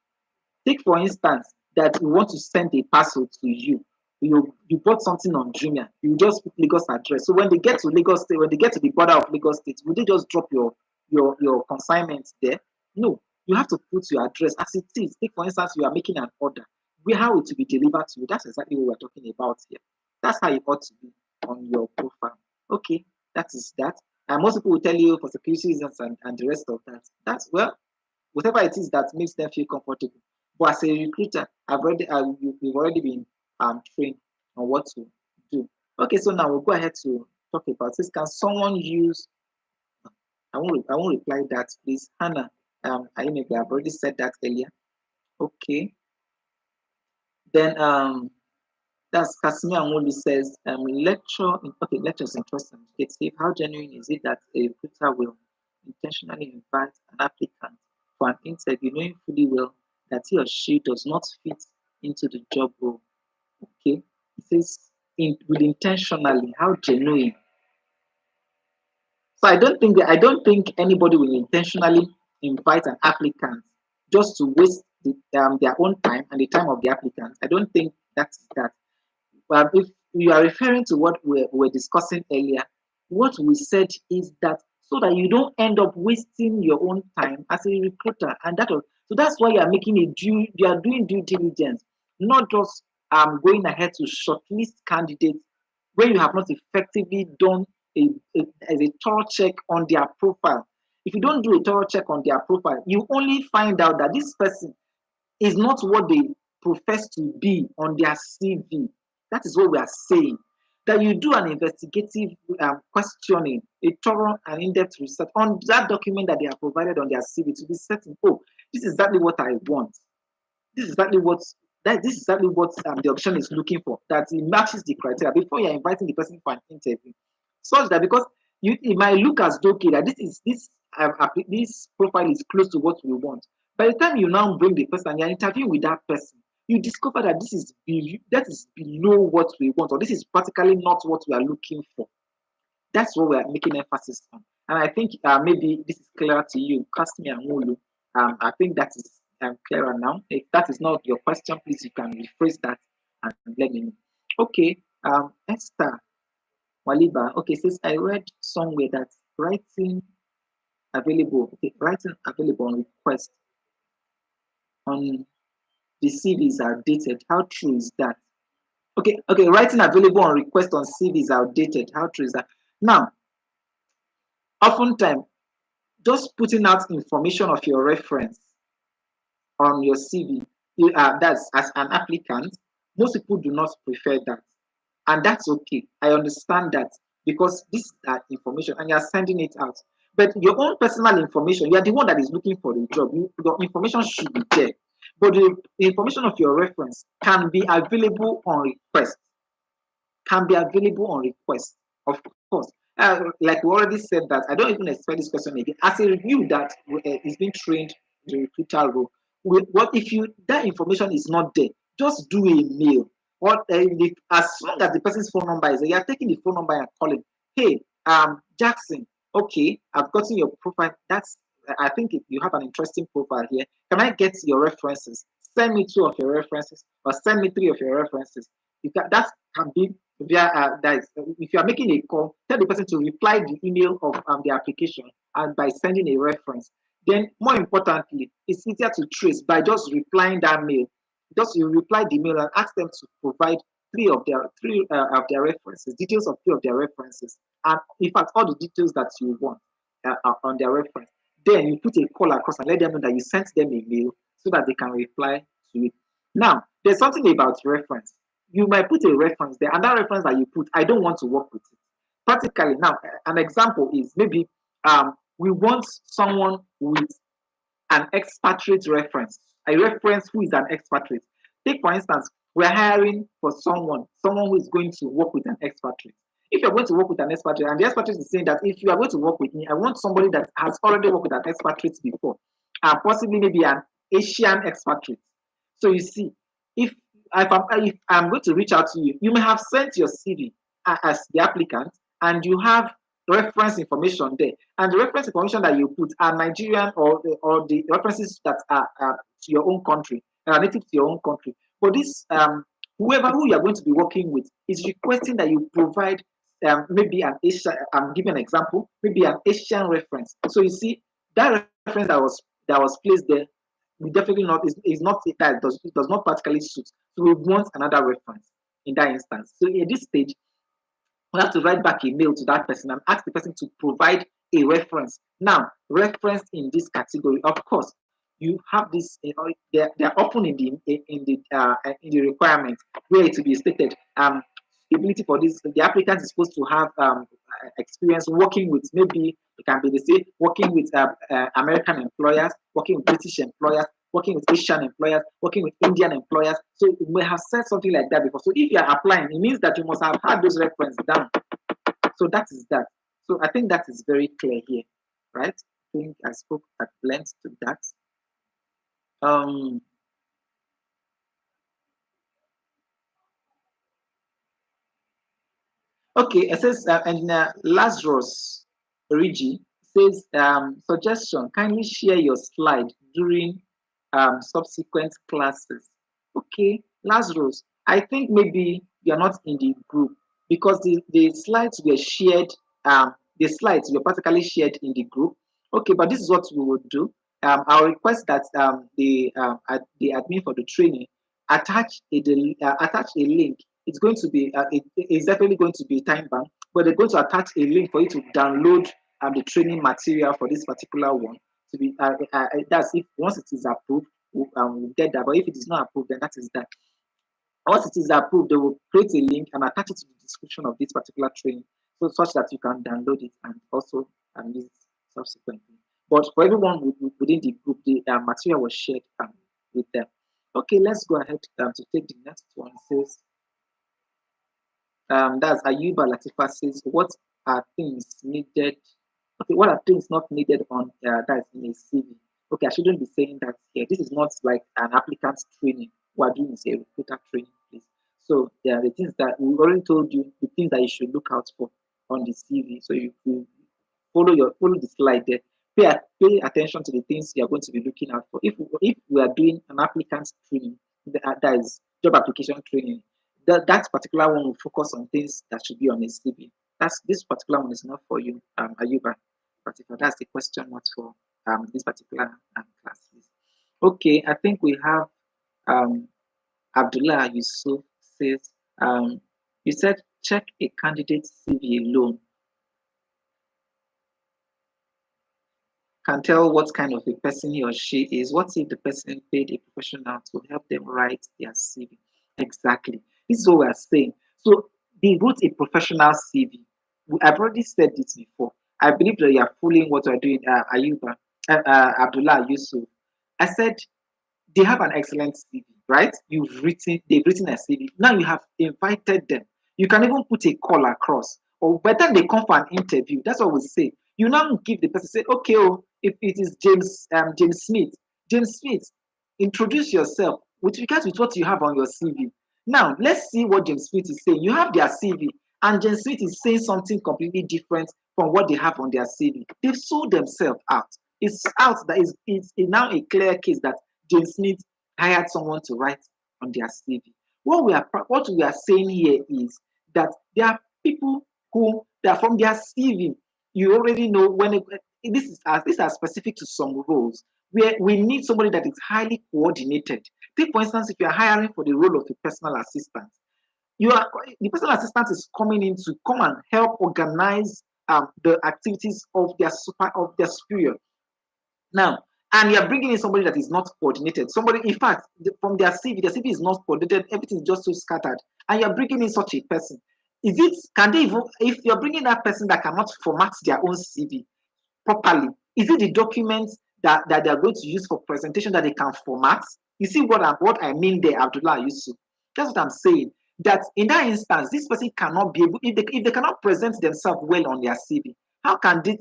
Take for instance that you want to send a parcel to you. You bought something on Jumia. You just put Lagos address. So when they get to Lagos State, when they get to the border of Lagos State, will they just drop your consignment there? No, you have to put your address as it is. Take for instance, you are making an order. How it will be delivered to you. That's exactly what we're talking about here. That's how it ought to be on your profile. Okay, that is that. And most people will tell you for security reasons and the rest of that. That's, well, whatever it is that makes them feel comfortable. But as a recruiter, we've already been trained on what to do. Okay, so now we'll go ahead to talk about this. Can someone use? I won't reply that, please, Hannah. I maybe I've already said that earlier. Okay, then that's Kasimia Amolu says lecture is interesting. It's how genuine is it that a recruiter will intentionally invite an applicant for an interview knowing fully well that he or she does not fit into the job role? Okay, it says with intentionally, how genuine. So I don't think anybody will intentionally invite an applicant just to waste their own time and the time of the applicant. I don't think that's that. But if you are referring to what we were discussing earlier, what we said is that so that you don't end up wasting your own time as a recruiter, and so that's why you are doing due diligence, not just going ahead to shortlist candidates when you have not effectively done a, a thorough check on their profile. If you don't do a thorough check on their profile, you only find out that this person is not what they profess to be on their CV. That is what we are saying. That you do an investigative questioning, a thorough and in-depth research on that document that they have provided on their CV to be certain, oh, this is exactly what I want. This is exactly what the option is looking for. That it matches the criteria before you're inviting the person for an interview. Such that because it might look as though okay, that this profile is close to what we want. By the time you now bring the person, you're interviewing with that person, you discover that that is below what we want, or this is practically not what we are looking for. That's what we are making emphasis on. And I think maybe this is clearer to you, Kasmi and Mulu. I think that is clearer now. If that is not your question, please you can rephrase that and let me know. Okay, Esther Waliba. Okay, says I read somewhere that writing available on request on the CV is outdated. How true is that? Okay, writing available on request on CV is outdated. How true is that? Now, oftentimes, just putting out information of your reference on your CV, that's as an applicant, most people do not prefer that. And that's okay. I understand that because this is that information and you're sending it out. But your own personal information, you are the one that is looking for the job. Your information should be there. But the information of your reference can be available on request. Can be available on request, of course. Like we already said that I don't even expect this question again. As a review that is being trained in the recruiter role, what if that information is not there? Just do a mail. As long as the person's phone number is there, you are taking the phone number and calling. Hey, Jackson. Okay, I've gotten your profile. I think you have an interesting profile here. Can I get your references? Send me 2 of your references, or send me 3 of your references. That can be via if you are making a call, tell the person to reply the email of the application and by sending a reference. Then, more importantly, it's easier to trace by just replying that mail. Just you reply the mail and ask them to provide three of their references, details of 3 of their references, and in fact all the details that you want on their reference. Then you put a call across and let them know that you sent them a mail so that they can reply to it. Now, there's something about reference. You might put a reference there, and that reference that you put, I don't want to work with it. Practically, now, an example is maybe We want someone with an expatriate reference, a reference who is an expatriate. Take, for instance, we're hiring for someone who is going to work with an expatriate. If you're going to work with an expatriate, and the expatriate is saying that if you are going to work with me, I want somebody that has already worked with an expatriate before, and possibly maybe an Asian expatriate. So you see, if I'm going to reach out to you, you may have sent your CV as the applicant, and you have reference information there. And the reference information that you put are Nigerian, or the references that are to your own country, native to your own country. But this whoever who you are going to be working with is requesting that you provide maybe an Asian. I'm giving an example, maybe an Asian reference. So you see that reference that was placed there, we definitely not is not that it does not practically suit. So we want another reference in that instance. So at this stage, we have to write back a mail to that person and ask the person to provide a reference. Now, reference in this category, of course, you have this. They're often in the requirement where it will be stated. Ability for this, the applicant is supposed to have experience working with, maybe it can be, they say, working with American employers, working with British employers, working with Asian employers, working with Indian employers. So you may have said something like that before. So if you are applying, it means that you must have had those references down. So that is that. So I think that is very clear here, right? I think I spoke at length to that. Um, Okay, it says, and Lazarus Rigi says, suggestion, kindly share your slide during subsequent classes. Okay, Lazarus, I think maybe you're not in the group because the slides were shared, the slides were practically shared in the group. Okay, but this is what we would do. I'll request that the admin for the training attach a link. It's going to be it's definitely going to be time bound, but they're going to attach a link for you to download the training material for this particular one. To be that's if once it is approved, we'll get that. But if it is not approved, then that is that. Once it is approved, they will create a link and attach it to the description of this particular training, so such that you can download it and also use it subsequently. But for everyone within the group, the material was shared with them. Okay, let's go ahead to take the next one. It says, that's Ayuba Latifa says, what are things needed? Okay, what are things not needed on that in a CV? Okay, I shouldn't be saying that here. This is not like an applicant's training. What are doing is a recruiter training, please. So there are the things that we already told you, the things that you should look out for on the CV. So you follow the slide there. Pay attention to the things you are going to be looking out for. If we are doing an applicant's training, that is job application training, that particular one will focus on things that should be on a CV. This particular one is not for you, Ayuba. Particular. That's the question not for this particular class. Okay, I think we have um, Abdullah Yusuf says, you said check a candidate CV alone. Can tell what kind of a person he or she is. What if the person paid a professional to help them write their CV? Exactly. This is what we are saying. So they wrote a professional CV. I've already said this before. I believe that you are fooling what you are doing, Ayuba, Abdullah Yusuf. I said they have an excellent CV, right? They've written a CV. Now you have invited them. You can even put a call across, or by the time they come for an interview, that's what we say. You now give the person, say, okay, oh, if it is James Smith, introduce yourself with regards to what you have on your CV. Now let's see what James Smith is saying. You have their CV, and James Smith is saying something completely different from what they have on their CV. They've sold themselves out. It's out that it's now a clear case that James Smith hired someone to write on their CV. What we are saying here is that there are people who they are from their CV. You already know these are specific to some roles where we need somebody that is highly coordinated. Take for instance, if you are hiring for the role of a personal assistant, the personal assistant is coming in to come and help organize the activities of their superior. Now, and you're bringing in somebody that is not coordinated. Somebody, in fact, from their CV is not coordinated. Everything is just so scattered. And you're bringing in such a person. Can they even, if you're bringing that person that cannot format their own CV, properly? Is it the documents that they are going to use for presentation that they can format? You see what I mean there, Abdullah Yusuf. That's what I'm saying. That in that instance, this person cannot be able, if they cannot present themselves well on their CV, how can they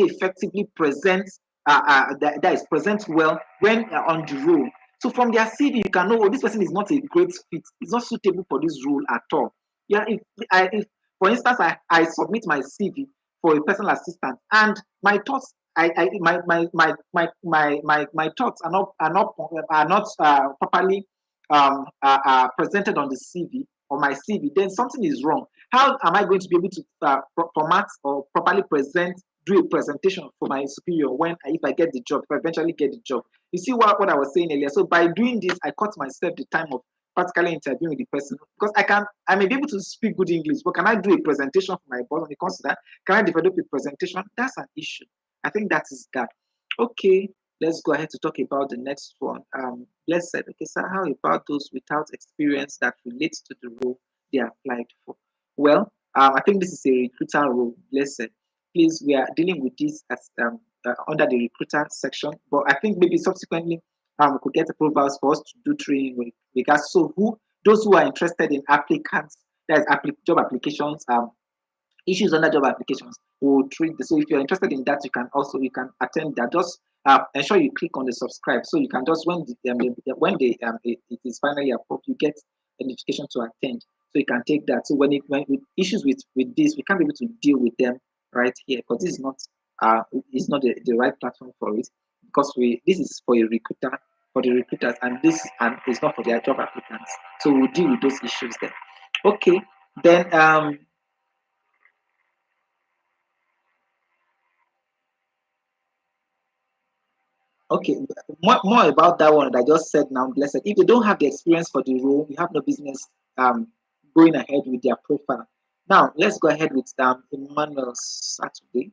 effectively present that is present well when on the role? So from their CV, you can know, oh, this person is not a great fit. It's not suitable for this role at all. Yeah, if for instance, I submit my CV for a personal assistant, and my thoughts, my thoughts are not properly presented on the CV or my CV, then something is wrong. How am I going to be able to format or properly do a presentation for my superior if I get the job, if I eventually get the job? You see what I was saying earlier. So by doing this, I cut myself the time of practically interviewing with the person, because I may be able to speak good English, but can I do a presentation for my boss when it comes to that? Can I develop a presentation? That's an issue. I think that is that. Okay, let's go ahead to talk about the next one. Blessed. Okay, so how about those without experience that relates to the role they applied for? Well, I think this is a recruiter role. Blessed. Please, we are dealing with this as under the recruiter section, but I think maybe subsequently we could get approvals for us to do training with regards. So those who are interested in applicants, that's job applications, issues under job applications, will treat this. So if you're interested in that, you can attend that. Just ensure you click on the subscribe, so you can just it is finally approved, you get a notification to attend, so you can take that. So when with issues with this, we can't be able to deal with them right here, because this is not the right platform for it, because this is for a recruiter, for the recruiters, and this and it's not for their job applicants. So we'll deal with those issues then. Okay, then okay, more about that one that I just said now, blessed. If they don't have the experience for the role, you have no business going ahead with their profile. Now, let's go ahead with Emmanuel Saturday.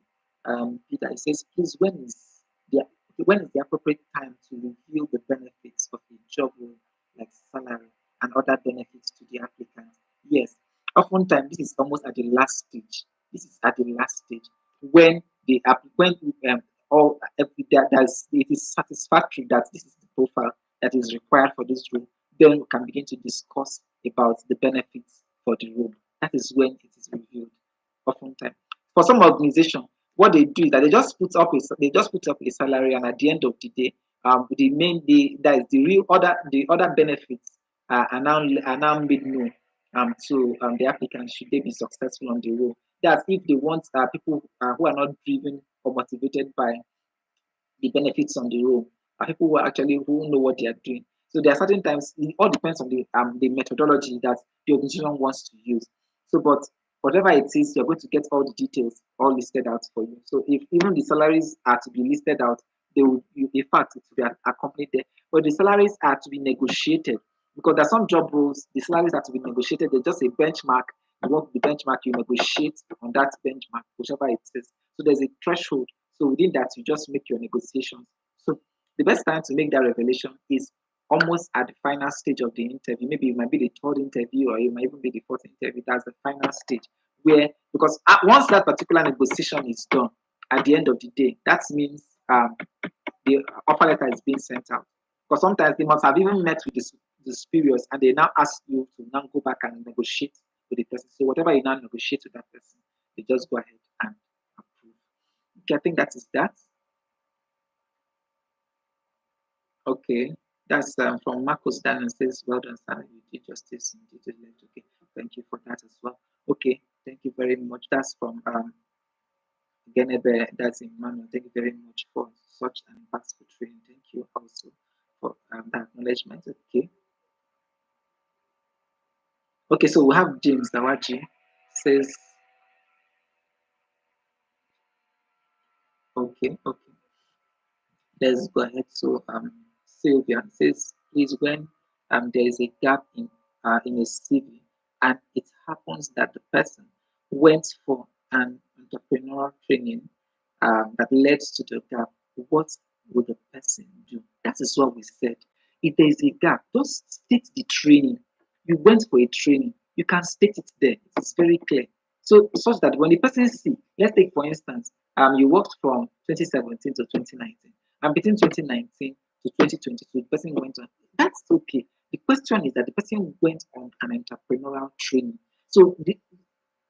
Peter, he says, please, the when is the appropriate time to reveal the benefits of a job role, like salary and other benefits to the applicant? Yes, oftentimes this is almost at the last stage. This is at the last stage when when or it is satisfactory that this is the profile that is required for this role, then we can begin to discuss about the benefits for the role. That is when it is reviewed. Oftentimes, for some organization, what they do is that they just put up a salary, and at the end of the day, that is the other benefits are now made known to the applicant, should they be successful on the role. That's if they want people who are not driven or motivated by the benefits on the role, people who know what they are doing. So there are certain times it all depends on the methodology that the organization wants to use. So, but whatever it is, you're going to get all the details all listed out for you. So if even the salaries are to be listed out, in fact, it will be accompanied there. But the salaries are to be negotiated, because there are some job roles, the salaries are to be negotiated. There's just a benchmark. You want the benchmark, you negotiate on that benchmark, whichever it is. So there's a threshold. So within that, you just make your negotiations. So the best time to make that revelation is almost at the final stage of the interview. Maybe it might be the third interview, or it might even be the fourth interview. That's the final stage where, because once that particular negotiation is done, at the end of the day, that means the offer letter is being sent out. Because sometimes they must have even met with the superiors, and they now ask you to now go back and negotiate with the person. So whatever you now negotiate with that person, they just go ahead and approve. Okay, I think that is that. Okay, that's from Marcus Dan, says, well done, sir. You did justice in detail. Okay, thank you for that as well. Okay, thank you very much. That's from Genebe, that's Emmanuel. Thank you very much for such an impactful training. Thank you also for that acknowledgement. Okay. Okay, so we have James Dawaji says, okay. Let's go ahead. So Sylvia says, please, when there is a gap in a CV, and it happens that the person went for an entrepreneurial training that led to the gap, what would the person do? That is what we said. If there is a gap, just state the training. You went for a training. You can state it there. It's very clear. So such that when the person see, let's take for instance, you worked from 2017 to 2019, and between 2019 to 2022, the person went on. That's okay. The question is that the person went on an entrepreneurial training. So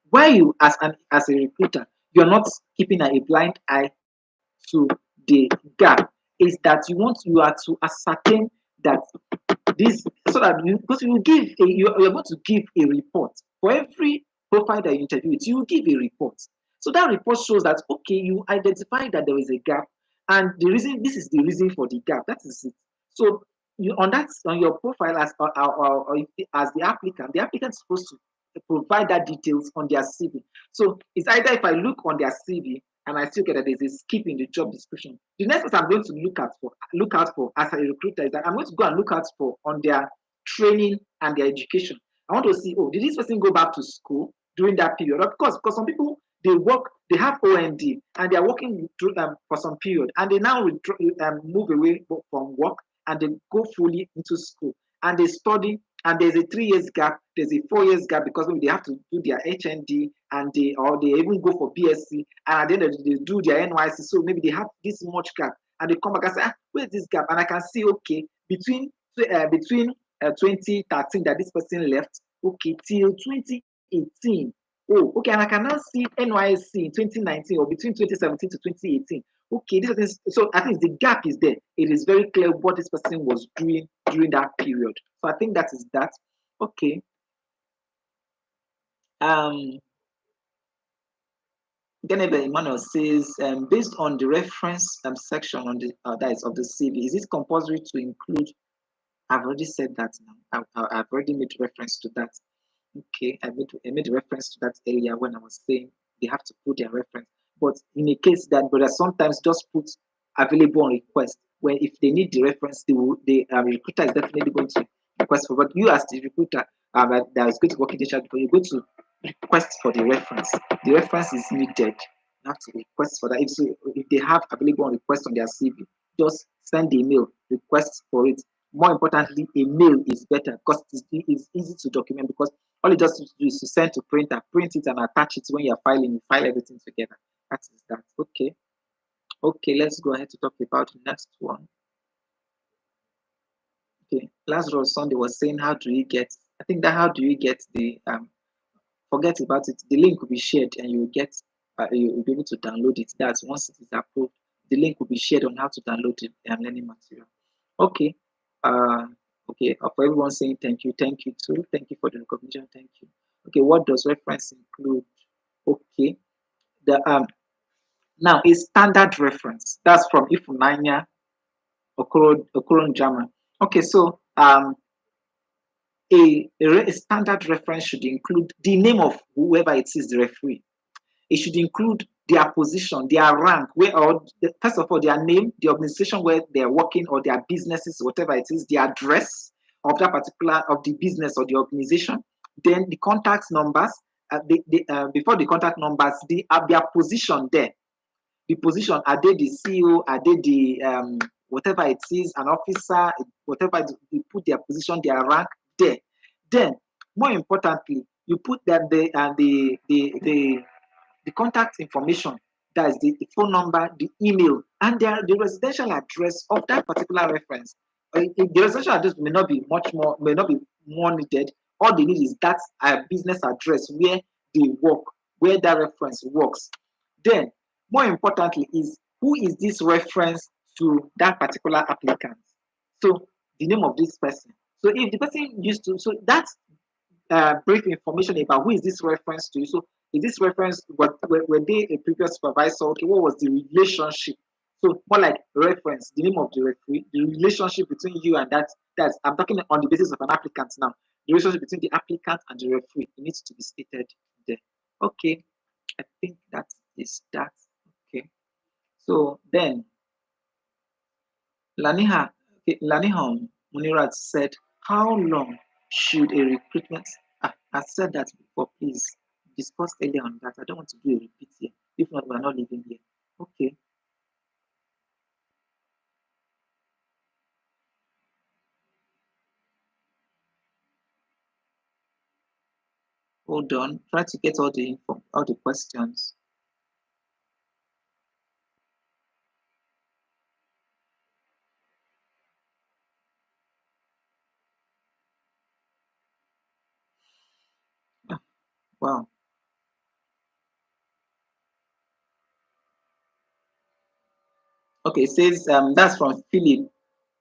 why you as a recruiter, you're not keeping a blind eye to the gap is that you are to ascertain that this so that you because you give you're going to give a report for every profile that you interview with, you will give a report. So that report shows that okay, you identify that there is a gap, and the reason this is the reason for the gap. That is it. So you on that on your profile as the applicant is supposed to provide that details on their CV. So it's either if I look on their CV and I still get that there's a skip in the job description, the next thing I'm going to look out for as a recruiter is that I'm going to go and look out for on their training and their education. I want to see, oh, did this person go back to school during that period? Of course, because some people they have OND and they are working through for some period, and they now move away from work and they go fully into school and they study, and there's a 3 years gap, there's a 4 years gap because maybe they have to do their HND and they even go for BSc, and at the end of the day, they do their NYC. So maybe they have this much gap, and they come back and say, where's this gap? And I can see, okay, between 2013 that this person left, okay, till 2018. Oh, okay, and I can now see NYC in 2019 or between 2017 to 2018. Okay, this is so I think the gap is there. It is very clear what this person was doing during that period. So I think that is that. Okay. Um, Geneva Emmanuel says, based on the reference section on the that is of the CV, is it compulsory to include? I've already said that now. I've already made reference to that. Okay, I made reference to that earlier when I was saying they have to put their reference. But in a case that, but sometimes just put available on request. When if they need the reference, the recruiter is definitely going to request for. But you as the recruiter that is going to work in the chat, you're going to request for the reference. The reference is needed. You have to request for that. If they have available on request on their CV, just send the email, request for it. More importantly, a mail is better because it's easy to document, because all you just do is to send to printer, print it and attach it when you're filing, you file everything together. That is that. Okay. Okay, let's go ahead to talk about the next one. Okay, Lazarus Sunday was saying, how do you get, I think that how do you get the, forget about it, the link will be shared and you will get, you will be able to download it. That's once it is approved, the link will be shared on how to download the learning material. Okay, okay, for everyone saying thank you too, thank you for the recognition, thank you. Okay, what does reference include? Okay, the now a standard reference, that's from Ifunanya Okoro Jama. Okay, so a standard reference should include the name of whoever it is, the referee. It should include their position, their rank, first of all, their name, the organization where they're working or their businesses, whatever it is, the address of that particular of the business or the organization, then the contact numbers, before the contact numbers, their position there. The position, are they the CEO? Are they the whatever it is, an officer? Whatever you put their position, their rank there. Then, more importantly, you put that the contact information, that is the phone number, the email, and the residential address of that particular reference. The residential address may not be more needed. All they need is that business address where they work, where that reference works. Then, more importantly, is who is this reference to that particular applicant? So the name of this person. So if the person used to, so that's brief information about who is this reference to. So is this reference, were they a previous supervisor? Okay, what was the relationship? So more like reference, the name of the referee, the relationship between you and that's I'm talking on the basis of an applicant now. The relationship between the applicant and the referee, it needs to be stated there. Okay, I think that is that. Okay. So then Lanihan Munirat said, how long should a recruitment? I said that before, please discuss earlier on that. I don't want to do a repeat here. If not, we're not leaving here. Okay. Hold on. Try to get all the info, all the questions. Ah, wow. Okay, it says that's from Philip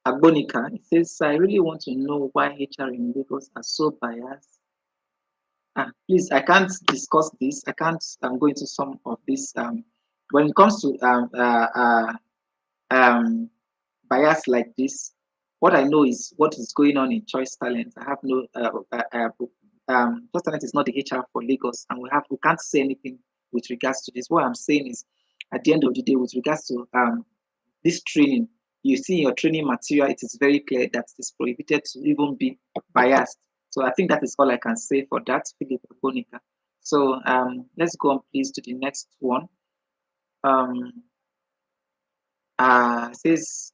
Agbonica. It says, I really want to know why HR in Lagos are so biased. Please, I can't discuss this. I can't go into some of this. When it comes to um, bias like this, what I know is what is going on in Choice Talent. I have no Choice Talent is not the HR for Lagos, and we can't say anything with regards to this. What I'm saying is, at the end of the day, with regards to this training, you see in your training material, it is very clear that it is prohibited to even be biased. So I think that is all I can say for that, Philip Bonica. So let's go on, please, to the next one. Um, says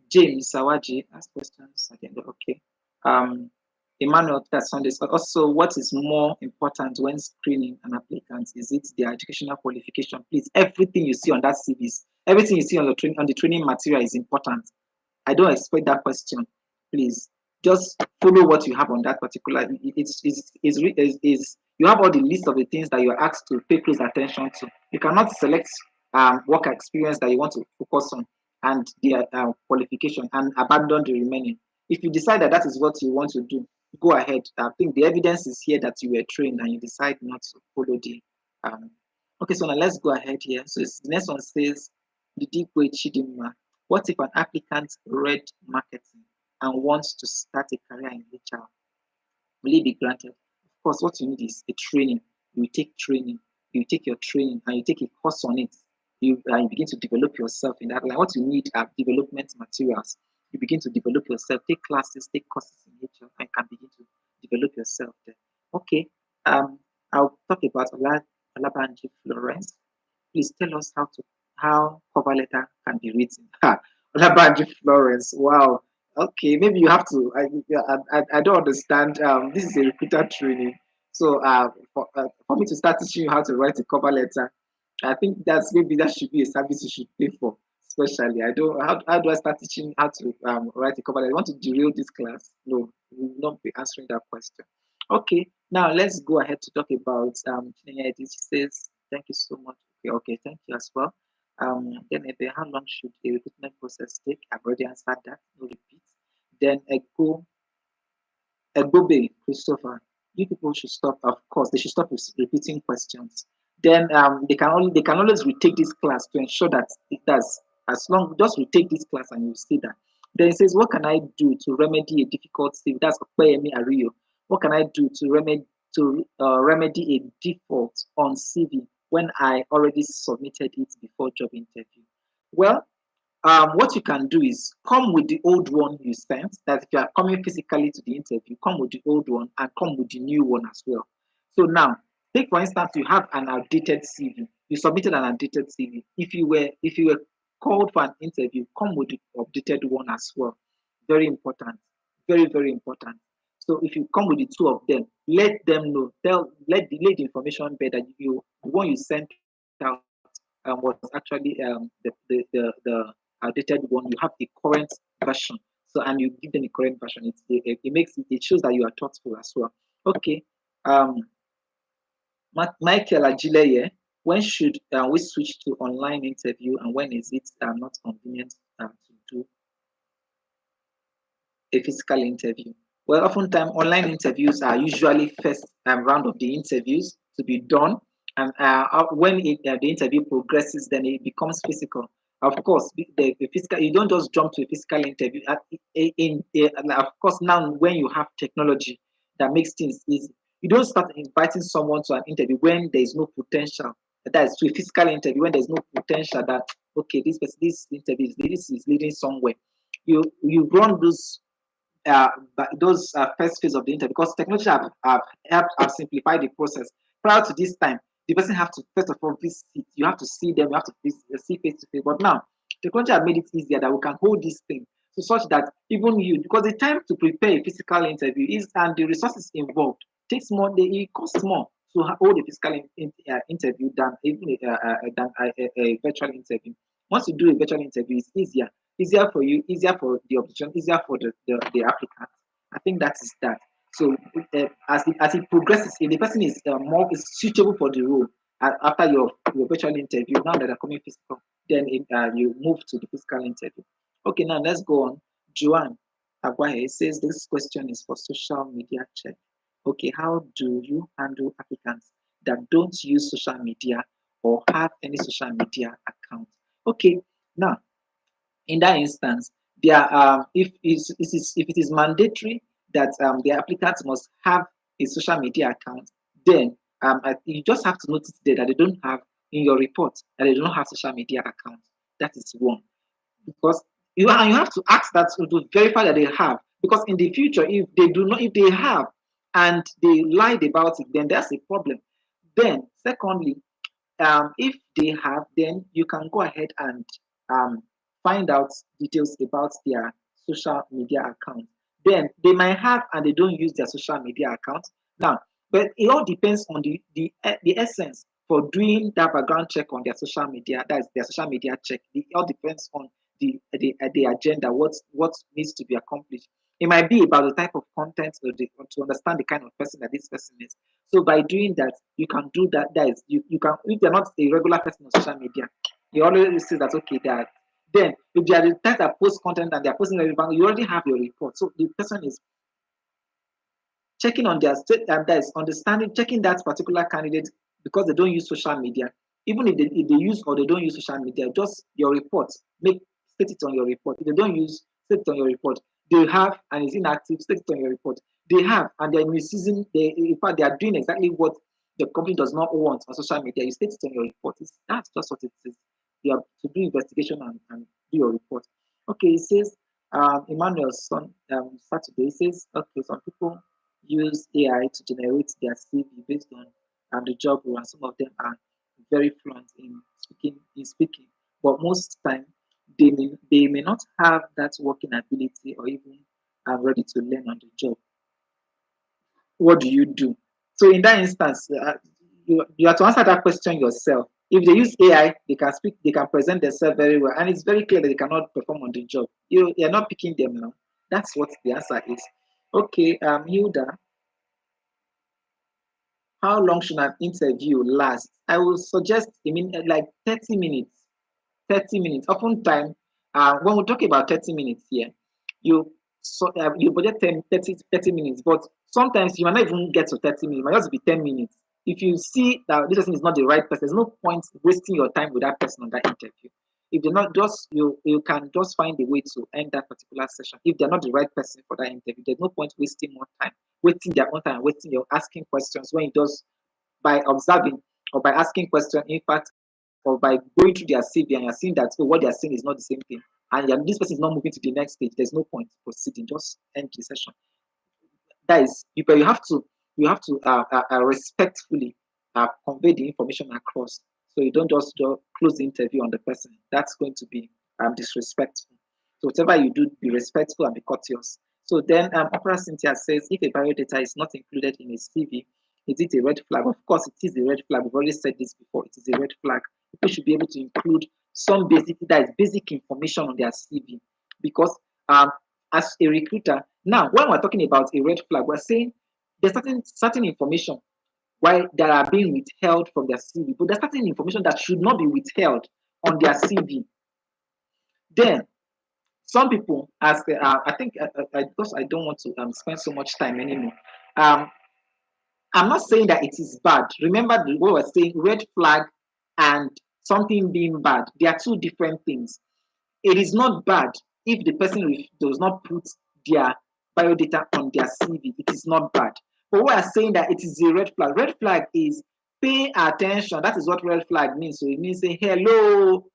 James Sawaji ask questions at the end. Okay. Um, Emmanuel, that's on this. Also, what is more important when screening an applicant? Is it their educational qualification? Please, everything you see on that CVs, everything you see on the training material is important. I don't expect that question. Please, just follow what you have on that particular. You have all the list of the things that you're asked to pay close attention to. You cannot select work experience that you want to focus on and their qualification and abandon the remaining. If you decide that that is what you want to do, go ahead. I think the evidence is here that you were trained and you decide not to follow the. Um, okay, so now let's go ahead here. So the next one says, the deep way Chidima. What if an applicant read marketing and wants to start a career in HR? Will it be granted? Of course, what you need is a training. You take training, you take your training, and you take a course on it. You begin to develop yourself in that line. What you need are development materials. You begin to develop yourself, take classes, take courses in HR, and can begin to develop yourself there. Okay, I'll talk about Olabanji Florence. Please tell us how cover letter can be written. Olabanji Florence. Wow. Okay, maybe you have to. I don't understand. This is a recruiter training, so for me to start teaching you how to write a cover letter, I think that should be a service you should pay for. Especially, I don't. How do I start teaching how to write a cover letter? I want to derail this class? No, we will not be answering that question. Okay, now let's go ahead to talk about Chinenye. She says, "Thank you so much." Okay, thank you as well. Then how long should a recruitment process take? I've already answered that. No repeat. Then Egbobe, Christopher, you people should stop. Of course, they should stop with repeating questions. Then they can always retake this class to ensure that it does. As long just retake this class and you see that. Then it says, what can I do to remedy a difficult CV? That's Opeyemi Ario. What can I do to remedy a default on CV when I already submitted it before job interview? Well, what you can do is come with the old one you sent. That if you are coming physically to the interview, come with the old one and come with the new one as well. So now, take for instance, you have an outdated CV. You submitted an outdated CV. If you were called for an interview, come with the updated one as well. Very important. Very, very important. So if you come with the two of them, let them know. Let the information be that the one you sent out was actually the outdated one. You have the current version. So and you give them the current version. It shows that you are thoughtful as well. Okay. Um, Michael Ajileye, when should we switch to online interview and when is it not convenient to do a physical interview? Well, oftentimes online interviews are usually first round of the interviews to be done, and when the interview progresses, then it becomes physical. Of course, the physical you don't just jump to a physical interview. Of course, now when you have technology that makes things easy, you don't start inviting someone to an interview when there is no potential. That is to a physical interview when there is no potential that okay, this interview this is leading somewhere. You run but those first phase of the interview because technology have helped have simplified the process. Prior to this time, the person have to first of all visit. You have to see them. You have to see face to face. But now, technology have made it easier that we can hold this thing to such that even you, because the time to prepare a physical interview is and the resources involved takes more. It costs more. to hold a physical interview than even a virtual interview. Once you do a virtual interview, it's easier for you, easier for the opposition, easier for the applicant. I think that is that. So as it progresses, if the person is more is suitable for the role after your virtual interview, now that they're coming physical, then you move to the physical interview. Okay, now let's go on. Joanne Aguaye says this question is for social media check. Okay, how do you handle applicants that don't use social media or have any social media account? Okay, now in that instance, there if it is mandatory that the applicants must have a social media account, then you just have to notice there that they don't have in your report that they don't have social media account. That is one, because you have to ask that to verify that they have, because in the future if they do not, if they have and they lied about it, then that's a problem. Then secondly, if they have, then you can go ahead and um, find out details about their social media account. Then they might have and they don't use their social media account now, but it all depends on the essence for doing that background check on their social media. That is their social media check. It all depends on the agenda, what needs to be accomplished. It might be about the type of content or to understand the kind of person that this person is. So by doing that, you can do that. That is, you can, if they're not a regular person on social media, you always say that okay, that then if they are the type that post content and they're posting relevant, you already have your report. So the person is checking on their state, and that is understanding, checking that particular candidate because they don't use social media. Even if they use or they don't use social media, just your report, make state it on your report. If they don't use, state it on your report. They have and is inactive, state it on your report. They have and they're misusing, in fact, they are doing exactly what the company does not want on social media. You state it on your report. That's just what it is. You have to do investigation and do your report. Okay, it says Emmanuel's son Saturday, it says, okay, some people use AI to generate their CV based on the job role, and some of them are very fluent in speaking. But most time they may not have that working ability or even are ready to learn on the job. What do you do? So in that instance, you have to answer that question yourself. If they use AI, they can speak, they can present themselves very well, and it's very clear that they cannot perform on the job. You're not picking them now. That's what the answer is. Okay, Hilda, how long should an interview last? I will suggest, like 30 minutes. 30 minutes. Oftentimes, when we talk about 30 minutes here, you budget 30 minutes, but sometimes you might not even get to 30 minutes, it might just be 10 minutes. If you see that this person is not the right person, there's no point wasting your time with that person on that interview. If they're not, just you can just find a way to end that particular session. If they're not the right person for that interview, there's no point wasting more time, wasting their own time, wasting your asking questions when you just by observing or by asking questions, in fact, or by going through their CV and you're seeing that what they're saying is not the same thing, and this person is not moving to the next stage, there's no point proceeding. Just end the session. That is, but you have to respectfully convey the information across. So you don't just close the interview on the person. That's going to be disrespectful. So whatever you do, be respectful and be courteous. So then Opera Cynthia says, if a biodata is not included in a CV, is it a red flag? Of course, it is a red flag. We've already said this before. It is a red flag. People should be able to include some basic information on their CV, because as a recruiter, now when we're talking about a red flag, we're saying there's certain information why that are being withheld from their CV, but there's certain information that should not be withheld on their CV. Then some people, as I think, because I don't want to spend so much time anymore. I'm not saying that it is bad. Remember what we're saying: red flag and something being bad. They are two different things. It is not bad if the person does not put their biodata on their CV. It is not bad. But we are saying that it is a red flag. Red flag is pay attention. That is what red flag means. So it means say hello,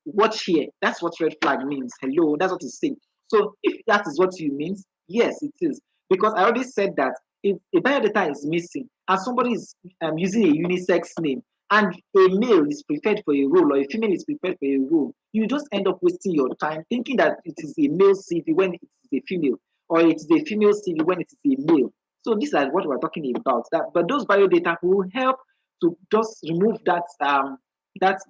watch here. That's what red flag means. Hello, that's what it's saying. So if that is what you mean, yes, it is. Because I already said that if a biodata is missing and somebody is using a unisex name and a male is prepared for a role or a female is prepared for a role, you just end up wasting your time thinking that it is a male CV when it is a female, or it is a female CV when it is a male. So these are what we're talking about. But those bio data will help to just remove that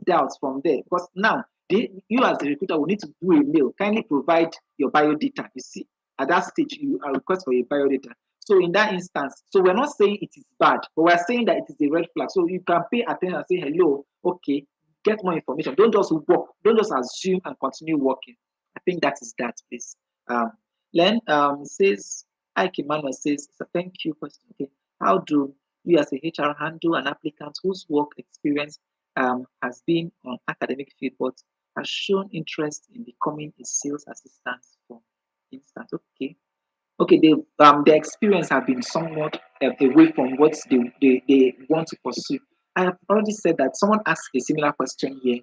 doubt from there. Because now you as the recruiter will need to do a mail. Kindly provide your bio data. You see, at that stage, you are request for your bio data. So in that instance, so we're not saying it is bad, but we're saying that it is a red flag. So you can pay attention and say, hello, okay, get more information. Don't just work. Don't just assume and continue working. I think that is that, please. Len says, Ike Emmanuel says, so thank you. Okay, how do you as a HR handle an applicant whose work experience has been on academic field but has shown interest in becoming a sales assistant, for instance? Okay, their experience have been somewhat away from what they want to pursue. I have already said that someone asked a similar question here.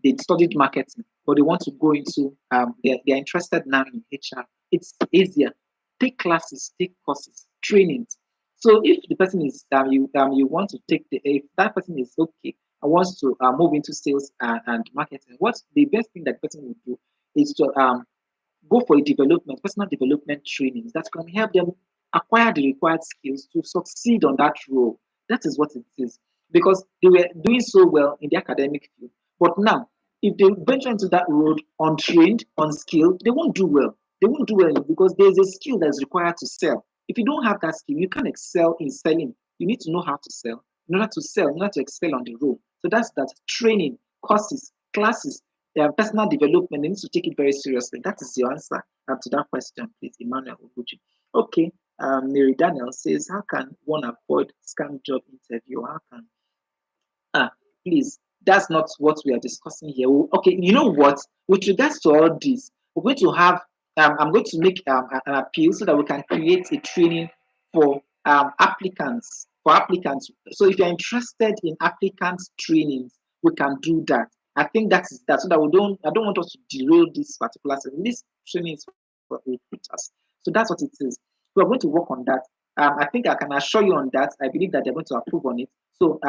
They studied marketing, but they want to go into they're interested now in HR. It's easier. Take classes, take courses, trainings. So if the person is you want to take if that person is okay and wants to move into sales and marketing, what's the best thing that person would do is to go for a personal development trainings that can help them acquire the required skills to succeed on that role. That is what it is. Because they were doing so well in the academic field. But now, if they venture into that road untrained, unskilled, they won't do well. They won't do well because there's a skill that's required to sell. If you don't have that skill, you can't excel in selling. You need to know how to sell in order to sell, in order to excel on the role. So that's that training, courses, classes, personal development. They need to take it very seriously. That is your answer to that question, please, Emmanuel Oguchi. Okay, Mary Daniel says, how can one avoid scam job interview? How can please, that's not what we are discussing here. Okay, you know what? With regards to all this, we're going to have I'm going to make an appeal so that we can create a training for applicants. For applicants, so if you're interested in applicants trainings, we can do that. I think that is that, so that we don't. I don't want us to derail this particular session. This training is for recruiters, so that's what it is. We are going to work on that. I think I can assure you on that. I believe that they're going to approve on it. So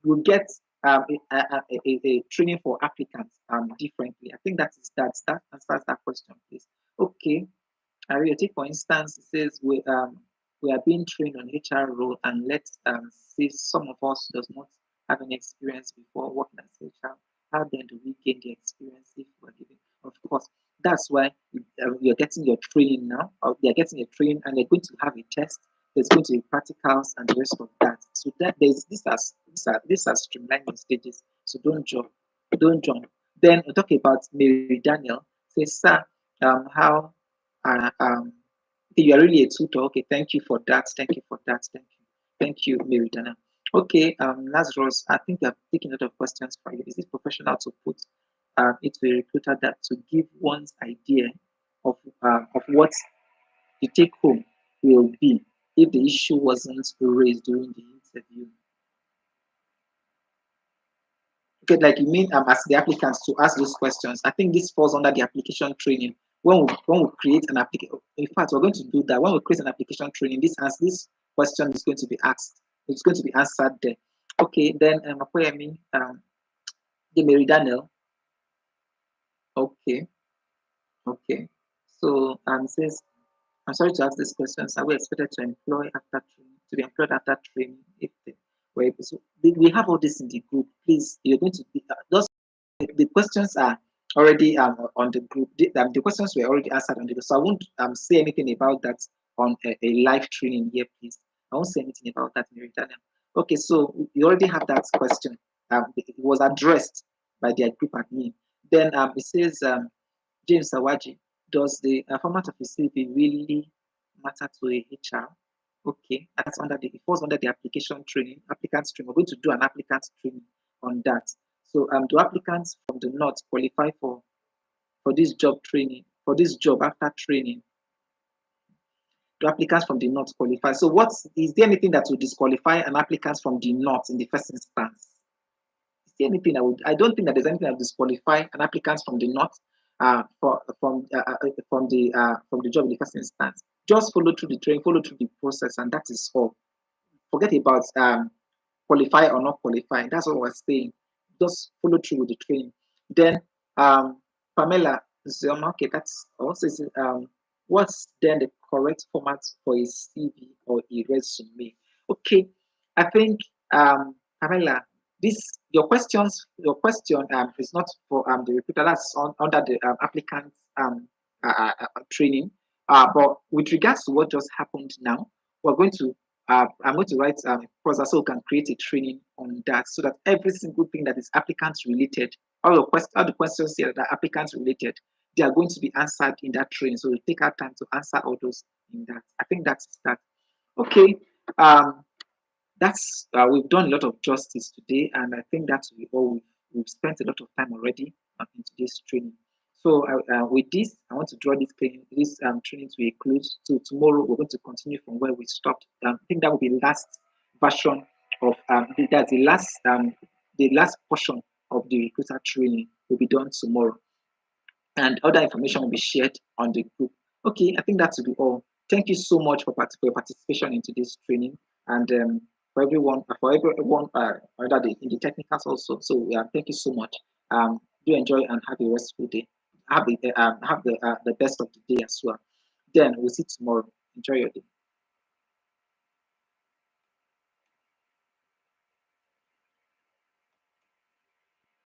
we'll get a training for applicants differently. I think that answers that question, please. Okay. Aria, take for instance, it says we are being trained on HR role, and let's say some of us does not have any experience before working as HR. How then do we gain the experience if we're given? Of course, that's why you're getting your training now. Or they're getting a training, and they're going to have a test. There's going to be practicals and the rest of that. So that there's these are streamlining stages. So don't jump. Then we talk about Mary Daniel. Say, sir, how okay, you are really a tutor. Okay, thank you for that. Thank you for that. Thank you, Mary Daniel. Okay, Lazarus, I think I've taken a lot of questions for you. Is it professional to put it to a recruiter that to give one's idea of what the take home will be if the issue wasn't raised during the interview? Okay, like you mean as the applicants to ask those questions. I think this falls under the application training. When we create an application, in fact, we're going to do that. When we create an application training, this question is going to be asked. It's going to be answered there. Okay, then Apoyemi, the Mary Daniel. Okay, okay. So says, I'm sorry to ask these questions. Are we expected to employ after training, to be employed after training if they were able? So we have all this in the group. Please, you're going to be those the questions are already on the group. The questions were already answered on the group, so I won't say anything about that on a live training here, please. I won't say anything about that, Mary Daniel. Okay, so you already have that question. It was addressed by their group admin. Then it says, James Sawaji, does the format of the CV really matter to a HR? Okay, that's it falls under the application training, applicants training. We're going to do an applicants training on that. So do applicants from the north qualify for this job training, for this job after training? Do applicants from the north qualify? So is there anything that would disqualify an applicant from the north in the first instance? Is there anything I don't think that there's anything that disqualify an applicant from the north from the job in the first instance. Just follow through the training, follow through the process, and that is all. Forget about qualify or not qualify. That's what we're saying. Just follow through with the training. Then Pamela Zoma, okay, that's also What's then the correct format for a CV or a resume? Okay, I think Pamela, this your question is not for the recruiter. That's under the applicant training. But with regards to what just happened now, we're going to I'm going to write process so we can create a training on that so that every single thing that is applicant related, all the questions here that are applicant related, they are going to be answered in that training. So we take our time to answer all those in that. I think that's that. Okay. That's we've done a lot of justice today, and I think that's we all we've spent a lot of time already in today's training. So with this, I want to draw this training to a close. So tomorrow we're going to continue from where we stopped. I think that will be the last version of that's the last portion of the recruiter training will be done tomorrow, and other information will be shared on the group. Okay, I think that will be all. Thank you so much for your participation in today's training, and for everyone under in the technicals also. So thank you so much. Do enjoy and have a restful day. Have the best of the day as well. Then we'll see you tomorrow. Enjoy your day.